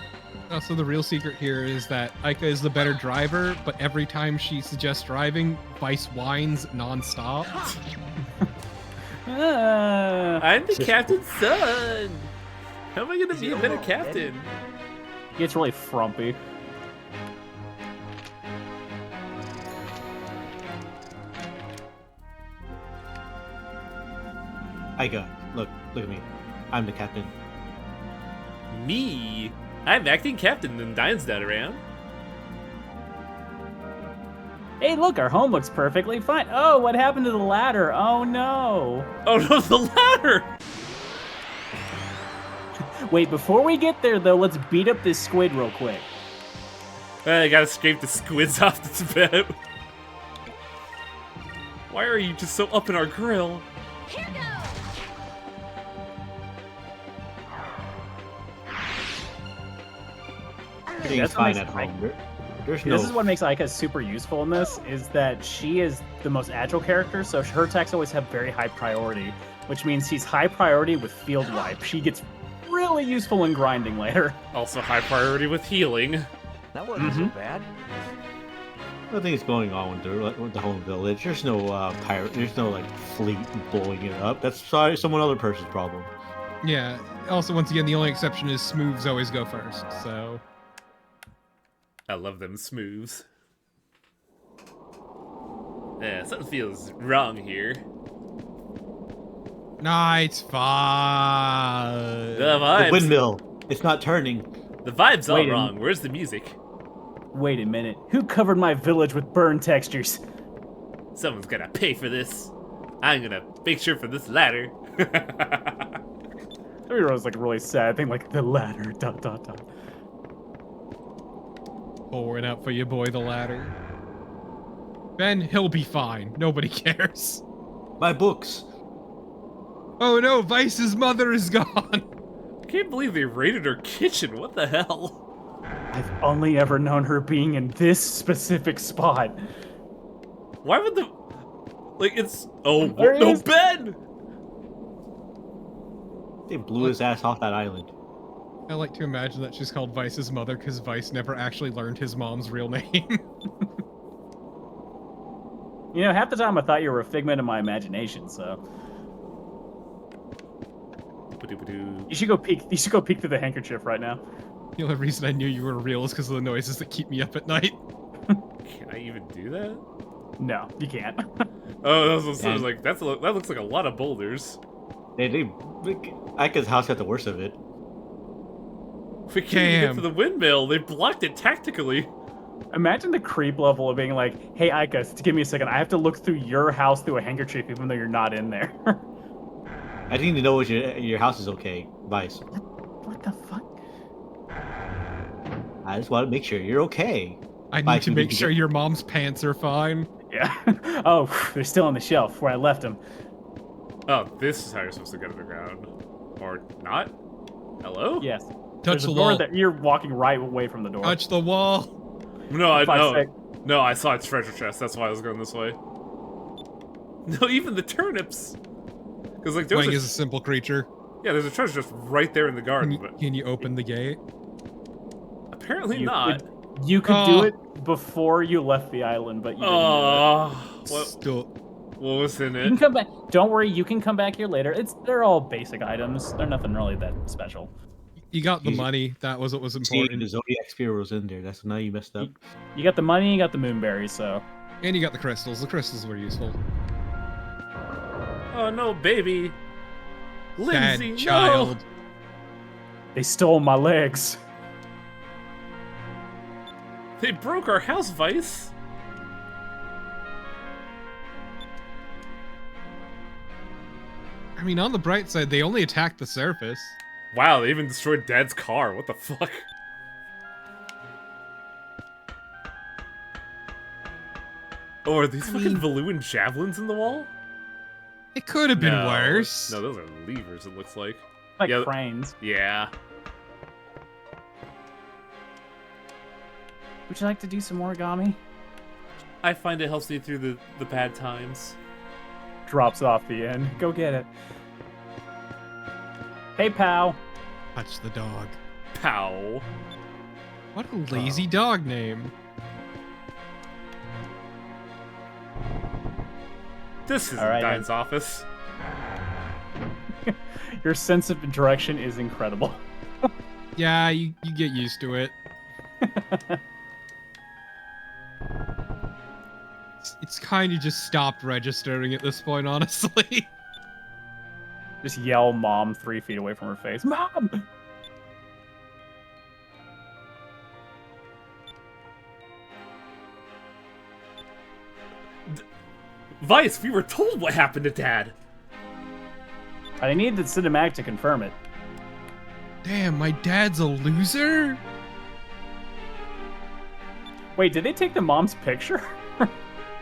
Also, the real secret here is that Aika is the better driver, but every time she suggests driving, Vice whines nonstop. I'm the captain's son. How am I gonna be a better captain? He gets really frumpy. Aika, look at me. I'm the captain. Me? I'm acting captain and Diane's not around. Hey, look, our home looks perfectly fine. Oh, what happened to the ladder? Oh, no. Oh no, the ladder! Wait, before we get there, though, let's beat up this squid real quick. I gotta scrape the squids off this bed. Why are you just so up in our grill? Here goes. Everything's That's what fine makes at home. There's This no. is what makes Aika super useful in this, is that she is the most agile character, so her attacks always have very high priority, which means she's high priority with field wipe. She gets really useful in grinding later. Also high priority with healing. That wasn't so bad. Nothing's going on with the home village. There's no pirate. There's no like fleet blowing it up. That's sorry, someone other person's problem. Yeah. Also, once again, the only exception is smooths always go first, so... I love them smooths. Yeah, something feels wrong here. Nah, it's fine. The vibes. The windmill. It's not turning. The vibe's all Wait, wrong. Where's the music? Wait a minute. Who covered my village with burn textures? Someone's gonna pay for this. I'm gonna make sure for this ladder. Every was like really sad thing, like the ladder, ... Pouring out for your boy, the ladder. Ben, he'll be fine. Nobody cares. My books. Oh no, Vice's mother is gone. I can't believe they raided her kitchen. What the hell? I've only ever known her being in this specific spot. Why would the... Like, it's... Oh, There he no, is. Ben! They blew his ass off that island. I like to imagine that she's called Vice's mother because Vice never actually learned his mom's real name. You know, half the time I thought you were a figment of my imagination, so... Ba-doo-ba-doo. You should go peek through the handkerchief right now. The only reason I knew you were real is because of the noises that keep me up at night. Can I even do that? No, you can't. Oh, that was Yeah. like, that looks like a lot of boulders. Aika's house got the worst of it. We can't even get Damn. to the windmill. They blocked it tactically. Imagine the creep level of being like, hey, Aika, give me a second. I have to look through your house through a handkerchief even though you're not in there. I need to know if your house is okay, Vice. What the fuck? I just want to make sure you're okay. I need Vice, to we make need to sure get- your mom's pants are fine. Yeah. Oh, they're still on the shelf where I left them. Oh, this is how you're supposed to get underground. Or not? Hello? Yes. Touch There's the a door wall. that you're walking right away from the door. Touch the wall. No, Fuck's sake. no, I saw a treasure chest. That's why I was going this way. No, even the turnips. Because like Wang is a simple creature. yeah, there's a treasure chest right there in the garden, but Can you open the gate? apparently You not. You could Oh. do it before you left the island, but you didn't. What Still, what was in You can it? come back. Don't worry, you can come back here later. They're all basic items. They're nothing really that special. you got the Easy. money. That was what was See, important. the Zodiac Spear was in there. That's now you messed up. You got the money, you got the moonberries, so And you got the crystals. The crystals were useful. Oh no, baby. Lindsay, Bad child. no! they stole my legs. They broke our house, Vice. I mean, on the bright side, they only attacked the surface. Wow, they even destroyed Dad's car. What the fuck? Oh, are these fucking Valuan javelins in the wall? It could have been No. worse. No, those are levers, it looks like. Like Yeah. cranes. Yeah. Would you like to do some origami? I find it helps me through the bad times. Drops off the end. Go get it. Hey, pal. Touch the dog. Pow. What a lazy dog name. Oh. This isn't All right, Dine's office. Your sense of direction is incredible. Yeah, you get used to it. It's kind of just stopped registering at this point, honestly. Just yell mom 3 feet away from her face. Mom! Vice, we were told what happened to Dad. I need the cinematic to confirm it. Damn, my dad's a loser? Wait, did they take the mom's picture?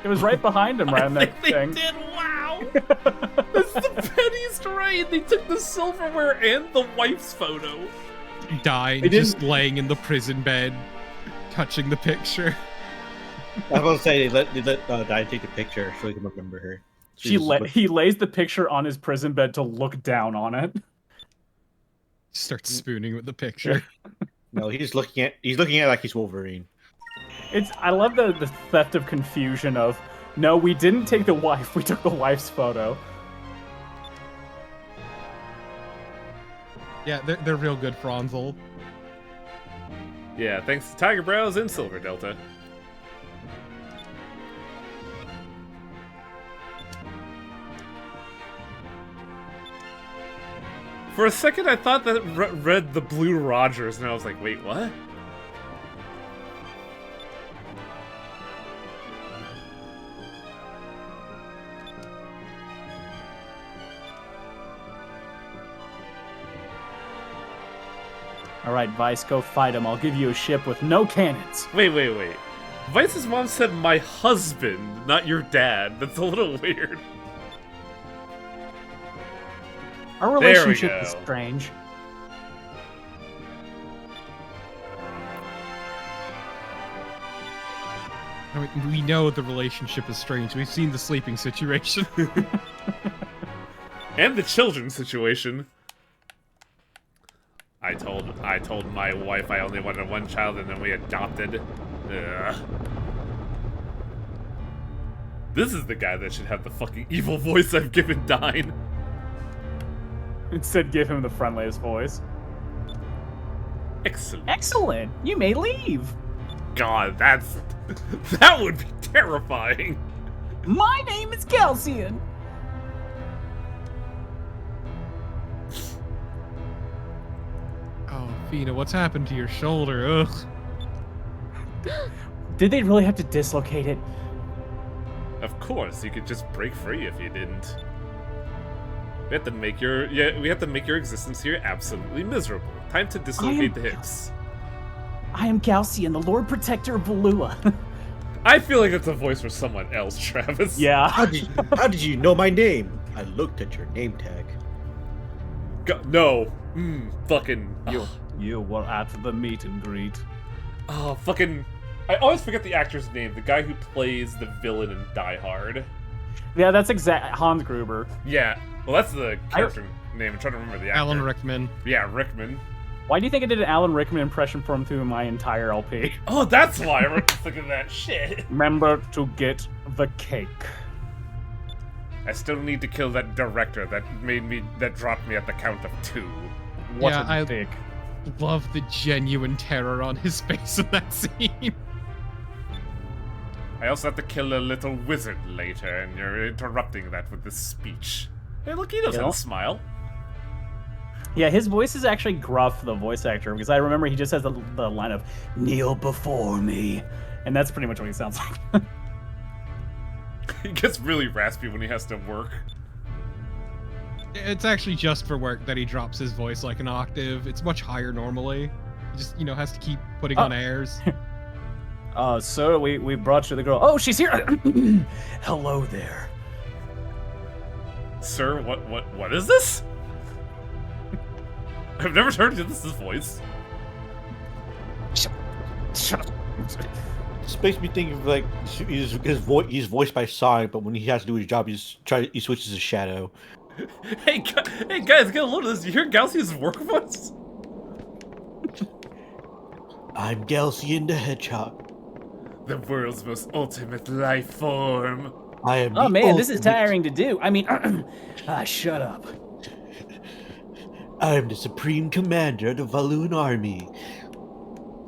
It was right behind him, right on I that think thing. they did. Wow. That's the pennies right. They took the silverware and the wife's photo. Dying, They didn't- just laying in the prison bed, touching the picture. I was about to say they let Di take the picture so he can remember her. He lays the picture on his prison bed to look down on it. Starts spooning with the picture. No, he's looking at it like he's Wolverine. I love the theft of confusion of, no, we didn't take the wife, we took the wife's photo. Yeah, they're real good, Franzel. Yeah, thanks to Tiger Brows and Silver Delta. For a second, I thought that read the Blue Rogers, and I was like, wait, what? All right, Vice, go fight him. I'll give you a ship with no cannons. Wait. Vice's mom said my husband, not your dad. That's a little weird. Our There we relationship is go. strange. I mean, we know the relationship is strange. We've seen the sleeping situation. And the children situation. I told my wife I only wanted one child, and then we adopted. Ugh. This is the guy that should have the fucking evil voice I've given Dine. Instead, give him the friendliest voice. Excellent. Excellent! You may leave! God, that would be terrifying. My name is Calcian! Oh, Fina, what's happened to your shoulder? Ugh. Did they really have to dislocate it? Of course, you could just break free if you didn't. We have to make your existence here absolutely miserable. Time to dislocate the hips. I am Calcian, the Lord Protector of Valua. I feel like that's a voice for someone else, Travis. Yeah. How did you know my name? I looked at your name tag. No. Fucking. You were at the meet and greet. Oh, fucking. I always forget the actor's name. The guy who plays the villain in Die Hard. Yeah, that's Hans Gruber. Yeah. Well, that's the character name. I'm trying to remember the actor. Alan Rickman. Yeah, Rickman. Why do you think I did an Alan Rickman impression for him through my entire LP? Oh, that's why I remember thinking of that shit. Remember to get the cake. I still need to kill that director that dropped me at the count of 2. What Yeah, a I- dick. Love the genuine terror on his face in that scene. I also have to kill a little wizard later, and you're interrupting that with this speech. Hey, look, he doesn't Yeah. smile. Yeah, his voice is actually gruff, the voice actor, because I remember he just has the line of, kneel before me. And that's pretty much what he sounds like. He gets really raspy when he has to work. It's actually just for work that he drops his voice like an octave. It's much higher normally. He just, has to keep putting on airs. So we brought you the girl. Oh, she's here! Hello there. Sir, what is this? I've never heard this voice. Shut up. This makes me think of like he's voiced by Sonic, but when he has to do his job, he switches to Shadow. Hey guys, get a load of this. You hear Galaxy's work voice? I'm Galcian the Hedgehog. The world's most ultimate life form. I am. Oh the man, this is ultimate- tiring to do. I mean, shut up. I am the supreme commander of the Valoon army.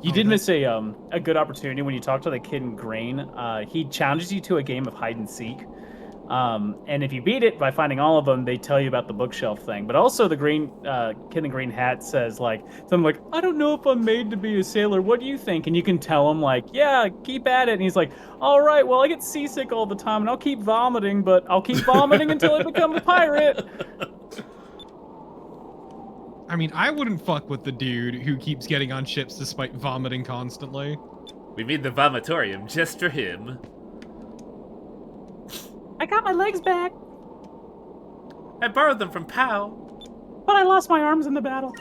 You did miss a good opportunity when you talk to the kid in green. He challenges you to a game of hide and seek. And if you beat it by finding all of them, they tell you about the bookshelf thing. But also the green kid in the green hat says like something like, I don't know if I'm made to be a sailor. What do you think? And you can tell him like, yeah, keep at it. And he's like, all right, well, I get seasick all the time and I'll keep vomiting, but I'll keep vomiting until I become a pirate. I mean, I wouldn't fuck with the dude who keeps getting on ships despite vomiting constantly. We made the vomitorium just for him. I got my legs back, I borrowed them from Pow. but I lost my arms in the battle.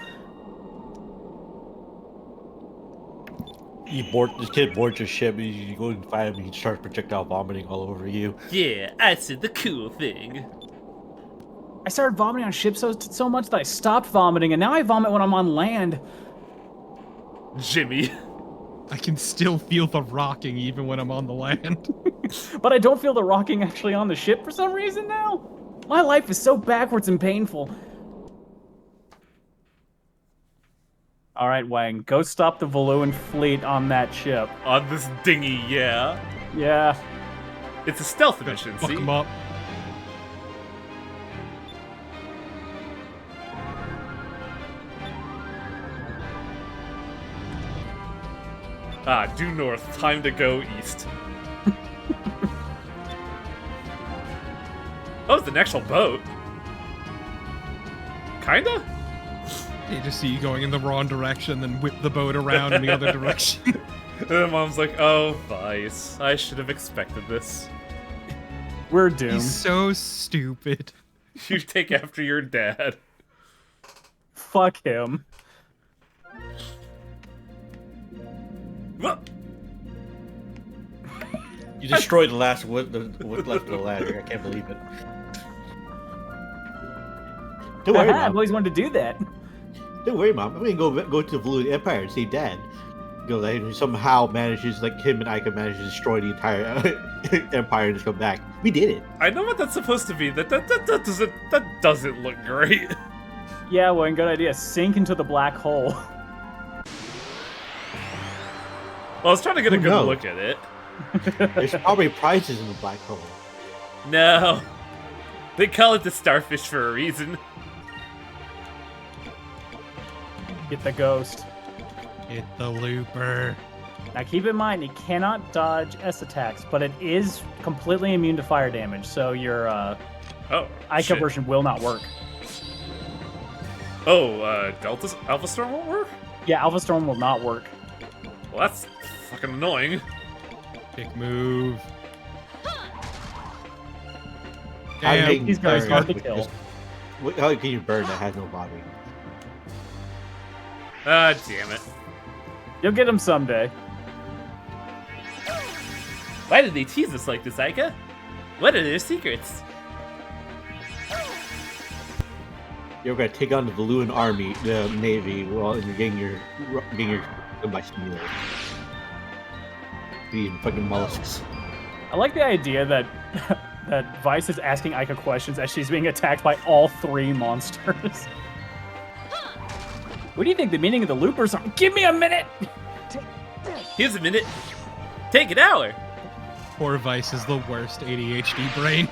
This kid boards your ship. You go and find him. He starts projectile vomiting all over you. Yeah, I said the cool thing. I started vomiting on ships so much that I stopped vomiting, and now I vomit when I'm on land. Jimmy. I can still feel the rocking even when I'm on the land. But I don't feel the rocking actually on the ship for some reason now. My life is so backwards and painful. All right, Wang, go stop the Valuan fleet on that ship. On this dinghy, yeah. Yeah. It's a stealth mission, Fuck see? him up. Due north. Time to go east. Oh, it's an actual boat. Kinda? They just see you going in the wrong direction, then whip the boat around in the other direction. And then Mom's like, oh, Vice. I should have expected this. We're doomed. He's so stupid. You take after your dad. Fuck him. You destroyed the last wood left of the ladder. I can't believe it. Don't worry, I've Mom. always wanted to do that. Don't worry, Mom. I'm gonna go to the Blue Empire and save Dad. Like, somehow manages, like him and Ika managed to destroy the entire empire and just come back. We did it. I know what that's supposed to be. That doesn't look great. Yeah, Wang, good idea. Sink into the black hole. Well, I was trying to get a Who good knows? look at it. There's probably prizes in the black hole. No. They call it the starfish for a reason. Get the ghost. Hit the looper. Now keep in mind, it cannot dodge S attacks, but it is completely immune to fire damage, so your Oh, Ica shit. version will not work. Oh, Alpha Storm won't work? Yeah, Alpha Storm will not work. Well, that's fucking annoying. Big move. I Damn. hate He's very fire hard to damage. kill. How can you burn that has no body? Ah, damn it. You'll get him someday. Why did they tease us like this, Aika? What are their secrets? You're gonna take on the Valuan army, the navy, while you're getting your by stealing. Being fucking mollusks. I like the idea that that Vice is asking Aika questions as she's being attacked by all 3 monsters. What do you think the meaning of the loopers are? Give me a minute! Here's a minute. Take an hour. Poor Vice is the worst ADHD brain.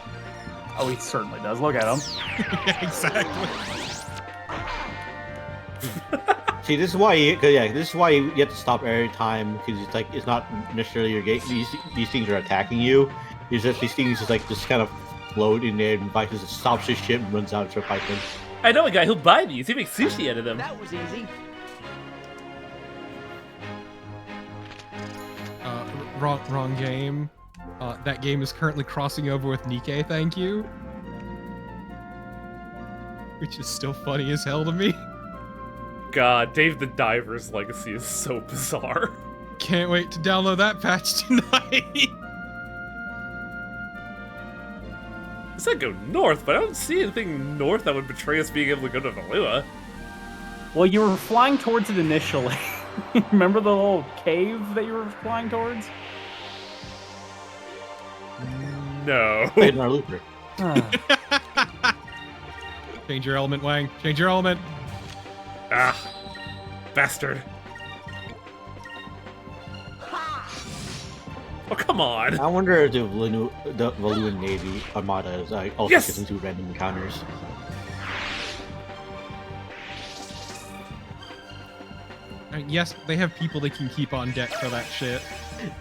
Oh, he certainly does. Look at him. Yeah, exactly. See, this is why, this is why you have to stop every time, because it's like it's not necessarily your gate. These things are attacking you. It's just these things just kind of float in there, and Vice just stops his ship and runs out and starts fighting. I know a guy who'll buy these. He makes sushi out of them. That was easy. Wrong game. That game is currently crossing over with Nikkei, thank you. Which is still funny as hell to me. God, Dave the Diver's legacy is so bizarre. Can't wait to download that patch tonight. I said go north, but I don't see anything north that would betray us being able to go to Valua. Well, you were flying towards it initially. Remember the little cave that you were flying towards? No. Wait, in our looper. Change your element, Wang. Change your element. Ah, bastard. Oh, come on. I wonder if the Valuan Navy Armada is also gets into random encounters. Yes, they have people they can keep on deck for that shit.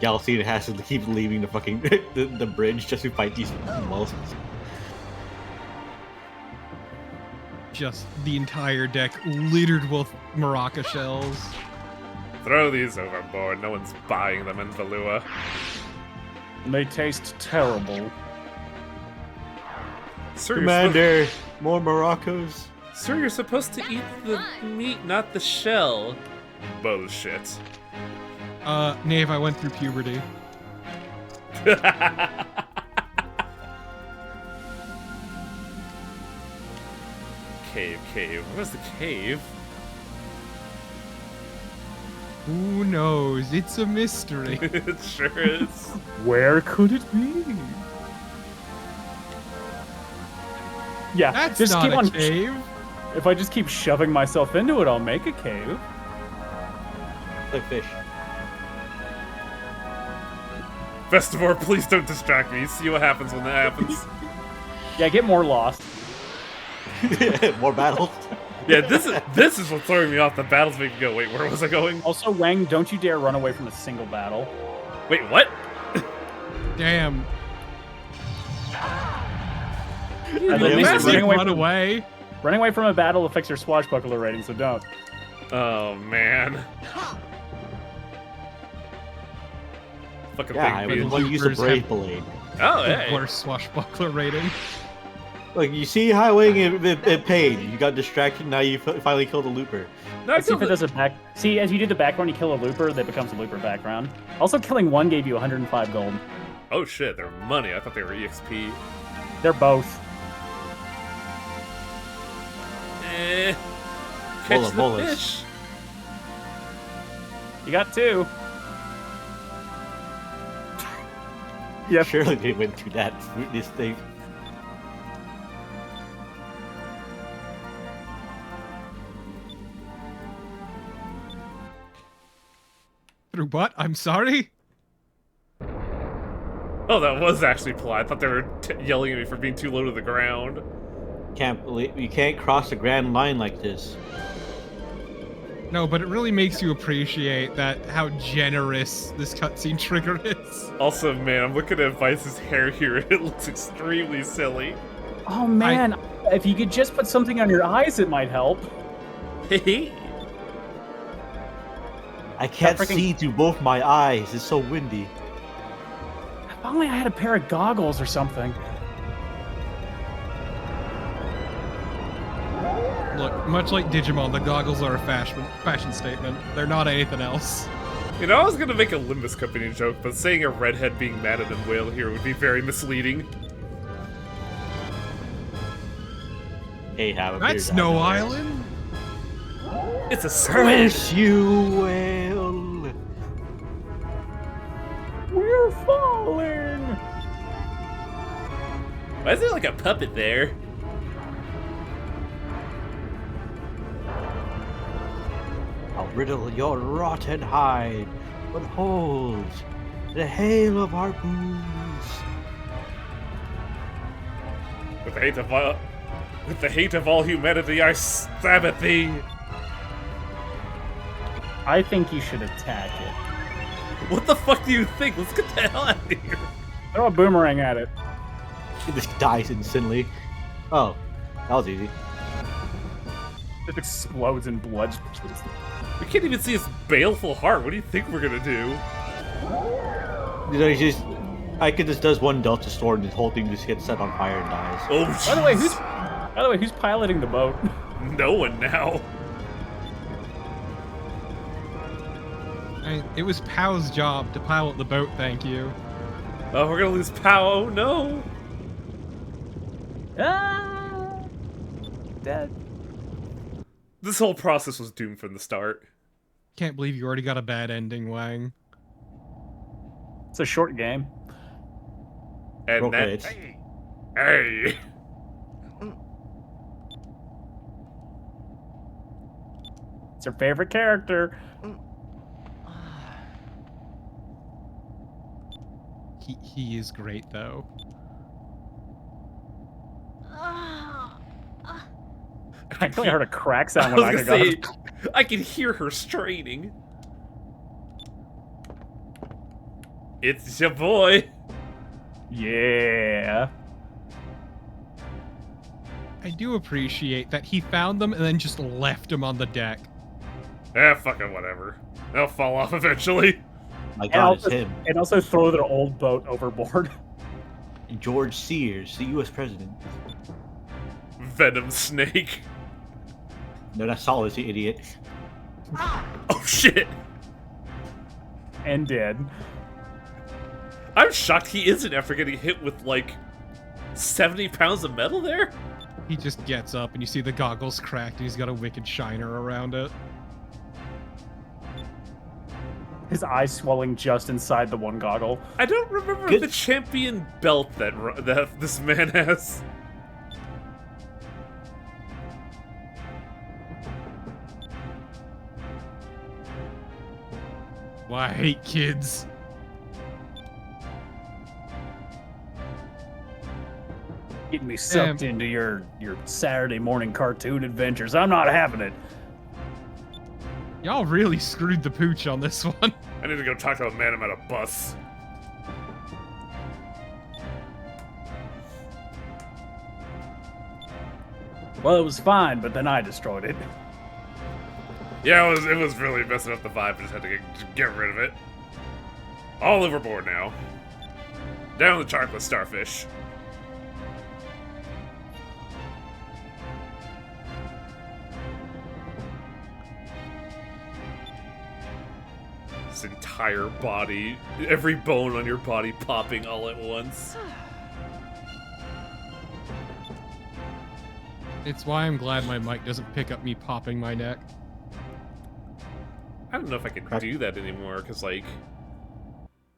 Galaxy has to keep leaving the fucking the bridge just to fight these mollusks. Just the entire deck littered with maraca shells. Throw these overboard. No one's buying them in Valua. They taste terrible. Sir, Commander, more maracas. Sir, you're supposed to eat the meat, not the shell. Bullshit. Nave, I went through puberty. Cave. Where's the cave? Who knows? It's a mystery. It sure is. Where could it be? Yeah, That's just not keep a on. cave. If I just keep shoving myself into it, I'll make a cave. Like fish. Festivore, please don't distract me. See what happens when that happens. Yeah, get more lost. More battles. Yeah, this is what's throwing me off. The battles make me go, wait, where was I going? Also, Wang, don't you dare run away from a single battle. Wait, what? Damn. At know, least massive Run away. running away from a battle affects your swashbuckler rating, so don't. Oh, man. Fucking Yeah, I thing was being... going to use a brave blade. Oh, The hey. worst swashbuckler rating. Look, you see how it paid. You got distracted. Now you finally killed a looper. No, I Let's see if killed it does a back. See, as you did the background, you kill a looper, that becomes a looper background. Also, killing one gave you 105 gold. Oh, shit, they're money. I thought they were EXP. They're both. Catch the Bolas. fish. You got 2. Yep. Surely they went through this thing. Through what? I'm sorry? Oh, that was actually polite. I thought they were yelling at me for being too low to the ground. You can't cross the grand line like this. No, but it really makes you appreciate that how generous this cutscene trigger is. Also, man, I'm looking at Vice's hair here, and it looks extremely silly. Oh man, if you could just put something on your eyes, it might help. Hey. I can't freaking- see through both my eyes. It's so windy. If only I had a pair of goggles or something. Much like Digimon, the goggles are a fashion statement. They're not anything else. You know, I was gonna make a Limbus Company joke, but saying a redhead being mad at a whale here would be very misleading. Hey, have a That's beer, Snow have a beer. Island. It's a squid! Curse you, whale! We're falling. Why is there like a puppet there? I'll riddle your rotten hide with holes, the hail of harpoons. With the hate of all humanity, I stab at thee! I think you should attack it. What the fuck do you think? Let's get the hell out of here! Throw a boomerang at it. It just dies instantly. Oh, that was easy. It explodes in blood. We can't even see his baleful heart. What do you think we're gonna do? You know, Ika just does one Delta Sword and the whole thing just gets set on fire and dies. Oh, By the way, jeez. who's piloting the boat? No one now. It was Pow's job to pilot the boat, thank you. Oh, we're gonna lose Pow. Oh no. Ah, dead. This whole process was doomed from the start. Can't believe you already got a bad ending, Wang. It's a short game. And Okay, that. Hey. It's your favorite character. He is great though. I actually heard a crack I sound was when I gonna got say, I can hear her straining. It's your boy. Yeah. I do appreciate that he found them and then just left them on the deck. Fucking whatever. They'll fall off eventually. My And God, also, it's him. and also throw their old boat overboard. George Sears, the U.S. president. Venom Snake. No, that's Solid, you idiot. Oh shit. And dead. I'm shocked he isn't after getting hit with like 70 pounds of metal there. He just gets up and you see the goggles cracked and he's got a wicked shiner around it. His eyes swelling just inside the one goggle. I don't remember Good. the champion belt that this man has. Why, I hate kids. Getting me sucked into your Saturday morning cartoon adventures. I'm not having it. Y'all really screwed the pooch on this one. I need to go talk to a man about a bus. Well, it was fine, but then I destroyed it. Yeah, it was really messing up the vibe. I just had to get rid of it. All overboard now. Down the chocolate starfish. This entire body, every bone on your body popping all at once. It's why I'm glad my mic doesn't pick up me popping my neck. I don't know if I can do that anymore, because, like,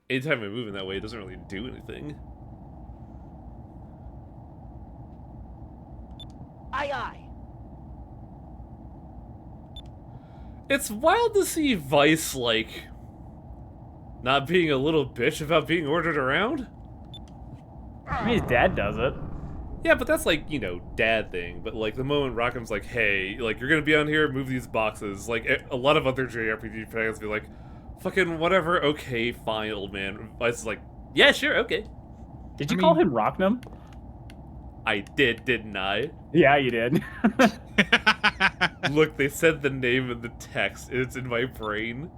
anytime I move in that way, it doesn't really do anything. Aye, aye. It's wild to see Vice, like, not being a little bitch about being ordered around. I mean, his dad does it. Yeah, but that's like, you know, dad thing. But like the moment Rockham's like, hey, like you're gonna be on here, move these boxes. Like a lot of other JRPG fans be like, fucking whatever, okay, fine, old man. Vice is like, yeah, sure, okay. Did you call him Rocknum? I did, didn't I? Yeah, you did. Look, they said the name in the text. It's in my brain.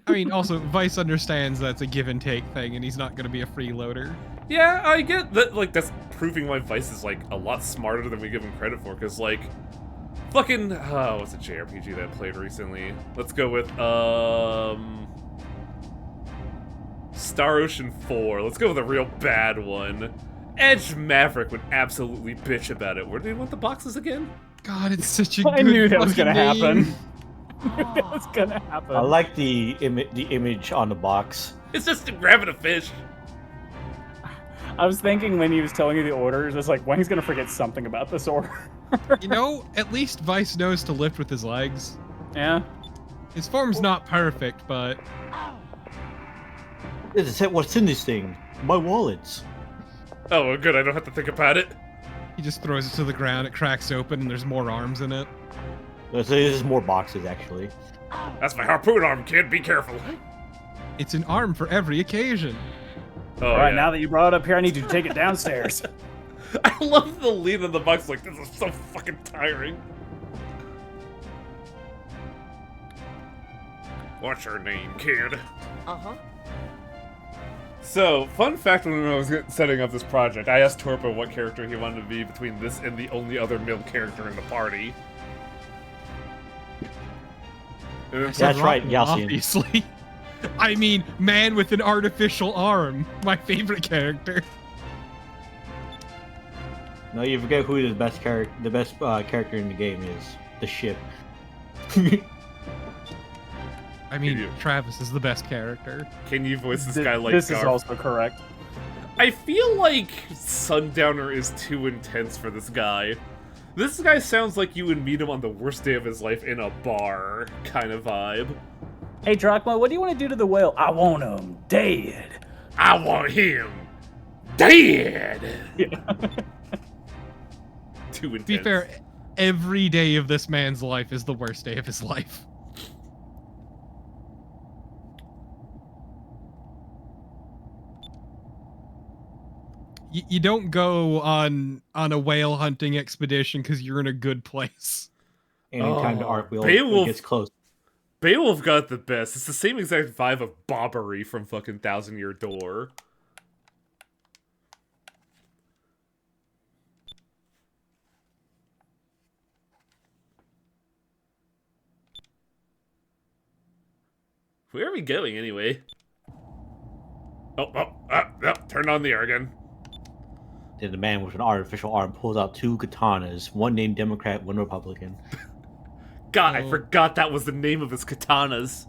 I mean, also, Vice understands that's a give and take thing, and he's not going to be a freeloader. Yeah, I get that, like, that's proving why Vice is, like, a lot smarter than we give him credit for, because, like, Fucking, what's a JRPG that I played recently? Let's go with, Star Ocean 4. Let's go with a real bad one. Edge Maverick would absolutely bitch about it. Where do you want the boxes again? God, it's such a good I knew that was fucking gonna name. happen. That was gonna happen. I like the image on the box. It's just grabbing a fish. I was thinking when he was telling you the orders, it's like, Wang's gonna forget something about this order. You know, at least Vice knows to lift with his legs. Yeah. His form's not perfect, but What's in this thing? My wallets. Oh, well, good. I don't have to think about it. he just throws it to the ground, it cracks open, and there's more arms in it. There's more boxes, actually. That's my harpoon arm, kid. Be careful. It's an arm for every occasion. Oh, All right, yeah. now that you brought it up here, I need you to take it downstairs. I love the lead in the box. Like, this is so fucking tiring. What's your name, kid? Uh-huh. So, fun fact, when I was setting up this project, I asked Torpo what character he wanted to be between this and the only other male character in the party. And it's That's like, right, Yassian. Obviously. I mean, man with an artificial arm. My favorite character. No, you forget who the best character in the game is. The ship. I mean, You. Travis is the best character. Can you voice this guy like This is Garf? also correct. I feel like Sundowner is too intense for this guy. This guy sounds like you would meet him on the worst day of his life in a bar kind of vibe. Hey, Drachma, what do you want to do to the whale? I want him dead. I want him dead. Yeah. Too intense. To be fair, every day of this man's life is the worst day of his life. You don't go on a whale hunting expedition because you're in a good place. Anytime the Oh, arc wheel Beowulf. gets close. Beowulf got the best. It's the same exact vibe of Bobbery from fucking Thousand Year Door. Where are we going anyway? Turn on the air again. Then the man with an artificial arm pulls out two katanas, one named Democrat, one Republican. God, I Oh. forgot that was the name of his katanas.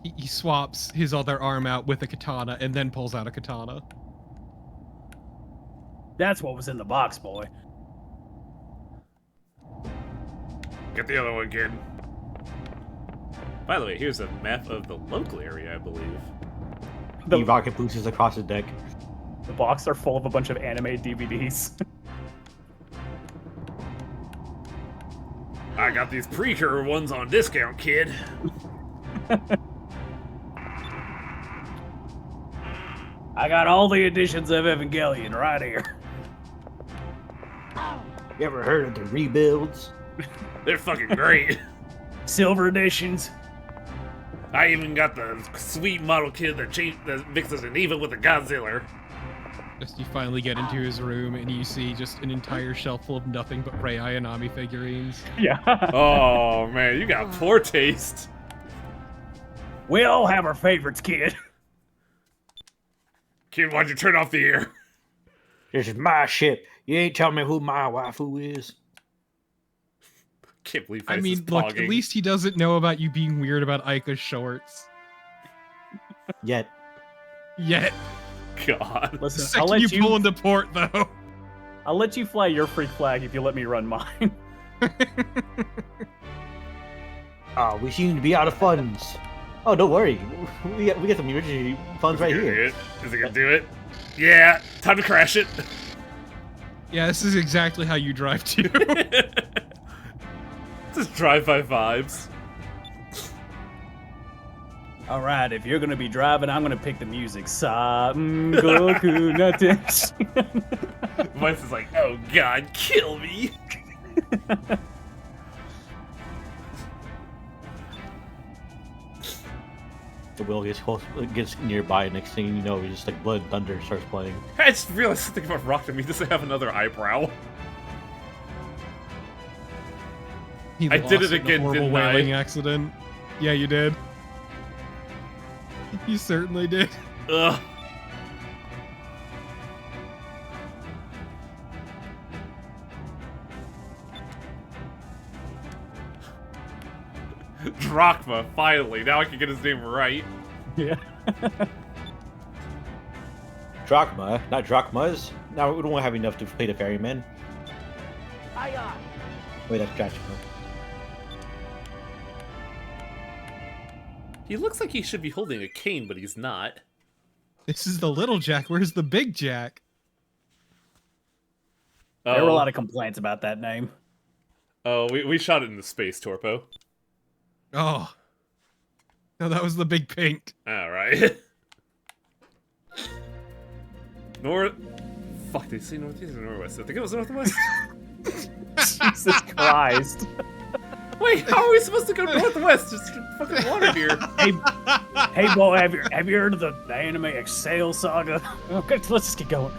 He swaps his other arm out with a katana and then pulls out a katana. That's what was in the box, boy. Get the other one, kid. By the way, here's a map of the local area, I believe. He rocket boosters across the deck. The box are full of a bunch of anime DVDs. I got these pre-cure ones on discount, kid. I got all the editions of Evangelion right here. You ever heard of the rebuilds? They're fucking great. Silver editions. I even got the sweet model kit that mixes an even with a Godzilla. Just you finally get into his room and you see just an entire shelf full of nothing but Rei Ayanami figurines. Yeah. Oh man, you got poor taste. We all have our favorites, kid. Kid, why'd you turn off the air? This is my ship. You ain't telling me who my waifu is. Can't believe I Vice mean, is look, pogging. at least he doesn't know about you being weird about Aika's shorts. Yet. Yet. God. The Listen, second you pull into port, though. I'll let you fly your freak flag if you let me run mine. We seem to be out of funds. Oh, don't worry. We got some emergency funds right here. Is it gonna do it? Yeah, time to crash it. Yeah, this is exactly how you drive too. Just drive-by vibes. All right, if you're gonna be driving, I'm gonna pick the music. Goku Natesh. Vice is like, oh god, kill me. The wheel gets close, gets nearby. Next thing you know, just like Blood and Thunder starts playing. I just realized something about Rock to me. Does it have another eyebrow? He I did lost it in a again, horrible didn't I? whaling accident. Yeah, you did. You certainly did. Ugh. Drachma, finally. Now I can get his name right. Yeah. Drachma, not drachmas. Now we don't have enough to play the ferryman. Aye, aye. Wait, that's drachma. He looks like he should be holding a cane, but he's not. This is the little Jack. Where's the big Jack? There were a lot of complaints about that name. Oh, we shot it into space, Torpo. Oh. No, that was the big pink. Alright. North... Fuck, did they say northeast or northwest? I think it was northwest. Jesus Christ. Wait, how are we supposed to go northwest? Just fucking water here. Hey, boy, have you heard of the anime Exhale Saga? Okay, let's just get going.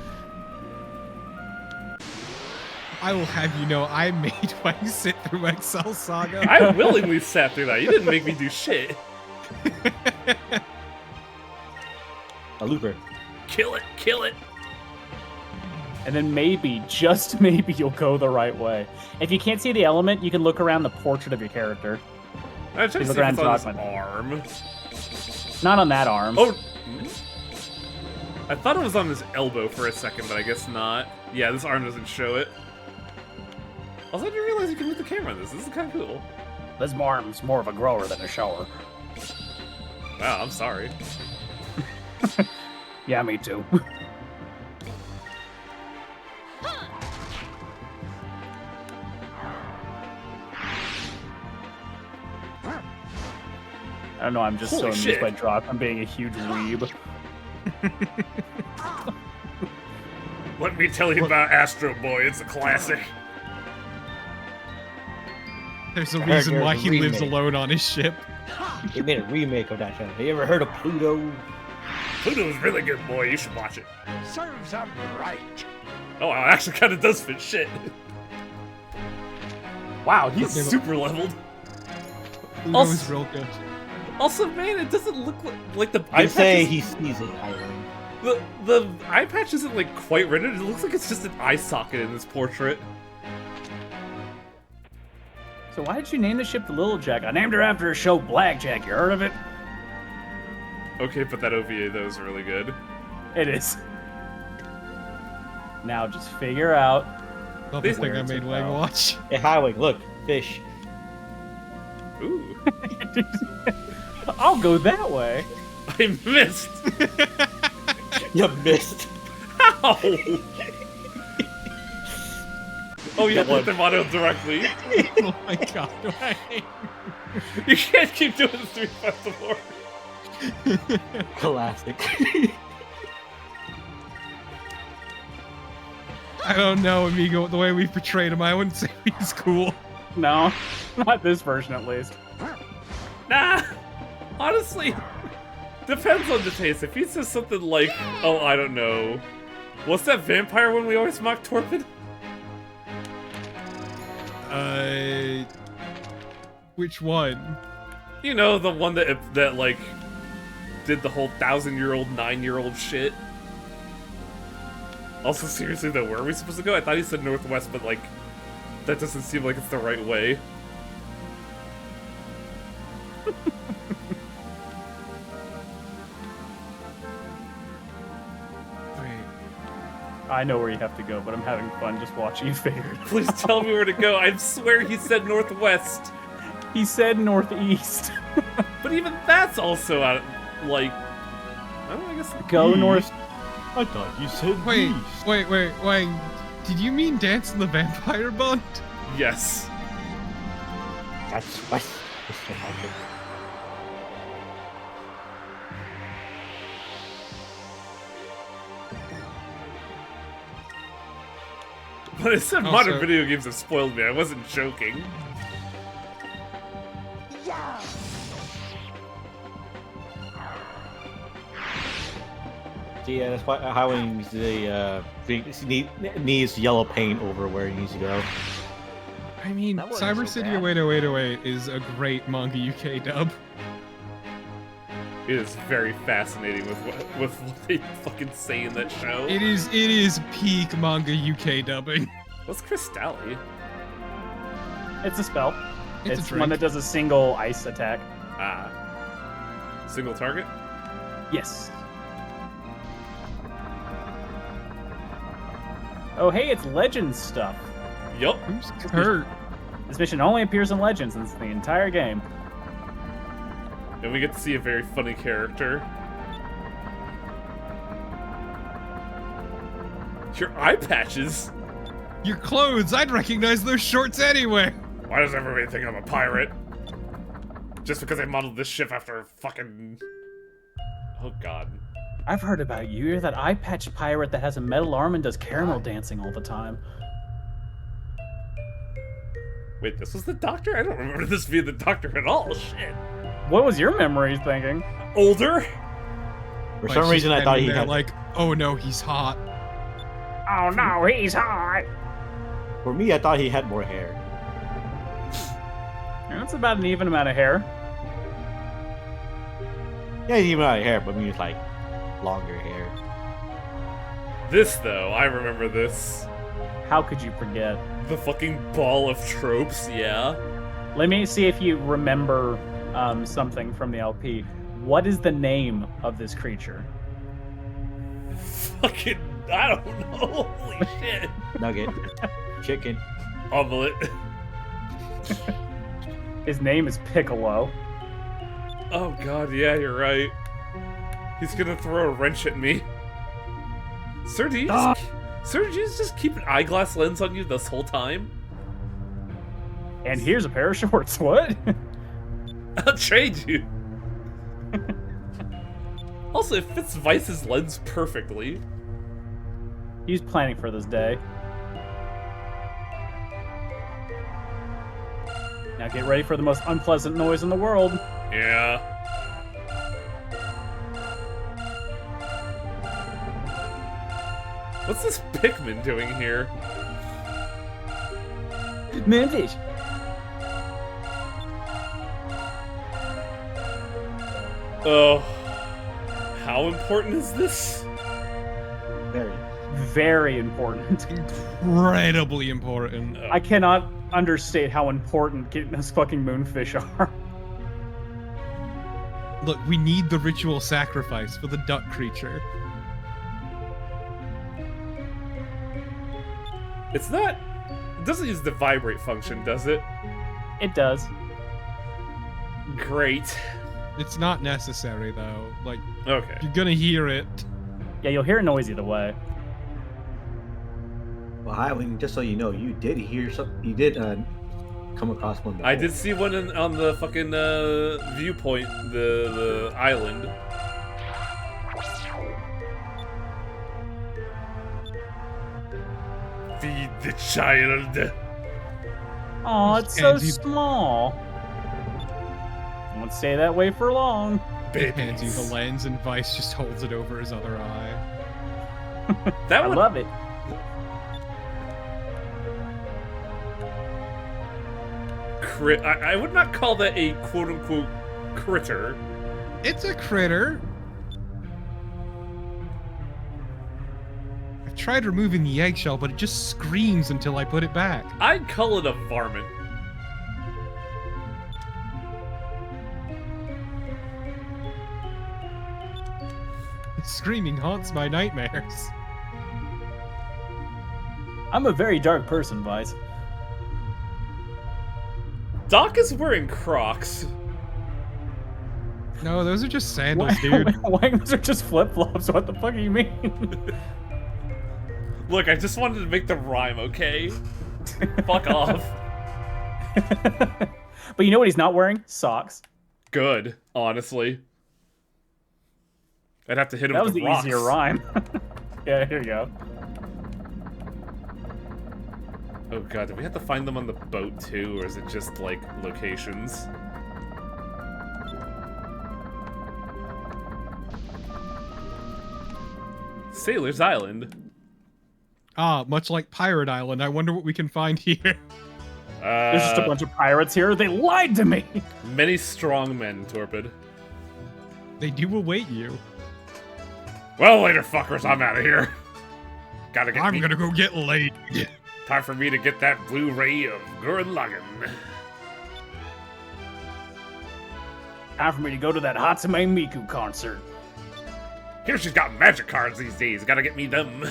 I will have you know, I made Wang sit through Excel Saga. I willingly sat through that. You didn't make me do shit. A looper. Kill it, kill it. And then maybe, just maybe, you'll go the right way. If you can't see the element, you can look around the portrait of your character. I tried to Look see if it's around on his Drachma. arm. Not on that arm. Oh! I thought it was on his elbow for a second, but I guess not. Yeah, this arm doesn't show it. Also, I didn't realize you can move the camera on this. This is kind of cool. This arm's more of a grower than a shower. Wow, I'm sorry. Yeah, me too. I don't know, I'm just Holy so amused shit. by Drop. I'm being a huge weeb. Let me tell you about Astro Boy. It's a classic. There's a I heard reason there's why a he lives remake. alone on his ship. They made a remake of that show. Have you ever heard of Pluto? Pluto's really good, boy. You should watch it. Serves him right. Oh, it actually kind of does fit shit. Wow, he's Okay, but- super leveled. Pluto Also- is real good. Also, man, it doesn't look like the I eye say patch he sees it, Iron. the eye patch isn't like quite rendered. It looks like it's just an eye socket in this portrait. So why did you name the ship the Little Jack? I named her after a show, Blackjack. You heard of it? Okay, but that OVA though is really good. It is. Now just figure out. Love the These thing I words made are Wang foul. watch. Hey, Highway, look, fish. Ooh, I'll go that way. I missed. You missed. Ow! Oh, you That hit them auto directly. Oh my god, Wang. You can't keep doing this to me, Festival. Classic. I don't know, Amigo, the way we portrayed him, I wouldn't say he's cool. No, not this version at least. Nah, honestly, depends on the taste. If he says something like, "Oh, I don't know, what's that vampire one we always mock Torpid?" Which one? You know, the one that like did the whole 1,000-year-old, 9-year-old shit. Also, seriously though, where are we supposed to go? I thought he said northwest, but like, that doesn't seem like it's the right way. Wait. I know where you have to go, but I'm having fun just watching you figure it out. Please tell me where to go. I swear he said northwest. He said northeast. But even that's also out, like, I don't know, I guess. Go north. I thought you said Wait, east. wait, Wang. Did you mean Dance in the Vampire Bond? Yes. That's west. That's what I think. But I said Also- modern video games have spoiled me. I wasn't joking. Yeah. See, yeah, that's why Highway needs the needs yellow paint over where he needs to go. I mean, That wasn't Cyber so City bad. 08008 is a great manga UK dub. It is very fascinating with what they fucking say in that show. It is peak manga UK dubbing. What's Crystalli? It's a spell. It's a It's drink. one that does a single ice attack. Ah. Single target? Yes. Oh, hey, it's Legends stuff. Yup. Who's hurt? This mission only appears in Legends in the entire game. And we get to see a very funny character. Your eye patches? Your clothes! I'd recognize those shorts anyway! Why does everybody think I'm a pirate? Just because I modeled this ship after fucking... Oh god. I've heard about you. You're that eye patch pirate that has a metal arm and does caramel dancing all the time. Wait, this was the Doctor? I don't remember this being the Doctor at all. Shit. What was your memory thinking? Older? For Like, some she's reason, I thought he standing there had. like, oh no, he's hot. Oh no, he's hot. For me, I thought he had more hair. That's about an even amount of hair. Yeah, he's even out of hair, but I mean, it's like longer hair. This, though, I remember this. How could you forget? The fucking ball of tropes, yeah. Let me see if you remember something from the LP. What is the name of this creature? Fucking, I don't know. Holy shit. Nugget, chicken. Omelet. His name is Piccolo. Oh god, yeah, you're right. He's gonna throw a wrench at me. Sir, do you just keep an eyeglass lens on you this whole time? And here's a pair of shorts. What? I'll trade you. Also, it fits Vice's lens perfectly. He's planning for this day. Now get ready for the most unpleasant noise in the world. Yeah. What's this Pikmin doing here? Manfish. Oh. How important is this? Very. Very important. Incredibly important. I cannot understate how important getting those fucking moonfish are. Look, we need the ritual sacrifice for the duck creature. It's not... It doesn't use the vibrate function, does it? It does. Great. It's not necessary though. Like, Okay. you're gonna hear it. Yeah, you'll hear a noise either way. Well, Highwing, just so you know, you did hear some. You did come across one. I before. did see one on the fucking viewpoint, the island. Feed the child. Oh, it's so Hands you- small. Won't stay that way for long. He hands you Babies. the lens and Vice just holds it over his other eye. That I would love it. I would not call that a quote-unquote critter. It's a critter. I've tried removing the eggshell, but it just screams until I put it back. I'd call it a varmint. Screaming haunts my nightmares. I'm a very dark person, Vice. Doc is wearing Crocs. No, those are just sandals, dude. Wangos are just flip-flops. What the fuck do you mean? Look, I just wanted to make the rhyme, okay? Fuck off. But you know what he's not wearing? Socks. Good, honestly. I'd have to hit him That with was the rocks. easier rhyme. Yeah, here you go. Oh god, do we have to find them on the boat too, or is it just, like, locations? Sailor's Island. Ah, much like Pirate Island, I wonder what we can find here. There's just a bunch of pirates here. They lied to me. Many strong men, Torpid. They do await you. Well, later, fuckers, I'm out of here. Gotta get I'm gonna go get laid. Time for me to get that Blu-ray of Gurren Lagann. Time for me to go to that Hatsune Miku concert. Here she's got magic cards these days. Gotta get me them.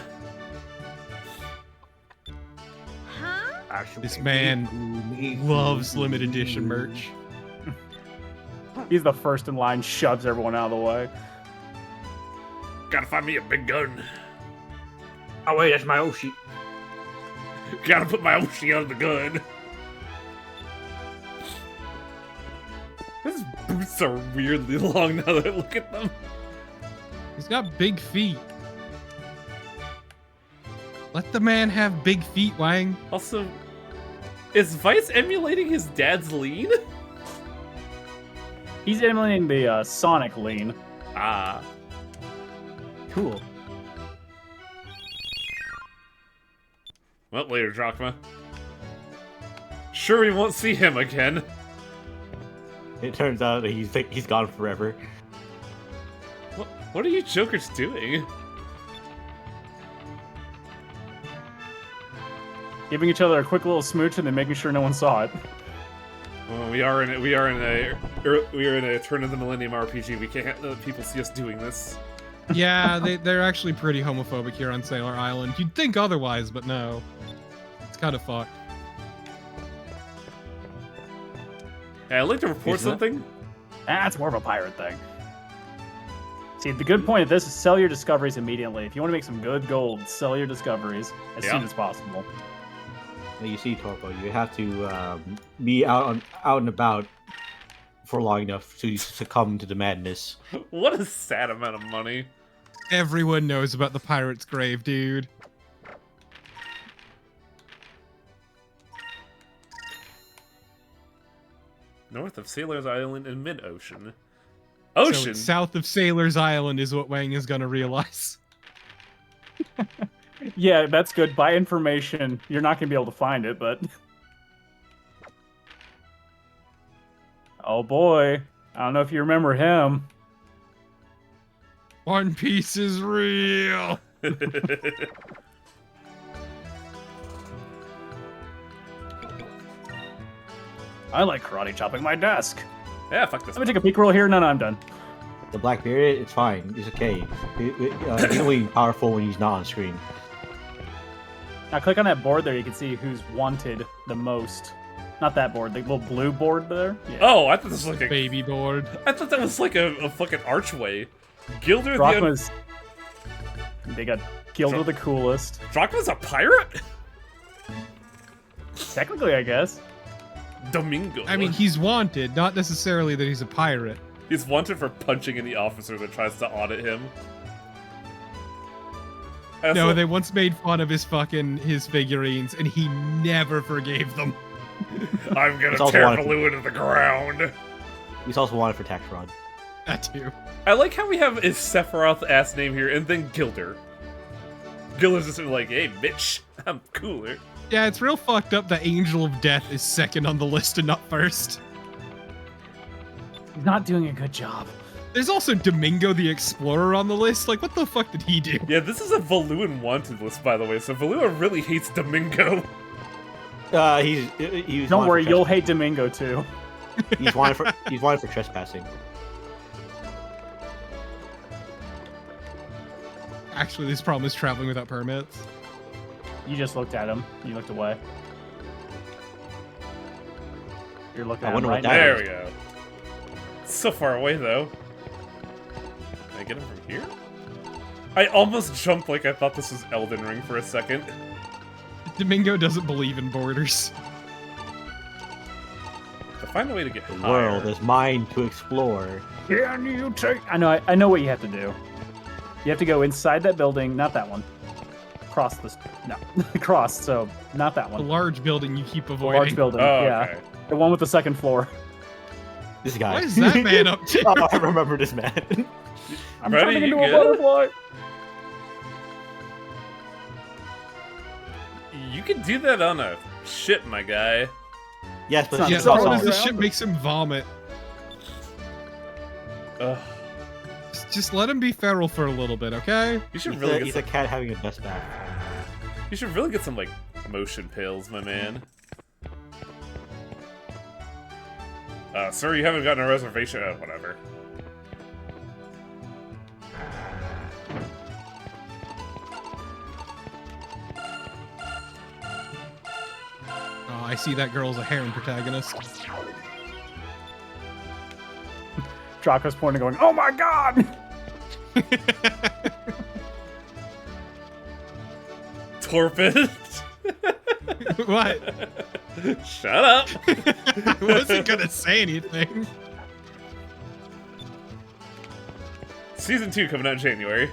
Huh? This man loves limited edition merch. He's the first in line, shoves everyone out of the way. Gotta find me a big gun. Oh wait, that's my Oshi. Gotta put my Oshi on the gun. His boots are weirdly long now that I look at them. He's got big feet. Let the man have big feet, Wang. Also, is Vice emulating his dad's lean? He's emulating the Sonic lean. Ah. Cool. Well, later, Drachma. Sure we won't see him again. It turns out that he's gone forever. What are you jokers doing? Giving each other a quick little smooch and then making sure no one saw it. Well, we are in a Turn of the Millennium RPG. We can't let people see us doing this. Yeah, they're actually pretty homophobic here on Sailor Island. You'd think otherwise, but no. It's kind of fucked. Hey, I'd like to report something. That's more of a pirate thing. See, the good point of this is sell your discoveries immediately. If you want to make some good gold, sell your discoveries as soon as possible. Now you see, Torpo, you have to be out and about for long enough to succumb to the madness. What a sad amount of money. Everyone knows about the pirate's grave, dude. North of Sailor's Island in mid-ocean. Ocean? So it's south of Sailor's Island is what Wang is gonna realize. Yeah, that's good. By information, you're not going to be able to find it, but... Oh boy. I don't know if you remember him. One Piece is real! I like karate chopping my desk. Yeah, fuck this. Let me take a peek roll here. No, I'm done. The Blackbeard, it's fine. It's okay. He's only powerful when he's not on screen. Now click on that board there. You can see who's wanted the most. Not that board. The little blue board there. Yeah. Oh, I thought this was like a... Baby board. I thought that was like a fucking archway. Gilder Drachma's... They got Gilder the coolest. Drachma's a pirate? Technically, I guess. Domingo. I mean, he's wanted, not necessarily that he's a pirate. He's wanted for punching any officer that tries to audit him. No, they once made fun of his figurines, and he never forgave them. I'm gonna tear Baloo into the ground. He's also wanted for tax fraud. That too. I like how we have his Sephiroth-ass name here, and then Gilder. Gilder's just like, hey, bitch, I'm cooler. Yeah, it's real fucked up that Angel of Death is second on the list and not first. He's not doing a good job. There's also Domingo the Explorer on the list. Like, what the fuck did he do? Yeah, this is a Valuan wanted list, by the way, so Valua really hates Domingo. He's Don't worry, you'll hate Domingo too. He's wanted for trespassing. Actually, this problem is traveling without permits. You just looked at him. You looked away. You're looking at him right now. There we go. It's so far away, though. Can I get him from here? I almost jumped like I thought this was Elden Ring for a second. Domingo doesn't believe in borders. To find a way to get The higher. world is mine to explore. Can you take... I know what you have to do. You have to go inside that building, not that one. Cross this... No. Cross, so not that The one. large building you keep The avoiding. large building, Oh, yeah. okay. The one with the second floor. This guy. What is that man up to? Oh, I remember this man. I'm Ready, turning you into a good? butterfly. You can do that on a ship, my guy. Yes, but It's Yeah, not she's so what also if the around. ship makes him vomit? Ugh. Just let him be feral for a little bit, okay? You should he's, really a, get he's some, a cat having a dust bath. you should really get some like motion pills, my man. Sir, you haven't gotten a reservation. Oh, whatever. Oh, I see that girl's a harem protagonist. Draco's pointing, going, "Oh my god!" Torpid. What? Shut up. I wasn't gonna say anything. Season 2 coming out in January.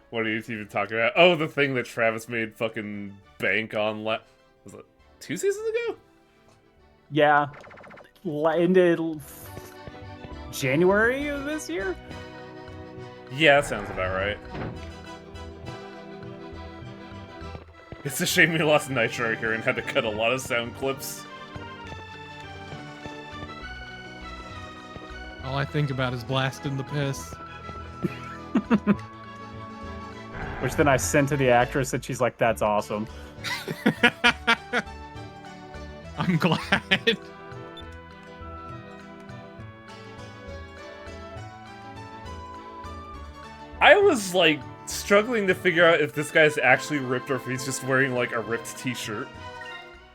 What are you even talking about? Oh, the thing that Travis made fucking bank on. Was it 2 seasons ago? Yeah. Ended January of this year? Yeah, that sounds about right. It's a shame we lost Nitro here and had to cut a lot of sound clips. All I think about is blasting the piss. Which then I sent to the actress and she's like, "That's awesome." I'm glad. I was, like, struggling to figure out if this guy's actually ripped or if he's just wearing, like, a ripped t-shirt.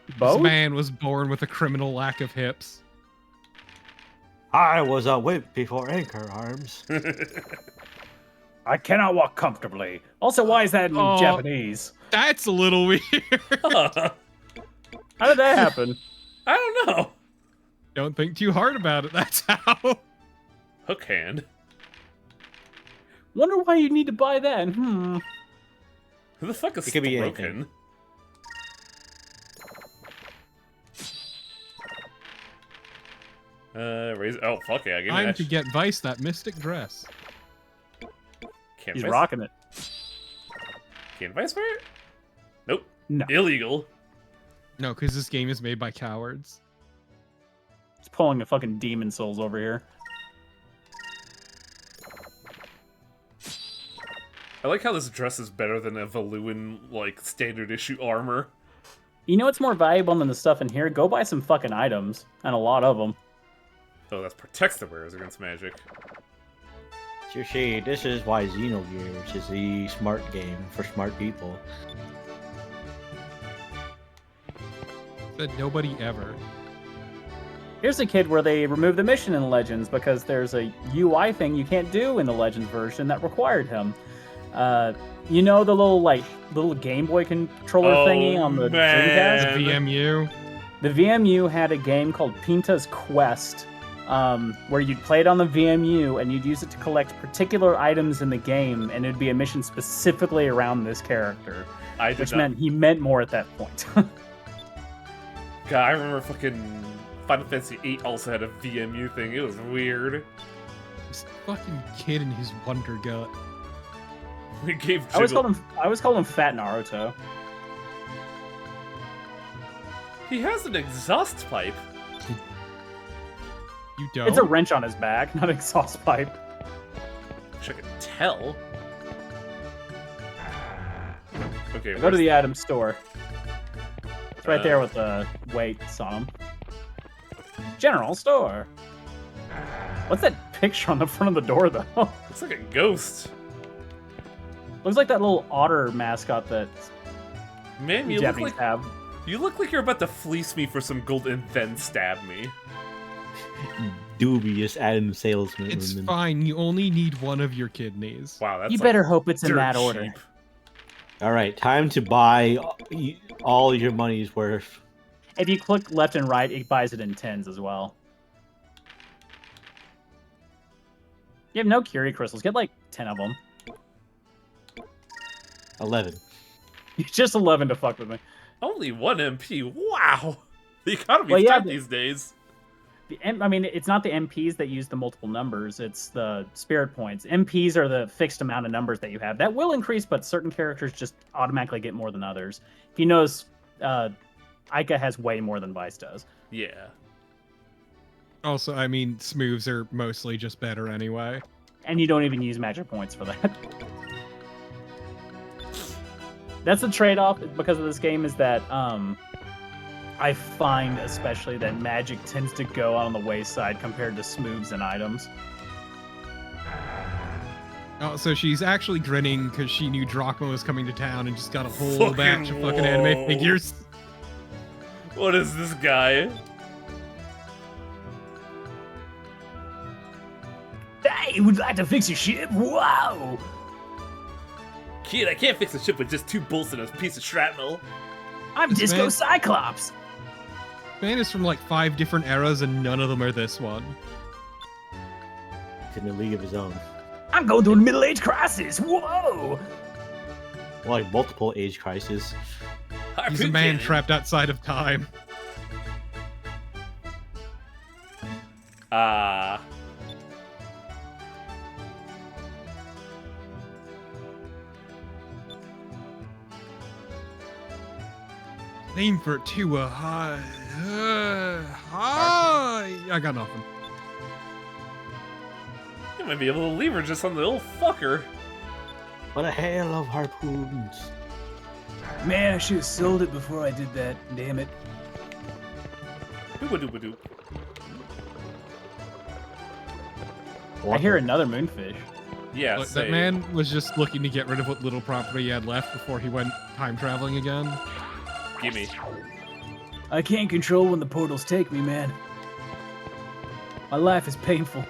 This Both? man was born with a criminal lack of hips. I was a wimp before anchor arms. I cannot walk comfortably. Also, why is that in Oh. Japanese? That's a little weird. Huh. How did that happen? I don't know. Don't think too hard about it. That's how. Hook hand. Wonder why you need to buy that. Who the fuck is It could be broken? anything. Raise. Oh, fuck yeah. Give me Time that. to get Vice that mystic dress. Can't He's Vice? rocking it. Can't Vice wear it? Nope. No. Illegal. No, because this game is made by cowards. He's pulling the fucking demon souls over here. I like how this dress is better than a Valuan, like, standard issue armor. You know what's more valuable than the stuff in here? Go buy some fucking items. And a lot of them. Oh, that protects the wearers against magic. See, this is why Xenogears is the smart game for smart people. Said nobody ever. Here's a kid where they removed the mission in Legends because there's a UI thing you can't do in the Legends version that required him. You know the little Game Boy controller thingy on the man. Dreamcast? The VMU. The VMU had a game called Pinta's Quest, where you'd play it on the VMU and you'd use it to collect particular items in the game, and it'd be a mission specifically around this character, which meant he meant more at that point. God, I remember fucking Final Fantasy VIII also had a VMU thing. It was weird. This fucking kid and his wonder gut. We gave I always Jiggle... called him Fat Naruto. He has an exhaust pipe. You don't? It's a wrench on his back, not an exhaust pipe. Wish I could tell. Okay, Go to the item store. It's right there with the weights on them. General store. What's that picture on the front of the door, though? Looks like a ghost. Looks like that little otter mascot that Man, the you look Japanese like have. you look like you're about to fleece me for some gold and then stab me. Dubious Adam salesman. It's fine. You only need one of your kidneys. Wow, that's You like better hope it's in dirt that order. cheap. All right, time to buy all your money's worth. If you click left and right, it buys it in tens as well. You have no Curie crystals. Get like 10 of them. 11. Just 11 to fuck with me. Only 1 MP. Wow. The economy's Well, yeah, tight but- these days. I mean, it's not the MPs that use the multiple numbers, it's the spirit points. MPs are the fixed amount of numbers that you have. That will increase, but certain characters just automatically get more than others. If you notice, Ica has way more than Vice does. Yeah. Also, I mean, smooths are mostly just better anyway. And you don't even use magic points for that. That's the trade-off because of this game, is that I find especially that magic tends to go on the wayside compared to smooths and items. Oh, so she's actually grinning because she knew Drachma was coming to town and just got a whole Fucking batch of fucking whoa. anime figures. What is this guy? Hey, would you like to fix your ship? Wow! Kid, I can't fix a ship with just 2 bolts and a piece of shrapnel. I'm This Disco man- Cyclops! Man is from like 5 different eras and none of them are this one. He's in a league of his own. I'm going through a middle-age crisis! Whoa! Like multiple age crises. He's a man trapped outside of time. Ah. Name for it too, hi. I got nothing. You might be able to leverage this on the little fucker. What a hell of harpoons. Man, I should have sold it before I did that. Damn it. Dooba-dooba-doo. I hear another moonfish. Yeah, Look, same. that man was just looking to get rid of what little property he had left before he went time traveling again. Gimme. I can't control when the portals take me, man. My life is painful.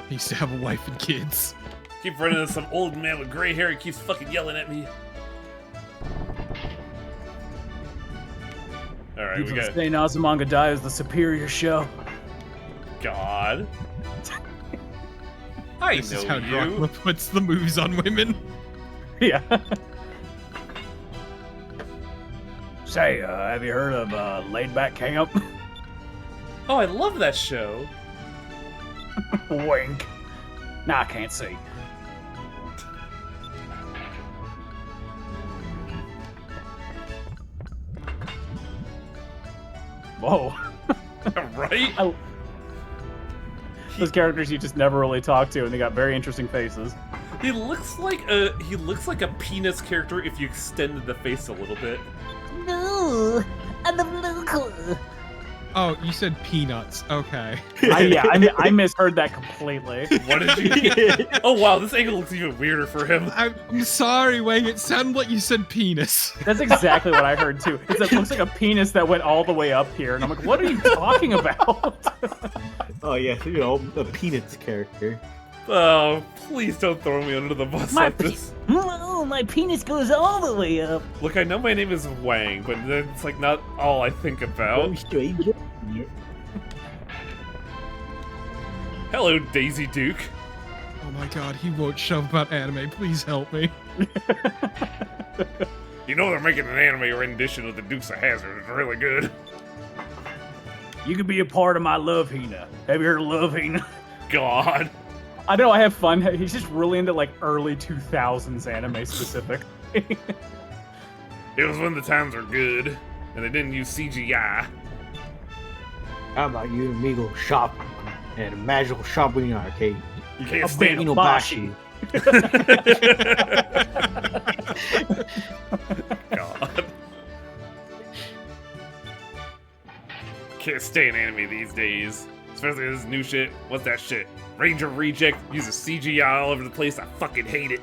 He used to have a wife and kids. Keep running into some old man with gray hair and keeps fucking yelling at me. Alright, we People got... say Nazumanga Dai is the superior show. God. I This know is how you. Drachma puts the moves on women. Yeah. Say, have you heard of Laid Back Camp? Oh, I love that show. Wink. Nah, I can't see. Whoa. Right? Those characters you just never really talk to, and they got very interesting faces. He looks like a penis character if you extended the face a little bit. No, I'm the blue. Oh, you said peanuts. Okay. I misheard that completely. What did you? Oh wow, this angle looks even weirder for him. I'm sorry, Wang. It sounded like you said penis. That's exactly what I heard too. It looks like a penis that went all the way up here, and I'm like, what are you talking about? Oh yeah, you know, a Peanuts character. Oh, please don't throw me under the bus like this. No, my penis goes all the way up. Look, I know my name is Wang, but that's like not all I think about. Oh, stranger. Hello, Daisy Duke. Oh my god, he won't shove about anime. Please help me. You know they're making an anime rendition of the Dukes of Hazzard. It's really good. You could be a part of my Love Hina. Have you heard of Love Hina? God. I know, I have fun. He's just really into like early 2000s anime specific. It was when the times were good, and they didn't use CGI. How about you and me go shopping at a magical shopping arcade? You can't A stand big them. Bashi. God. Can't stand anime these days. Especially this new shit. What's that shit? Ranger Reject uses CGI all over the place. I fucking hate it.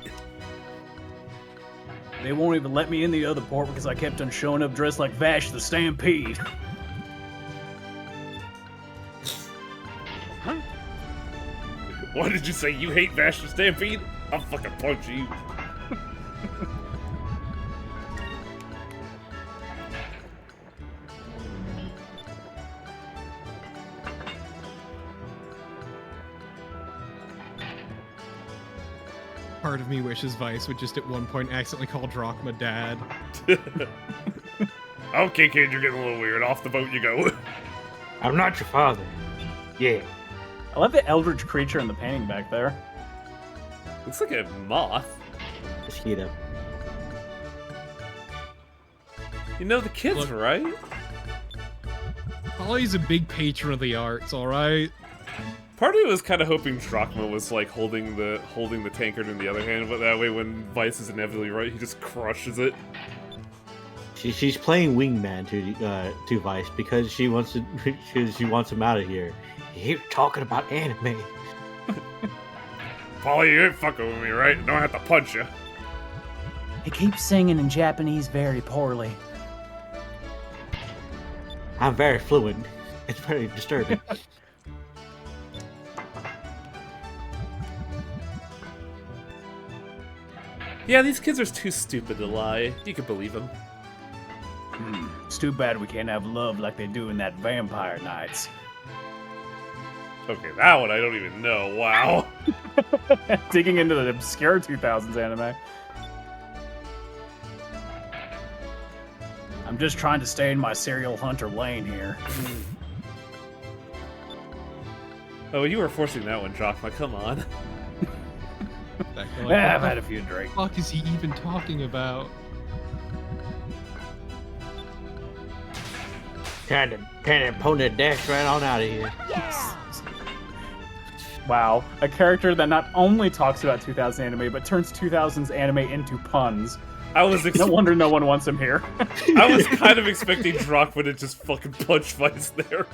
They won't even let me in the other port because I kept on showing up dressed like Vash the Stampede. What did you say? You hate Vash the Stampede? I'll fucking punch you. Part of me wishes Vice would just at one point accidentally call Drachma dad. Okay, kid, you're getting a little weird. Off the boat you go. I'm not your father. Yeah. I love the eldritch creature in the painting back there. Looks like a moth. Mosquito. You know the kids, Look. right? Polly's a big patron of the arts, alright? Part of me was kind of hoping Drachma was like holding the tankard in the other hand, but that way when Vice is inevitably right, he just crushes it. She's playing wingman to Vice because she wants to she wants him out of here. You're talking about anime. Polly, you ain't fucking with me, right? I don't have to punch you. He keeps singing in Japanese very poorly. I'm very fluent. It's very disturbing. Yeah, these kids are too stupid to lie. You could believe them. It's too bad we can't have love like they do in that Vampire Nights. Okay, that one I don't even know. Wow. Digging into the obscure 2000s anime. I'm just trying to stay in my serial hunter lane here. Oh, you were forcing that one, Drachma. Come on. That guy, like, Yeah, I've what had a few drinks. the fuck is he even talking about? Trying to pull that dash right on out of here. Wow, a character that not only talks about 2000 anime, but turns 2000s anime into puns. I was No wonder no one wants him here. I was kind of expecting Drachma to just fucking punch Vice there.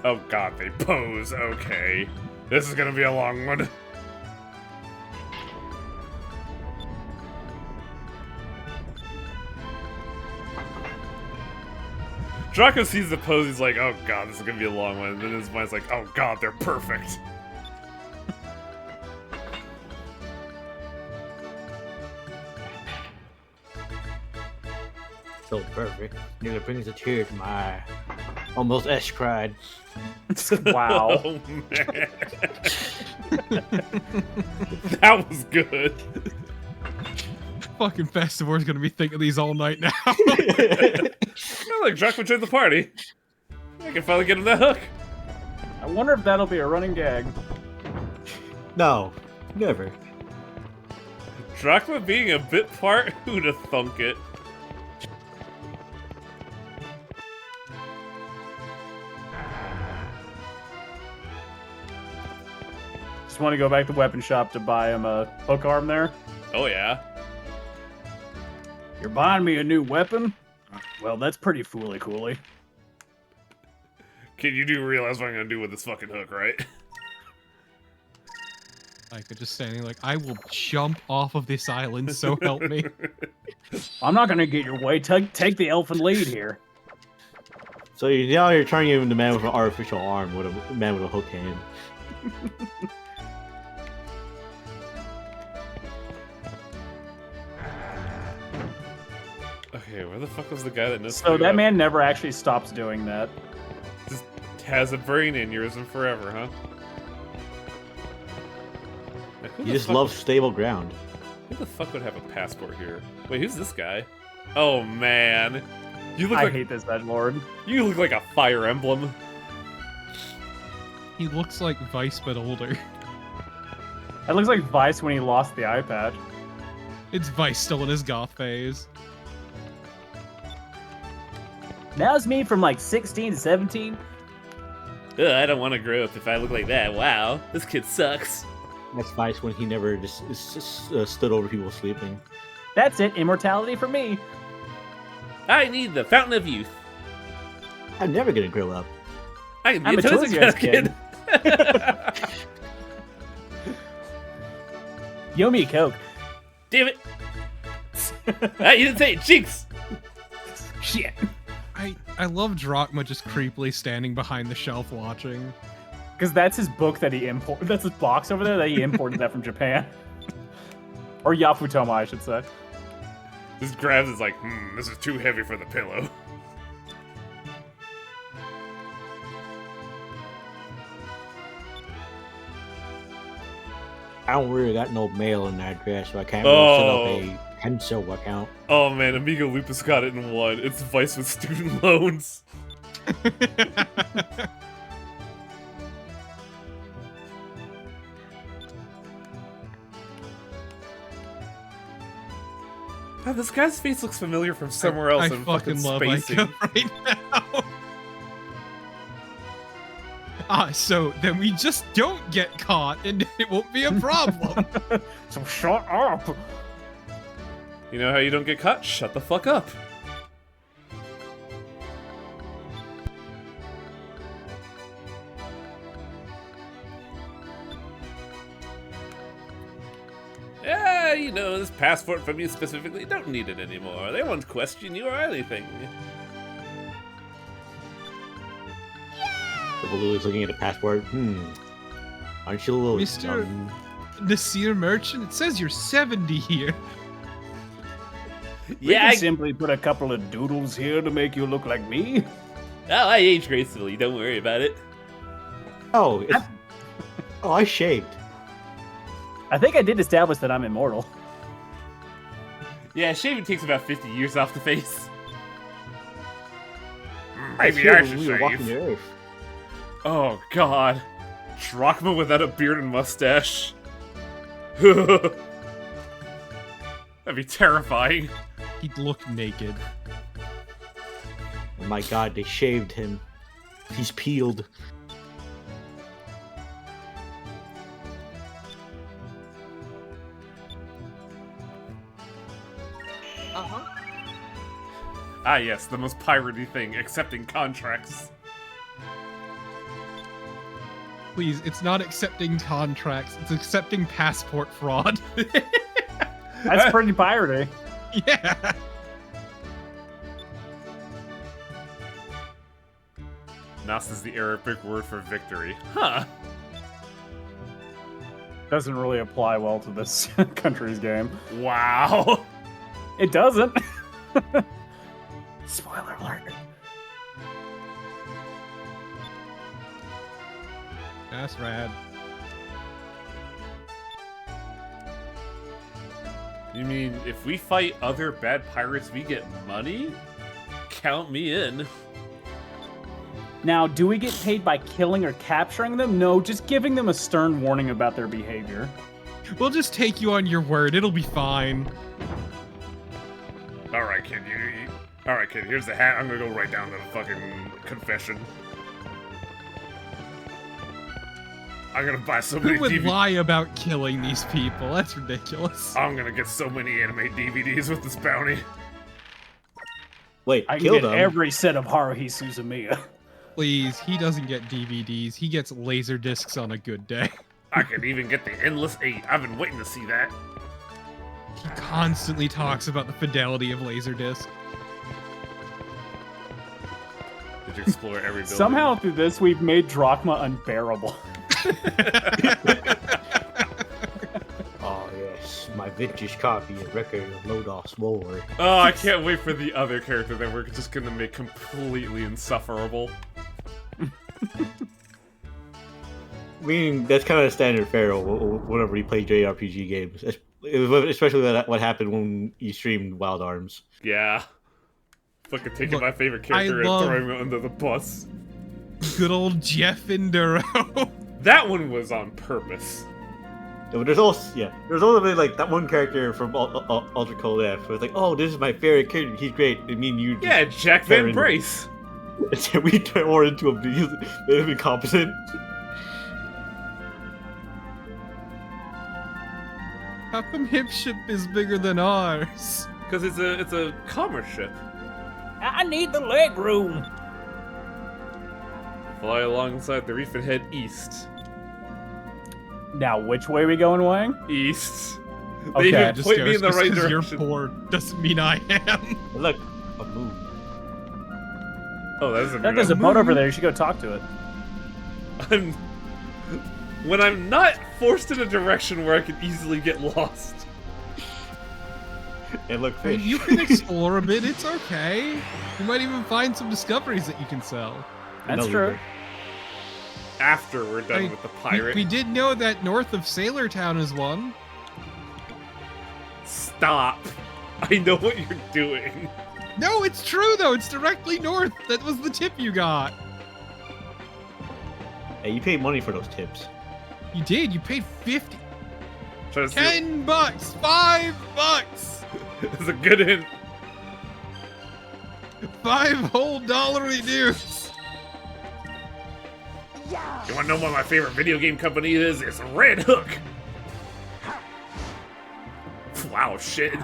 Oh god, they pose. Okay. This is gonna be a long one. Draco sees the pose, he's like, oh god, this is gonna be a long one. And then his mind's like, oh god, they're perfect. So perfect. Nearly brings a tear to my eye. Almost Esh cried. Wow. Oh man. That was good. Fucking Festivor's gonna be thinking these all night now. Oh, look, Drachma joined the party. I can finally get him that hook. I wonder if that'll be a running gag. No, never. Drachma being a bit part? Who'da thunk it? Just want to go back to the weapon shop to buy him a hook arm there. Oh yeah. You're buying me a new weapon? Well, that's pretty fooly-cooly. Kid, you do realize what I'm gonna do with this fucking hook, right? Like, they're just standing like, I will jump off of this island, so help me. I'm not gonna get your way. Take the elfin lead here. So now you're turning him into a man with an artificial arm, with a man with a hook hand. Okay, where the fuck was the guy that knows? So that man never actually stops doing that. just has a brain aneurysm forever, huh? Now, who He the just fuck- loves stable ground. Who the fuck would have a passport here? Wait, who's this guy? Oh man, you look I like hate this edgelord. you look like a Fire Emblem. He looks like Vice, but older. That looks like Vice when he lost the eye patch. It's Vice still in his goth phase. Now's me from like 16 to 17. Ugh, I don't want to grow up if I look like that. Wow, this kid sucks. That's Vice when he never just stood over people sleeping. That's it, immortality for me. I need the Fountain of Youth. I'm never gonna grow up. I can be I'm a a Tozy Tozy kid. Yo me a Coke. Damn it! Ah, you didn't say it, Jinx. Shit. I love Drachma just creepily standing behind the shelf watching. Because that's his book that he imported. That's his box over there that he imported that from Japan. Or Yafutoma, I should say. Just grabs it's like, this is too heavy for the pillow. I don't really got no mail in that address, so I can't really set up a pencil account. Oh man, Amigo Lupus got it in one. It's Vice with student loans. God, this guy's face looks familiar from somewhere else. I I'm fucking love spacing. Ica right now. So then we just don't get caught and it won't be a problem. So shut up. You know how you don't get caught? Shut the fuck up. Yeah, you know, this passport from you specifically, don't need it anymore. They won't question you or anything. The Baloo is looking at the passport. Aren't you a little... Mr. Nasir Merchant, it says you're 70 here. We can simply put a couple of doodles here to make you look like me. Oh, I age gracefully, don't worry about it. Oh, oh, I shaved. I think I did establish that I'm immortal. Yeah, shaving takes about 50 years off the face. Maybe Maybe I when should we were walking the shave. earth. Oh god. Drachma without a beard and mustache. That'd be terrifying. He'd look naked. Oh my god, they shaved him. He's peeled. Ah yes, the most piratey thing, accepting contracts. Please, it's not accepting contracts, it's accepting passport fraud. That's pretty piratey. Yeah. Nas is the Arabic word for victory. Huh. Doesn't really apply well to this country's game. Wow. It doesn't. Spoiler alert. That's rad. You mean, if we fight other bad pirates, we get money? Count me in. Now, do we get paid by killing or capturing them? No, just giving them a stern warning about their behavior. We'll just take you on your word, it'll be fine. Alright, kid, Alright, kid, here's the hat. I'm gonna go right down to the fucking confession. I'm gonna buy so many Who would DVDs. lie about killing these people? That's ridiculous. I'm gonna get so many anime DVDs with this bounty. Wait, I can kill get them? every set of Haruhi Suzumiya. Please, he doesn't get DVDs. He gets laser discs on a good day. I could even get the Endless 8. I've been waiting to see that. He constantly talks about the fidelity of laserdisc. Did you explore every building? Somehow through this, we've made Drachma unbearable. Oh yes, my vintage copy of Record of Lodos War. Oh, I can't wait for the other character that we're just gonna make completely insufferable. I mean, that's kind of standard fare whenever you play JRPG games, especially what happened when you streamed Wild Arms. Yeah. Fucking taking Look, my favorite character and throwing him under the bus. Good old Jeff Enduro. That one was on purpose. Yeah, but there's also been like that one character from Ultra Cold F. Where it's like, oh, this is my favorite character. He's great. I mean, you. Yeah, Jack Van Brace. And we turn more into him. He's incompetent. How come his ship is bigger than ours? Because it's a commerce ship. I need the leg room. Fly alongside the reef and head east. Now, which way we going, Wang? East. Okay. They even Just point goes, me in the just right 'cause direction. You're poor doesn't mean I am. Look, a moon. Oh, that is a There's a boat over there. You should go talk to it. When I'm not forced in a direction where I could easily get lost. And look, I mean, fish. you can explore a bit, it's okay. You might even find some discoveries that you can sell. That's true. After we're done with the pirate. We did know that north of Sailor Town is one. Stop. I know what you're doing. No, it's true though. It's directly north. That was the tip you got. Hey, you paid money for those tips. You did. You paid 50. Try to see- $10, $5. It's a good hint. 5 whole dollary dues. You wanna know what my favorite video game company is? It's Red Hook. Wow, shit.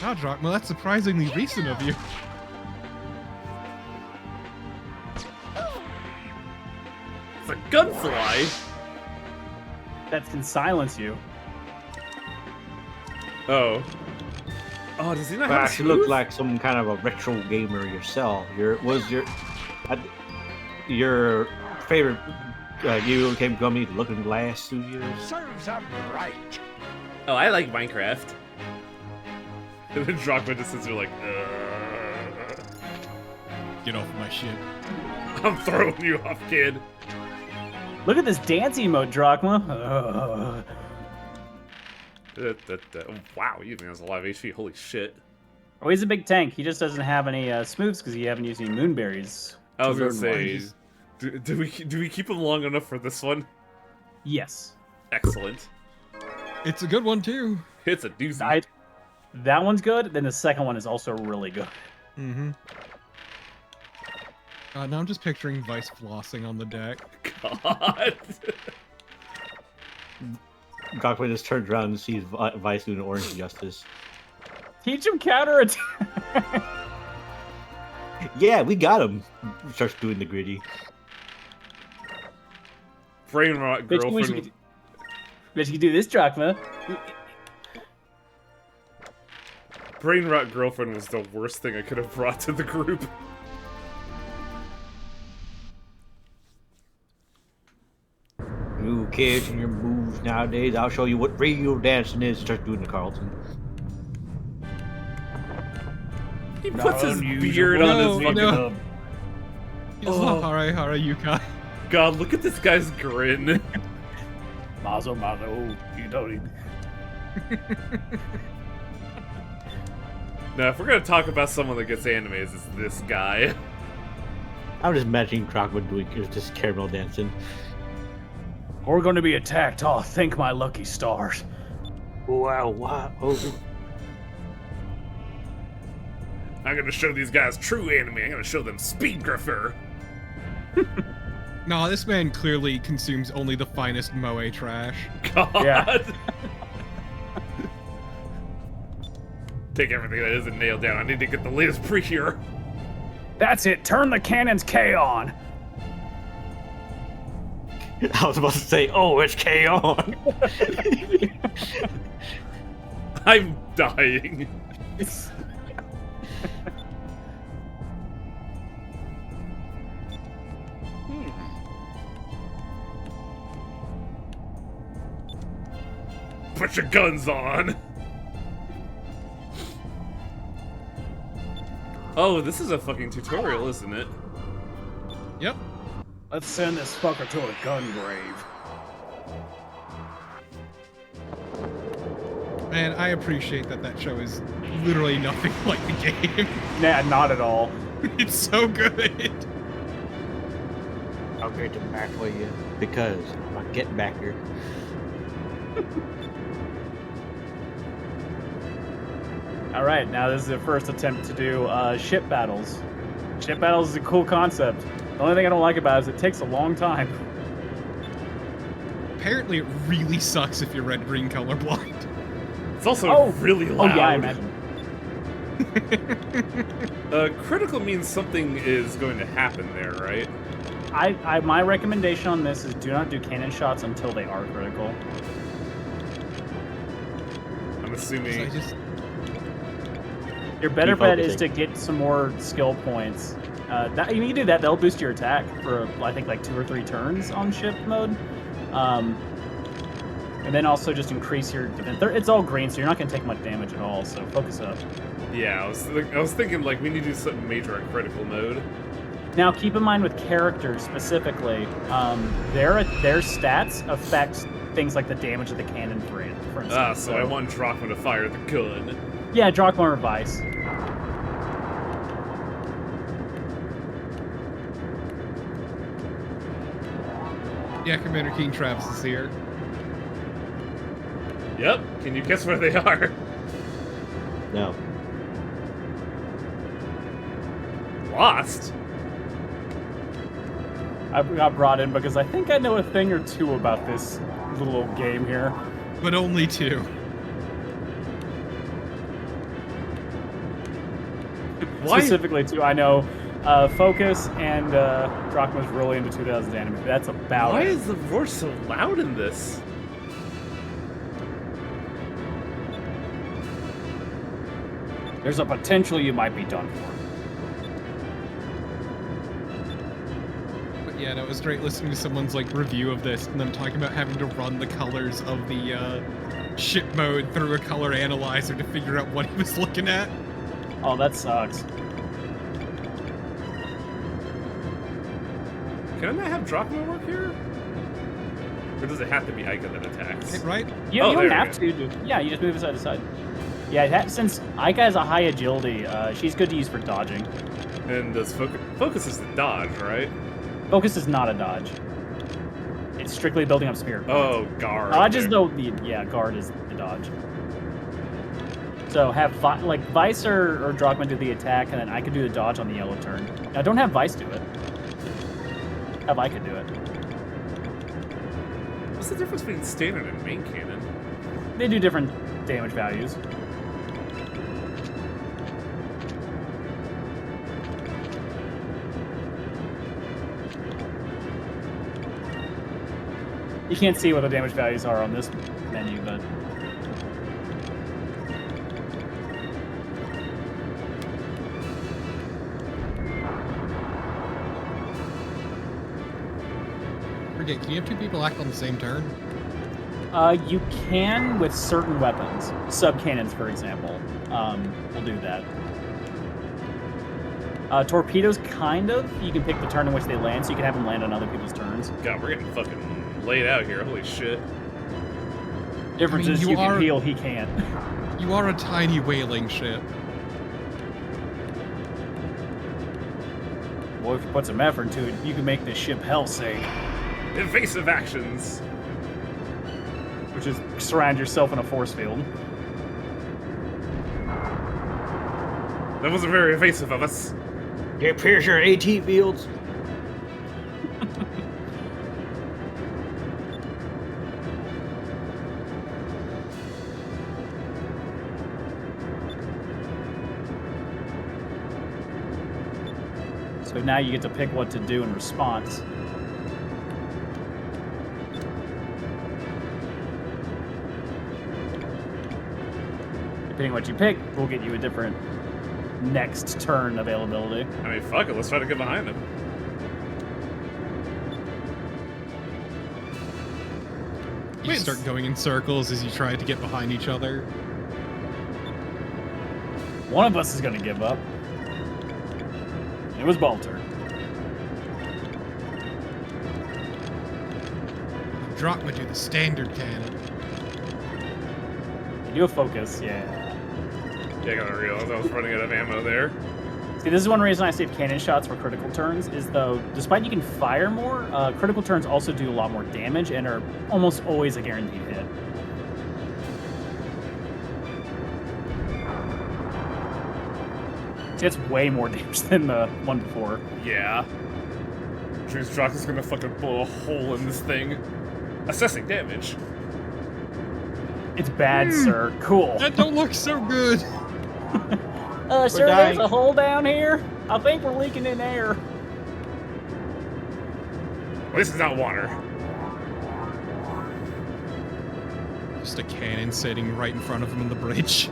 Wow, Drachma, that's surprisingly recent of you. It's a gunfly. That can silence you. Oh. Oh, does he not have Perhaps you smooth? look like some kind of a retro gamer yourself. Your favorite video game company, Looking Glass Studios? Serves them right. Oh, I like Minecraft. And then Drachma just sits there like, Get off my shit. I'm throwing you off, kid. Look at this dance emote, Drachma. Wow, you think that's a lot of HP? Holy shit. Oh, he's a big tank. He just doesn't have any smooths because you haven't used any moonberries. I was gonna learn say, ones. do we keep him long enough for this one? Yes. Excellent. It's a good one too. It's a doozy. That one's good. Then the second one is also really good. Mm-hmm. Now I'm just picturing Vice flossing on the deck. God. Gokman just turns around and sees Vice doing Orange Justice. Teach him counterattack. Yeah, we got him. Starts doing the gritty. Brain rot Bet you girlfriend. could do this, Drachma. Brain rot girlfriend was the worst thing I could have brought to the group. You kids and your moves nowadays, I'll show you what real dancing is. Starts doing the Carlton. He puts his unusual. beard on his No, fucking. no. He's Oh. Hara Yukai. God, look at this guy's grin. Mazo, you don't even. Now, if we're gonna talk about someone that gets animes, it's this guy. I'm just imagining Crockman doing just caramel dancing. We're going to be attacked. Oh, thank my lucky stars. Wow, wow. Oh. I'm gonna show these guys true anime. I'm gonna show them Speed Griffer. Nah, this man clearly consumes only the finest moe trash. God. Yeah. Take everything that isn't nailed down. I need to get the latest pre-here. That's it. Turn the cannon's K on. I was about to say, oh, it's K on. I'm dying. Put your guns on. Oh, this is a fucking tutorial, isn't it? Yep. Let's send this fucker to a gun grave. Man, I appreciate that show is literally nothing like the game. Nah, not at all. It's so good. I'll get them back for you because I'm getting back here. All right, now this is the first attempt to do ship battles. Ship battles is a cool concept. The only thing I don't like about it is it takes a long time. Apparently, it really sucks if you're red-green colorblind. It's also really Oh loud. yeah, I imagine. Critical means something is going to happen there, right? My recommendation on this is do not do cannon shots until they are critical. I'm assuming. Your better Keep bet is focusing. to get some more skill points. You can do that. They'll boost your attack for I think like 2 or 3 turns on ship mode, and then also just increase your defense. It's all green, so you're not going to take much damage at all. So focus up. Yeah, I was thinking like we need to do something major on critical mode. Now keep in mind with characters specifically, their stats affect things like the damage of the cannon, for instance. Ah, so I want Drachma to fire the gun. Yeah, Drachma or Vice. Yeah, Commander King Travis is here. Yep. Can you guess where they are? No. Lost? I got brought in because I think I know a thing or two about this little game here. But only 2. Why? Specifically, too, I know Focus and Drachma's really into 2000 anime. That's about Why it. is the roar so loud in this? There's a potential you might be done for. But yeah, no, it was great listening to someone's like review of this and them talking about having to run the colors of the ship mode through a color analyzer to figure out what he was looking at. Oh, that sucks. Can I have Drachma work here? Or does it have to be Ica that attacks? Right? You, Oh, you there don't we have to. Yeah, you just move it side to side. Yeah, since Aika has a high agility, she's good to use for dodging. And does Focus is the dodge, right? Focus is not a dodge. It's strictly building up spirit points. Oh, guard. Dodge is guard is the dodge. So have Vice or Drachma do the attack, and then I could do the dodge on the yellow turn. Now don't have Vice do it. Have I could do it. What's the difference between standard and main cannon? They do different damage values. You can't see what the damage values are on this menu, but Forget, can you have 2 people act on the same turn? you can with certain weapons. Sub-cannons, for example, will do that. Torpedoes, kind of. You can pick the turn in which they land, so you can have them land on other people's turns. God, we're getting fucking laid out here. Holy shit. Difference is you can heal, he can't. You are a tiny whaling ship. Well, if you put some effort into it, you can make this ship hell sing. Evasive actions. Which is surround yourself in a force field. That wasn't very evasive of us. You pierce your AT fields. So now you get to pick what to do in response. Depending on what you pick, will get you a different next turn availability. I mean, fuck it. Let's try to get behind them. You start going in circles as you try to get behind each other. One of us is going to give up. It was Balter. Drachma do the standard cannon. You do a focus, yeah. Yeah, I gotta realize I was running out of ammo there. See, this is one reason I save cannon shots for critical turns, is though, despite you can fire more, critical turns also do a lot more damage and are almost always a guaranteed hit. See, it's way more damage than the one before. Yeah. Dream's Drock is gonna fucking blow a hole in this thing. Assessing damage. It's bad, sir. Cool. That don't look so good. Sir, dying. there's a hole down here. I think we're leaking in air. Well, this is not water. Just a cannon sitting right in front of him on the bridge.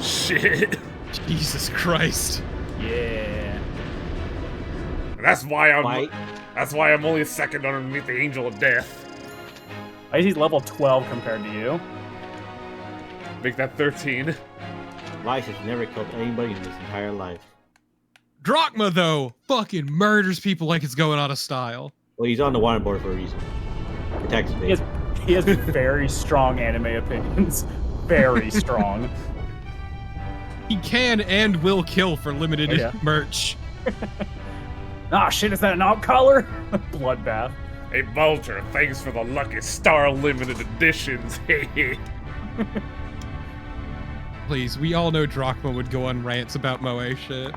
Shit. Jesus Christ. Yeah. That's why I'm. Fight. That's why I'm only second underneath the Angel of Death. Why is he level 12 compared to you? Make that 13. Vice has never killed anybody in his entire life. Drachma, though, fucking murders people like it's going out of style. Well, he's on the wanted board for a reason. Protects me. He has very strong anime opinions. Very strong. He can and will kill for limited merch. Ah, shit, is that an out collar? Bloodbath. Hey, Bolter, thanks for the Lucky Star limited editions. Hey. Please, we all know Drachma would go on rants about Moe shit.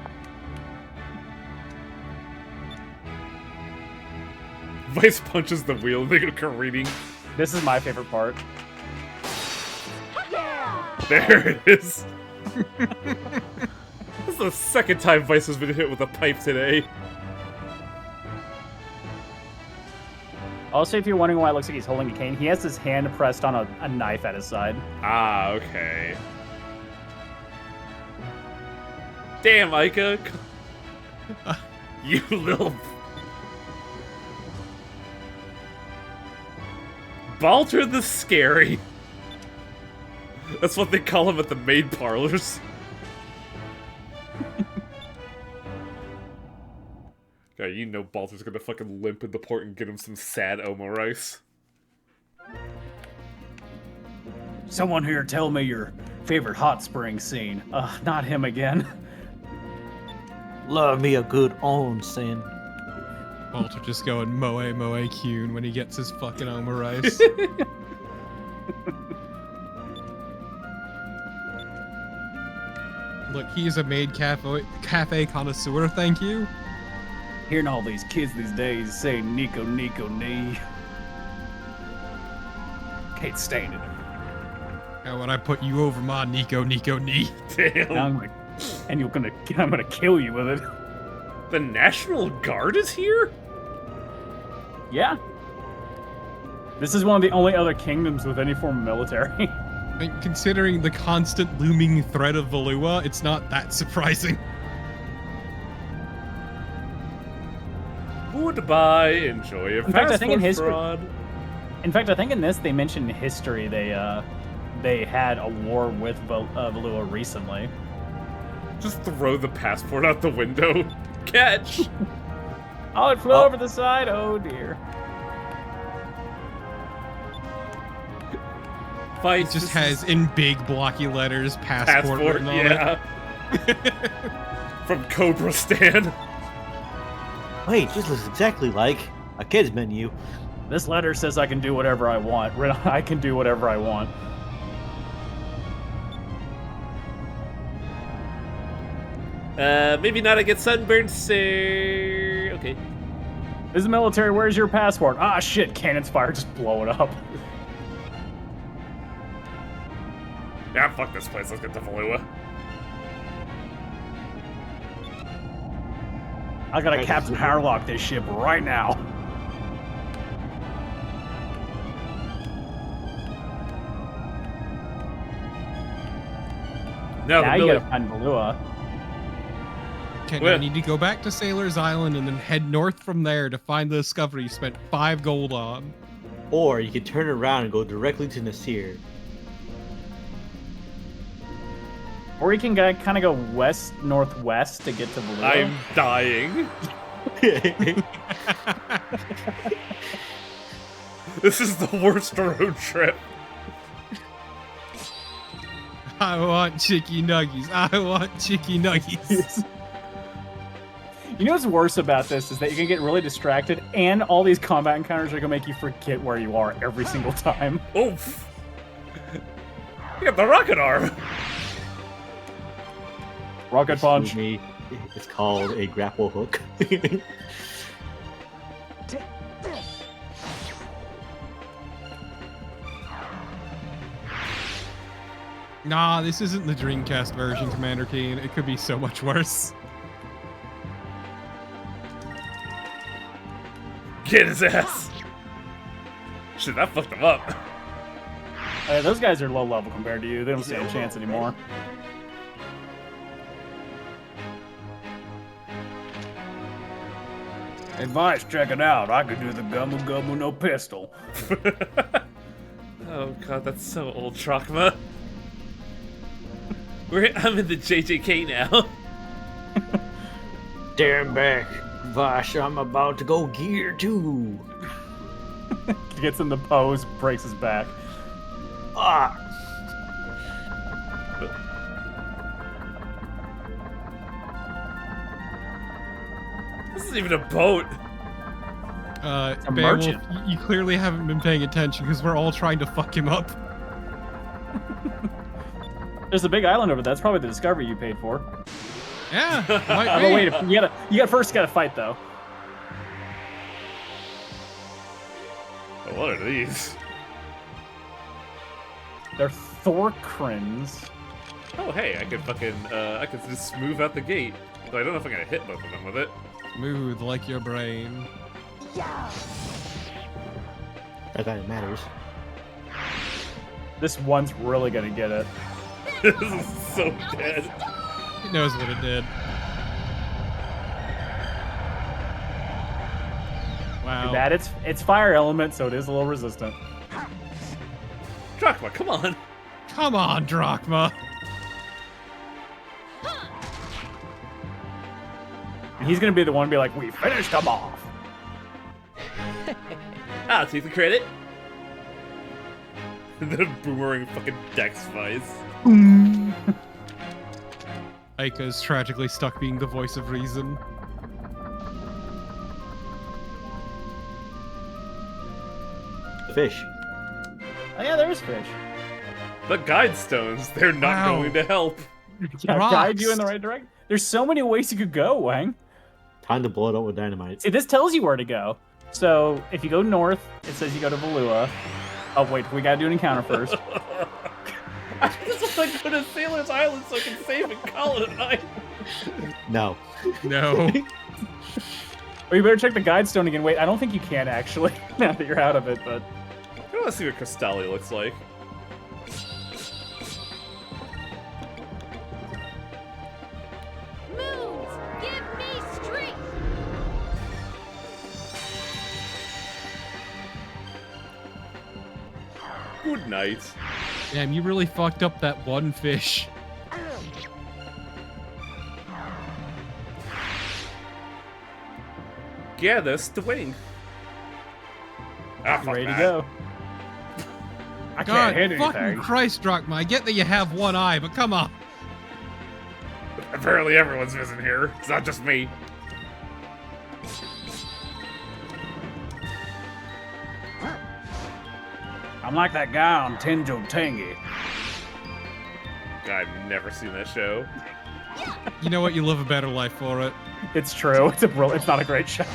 Vice punches the wheel, they go careening. This is my favorite part. There it is. This is the second time Vice has been hit with a pipe today. Also, if you're wondering why it looks like he's holding a cane, he has his hand pressed on a knife at his side. Ah, okay. Damn, Ica. You little... Balter the Scary. That's what they call him at the maid parlors. God, you know Balter's gonna fucking limp in the port and get him some sad Omo rice. Someone here tell me your favorite hot spring scene. Not him again. Love me a good onsen. Walter just going Moe Moe Kyun when he gets his fucking omurice. Look, he is a maid cafe connoisseur, thank you. Hearing all these kids these days say Nico Nico Nee. Can't stand it. How would I put you over my Nico Nico knee? Damn. I'm gonna kill you with it. The National Guard is here? Yeah. This is one of the only other kingdoms with any form of military. I mean, considering the constant looming threat of Valua, it's not that surprising. Goodbye, enjoy your passport fraud. In fact, I think in this they mentioned in history they had a war with Valua recently. Just throw the passport out the window. Catch! Oh, it flew over the side. Oh dear. Fight It just has in big blocky letters passport written on it. From Cobra Stan. Wait, this looks exactly like a kid's menu. This letter says I can do whatever I want. I can do whatever I want. Maybe not. I get sunburned, sir. Okay. This is military. Where's your passport? Ah, shit. Cannons fire. Just blow it up. Yeah, fuck this place. Let's get to Valua. I gotta Captain Powerlock this ship right now. Now you gotta find Valua. Okay, I need to go back to Sailor's Island and then head north from there to find the discovery you spent 5 gold on. Or you could turn around and go directly to Nasir. Or you can kind of go west-northwest to get to Valua. I'm dying. This is the worst road trip. I want chicky nuggies. I want chicky nuggies. You know what's worse about this is that you can get really distracted, and all these combat encounters are gonna make you forget where you are every single time. Oof. You got the rocket arm. Rocket punch. Me, it's called a grapple hook. Nah, this isn't the Dreamcast version, Commander Keen. It could be so much worse. Get his ass. Shit, that fucked him up. Those guys are low level compared to you. They don't stand a chance anymore. Advice, check it out. I could do the gummo gummo no pistol. Oh god, that's so old, Drachma. I'm in the JJK now. Stand back, Vash. I'm about to go gear 2. He gets in the pose, breaks his back. Ah! This isn't even a boat. a Beowulf, merchant. you clearly haven't been paying attention because we're all trying to fuck him up. There's a big island over there. That's probably the discovery you paid for. Yeah, might Oh, be. wait, you first gotta fight though. Oh, what are these? They're Thorcrins. Oh, hey, I could just smooth out the gate. Though I don't know if I'm gonna hit both of them with it. Smooth like your brain. That kind of matters. This one's really gonna get it. This is so dead. It knows what it did. Wow. Too bad it's fire element, so it is a little resistant. Drachma, come on. Come on, Drachma. And he's gonna be the one to be like, we finished him off. I'll take the credit. The boomerang fucking Dex Vice. Aika is tragically stuck being the voice of reason. Fish. Oh yeah, there is fish. The guide stones, they're not Wow. going to help. Yeah, Rocks. guide you in the right direction. There's so many ways you could go, Wang. Time to blow it up with dynamite. See, this tells you where to go. So if you go north, it says you go to Valua. Oh wait, we gotta do an encounter first. I just want to go to Sailor's Island so I can save and call it a night. No. No. Or you better check the guide stone again. Wait, I don't think you can actually, now that you're out of it, but... I want to see what Cristalli looks like. Moons, give me strength. Good night. Damn, you really fucked up that one fish. Gather Swing. Ah, fuck ready to that. go. I God, can't hit fucking anything. Christ, Drachma. I get that you have one eye, but come on. Apparently everyone's missing here. It's not just me. I'm like that guy on Tenjo Tangi. I've never seen that show. You know what? You live a better life for it. It's true. It's not a great show.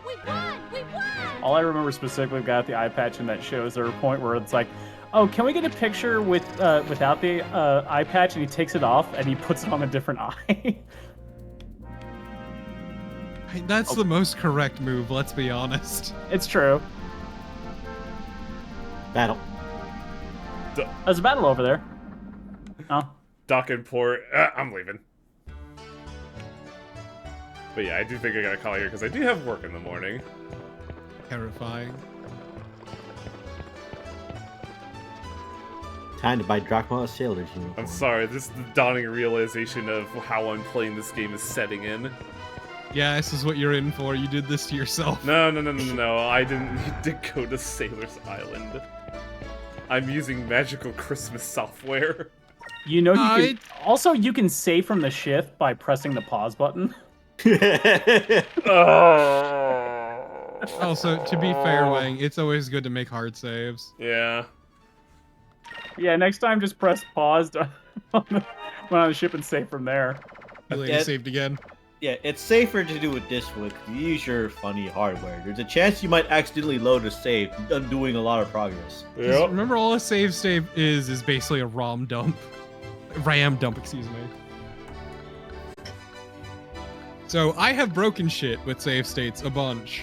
We won! We won! All I remember specifically about the eye patch in that show is there a point where it's like, oh, can we get a picture with without the eye patch? And he takes it off and he puts it on a different eye. That's the most correct move, let's be honest. It's true. Battle. There's a battle over there. Oh. Dock and port. I'm leaving. But yeah, I do think I gotta call here because I do have work in the morning. Terrifying. Time to buy Drachma a sailor's uniform. I'm sorry, this the dawning realization of how I'm playing this game is setting in. Yeah, this is what you're in for. You did this to yourself. No, I didn't need to go to Sailor's Island. I'm using magical Christmas software. You know, you can, also you can save from the shift by pressing the pause button. Also, to be fair, Wang, it's always good to make hard saves. Yeah. Yeah, next time just press pause to, when on the ship and save from there. You Yeah. saved again. Yeah, it's safer to do it this way. You use your funny hardware. There's a chance you might accidentally load a save, undoing a lot of progress. 'Cause remember, all a save state is basically a RAM dump, excuse me. So I have broken shit with save states a bunch.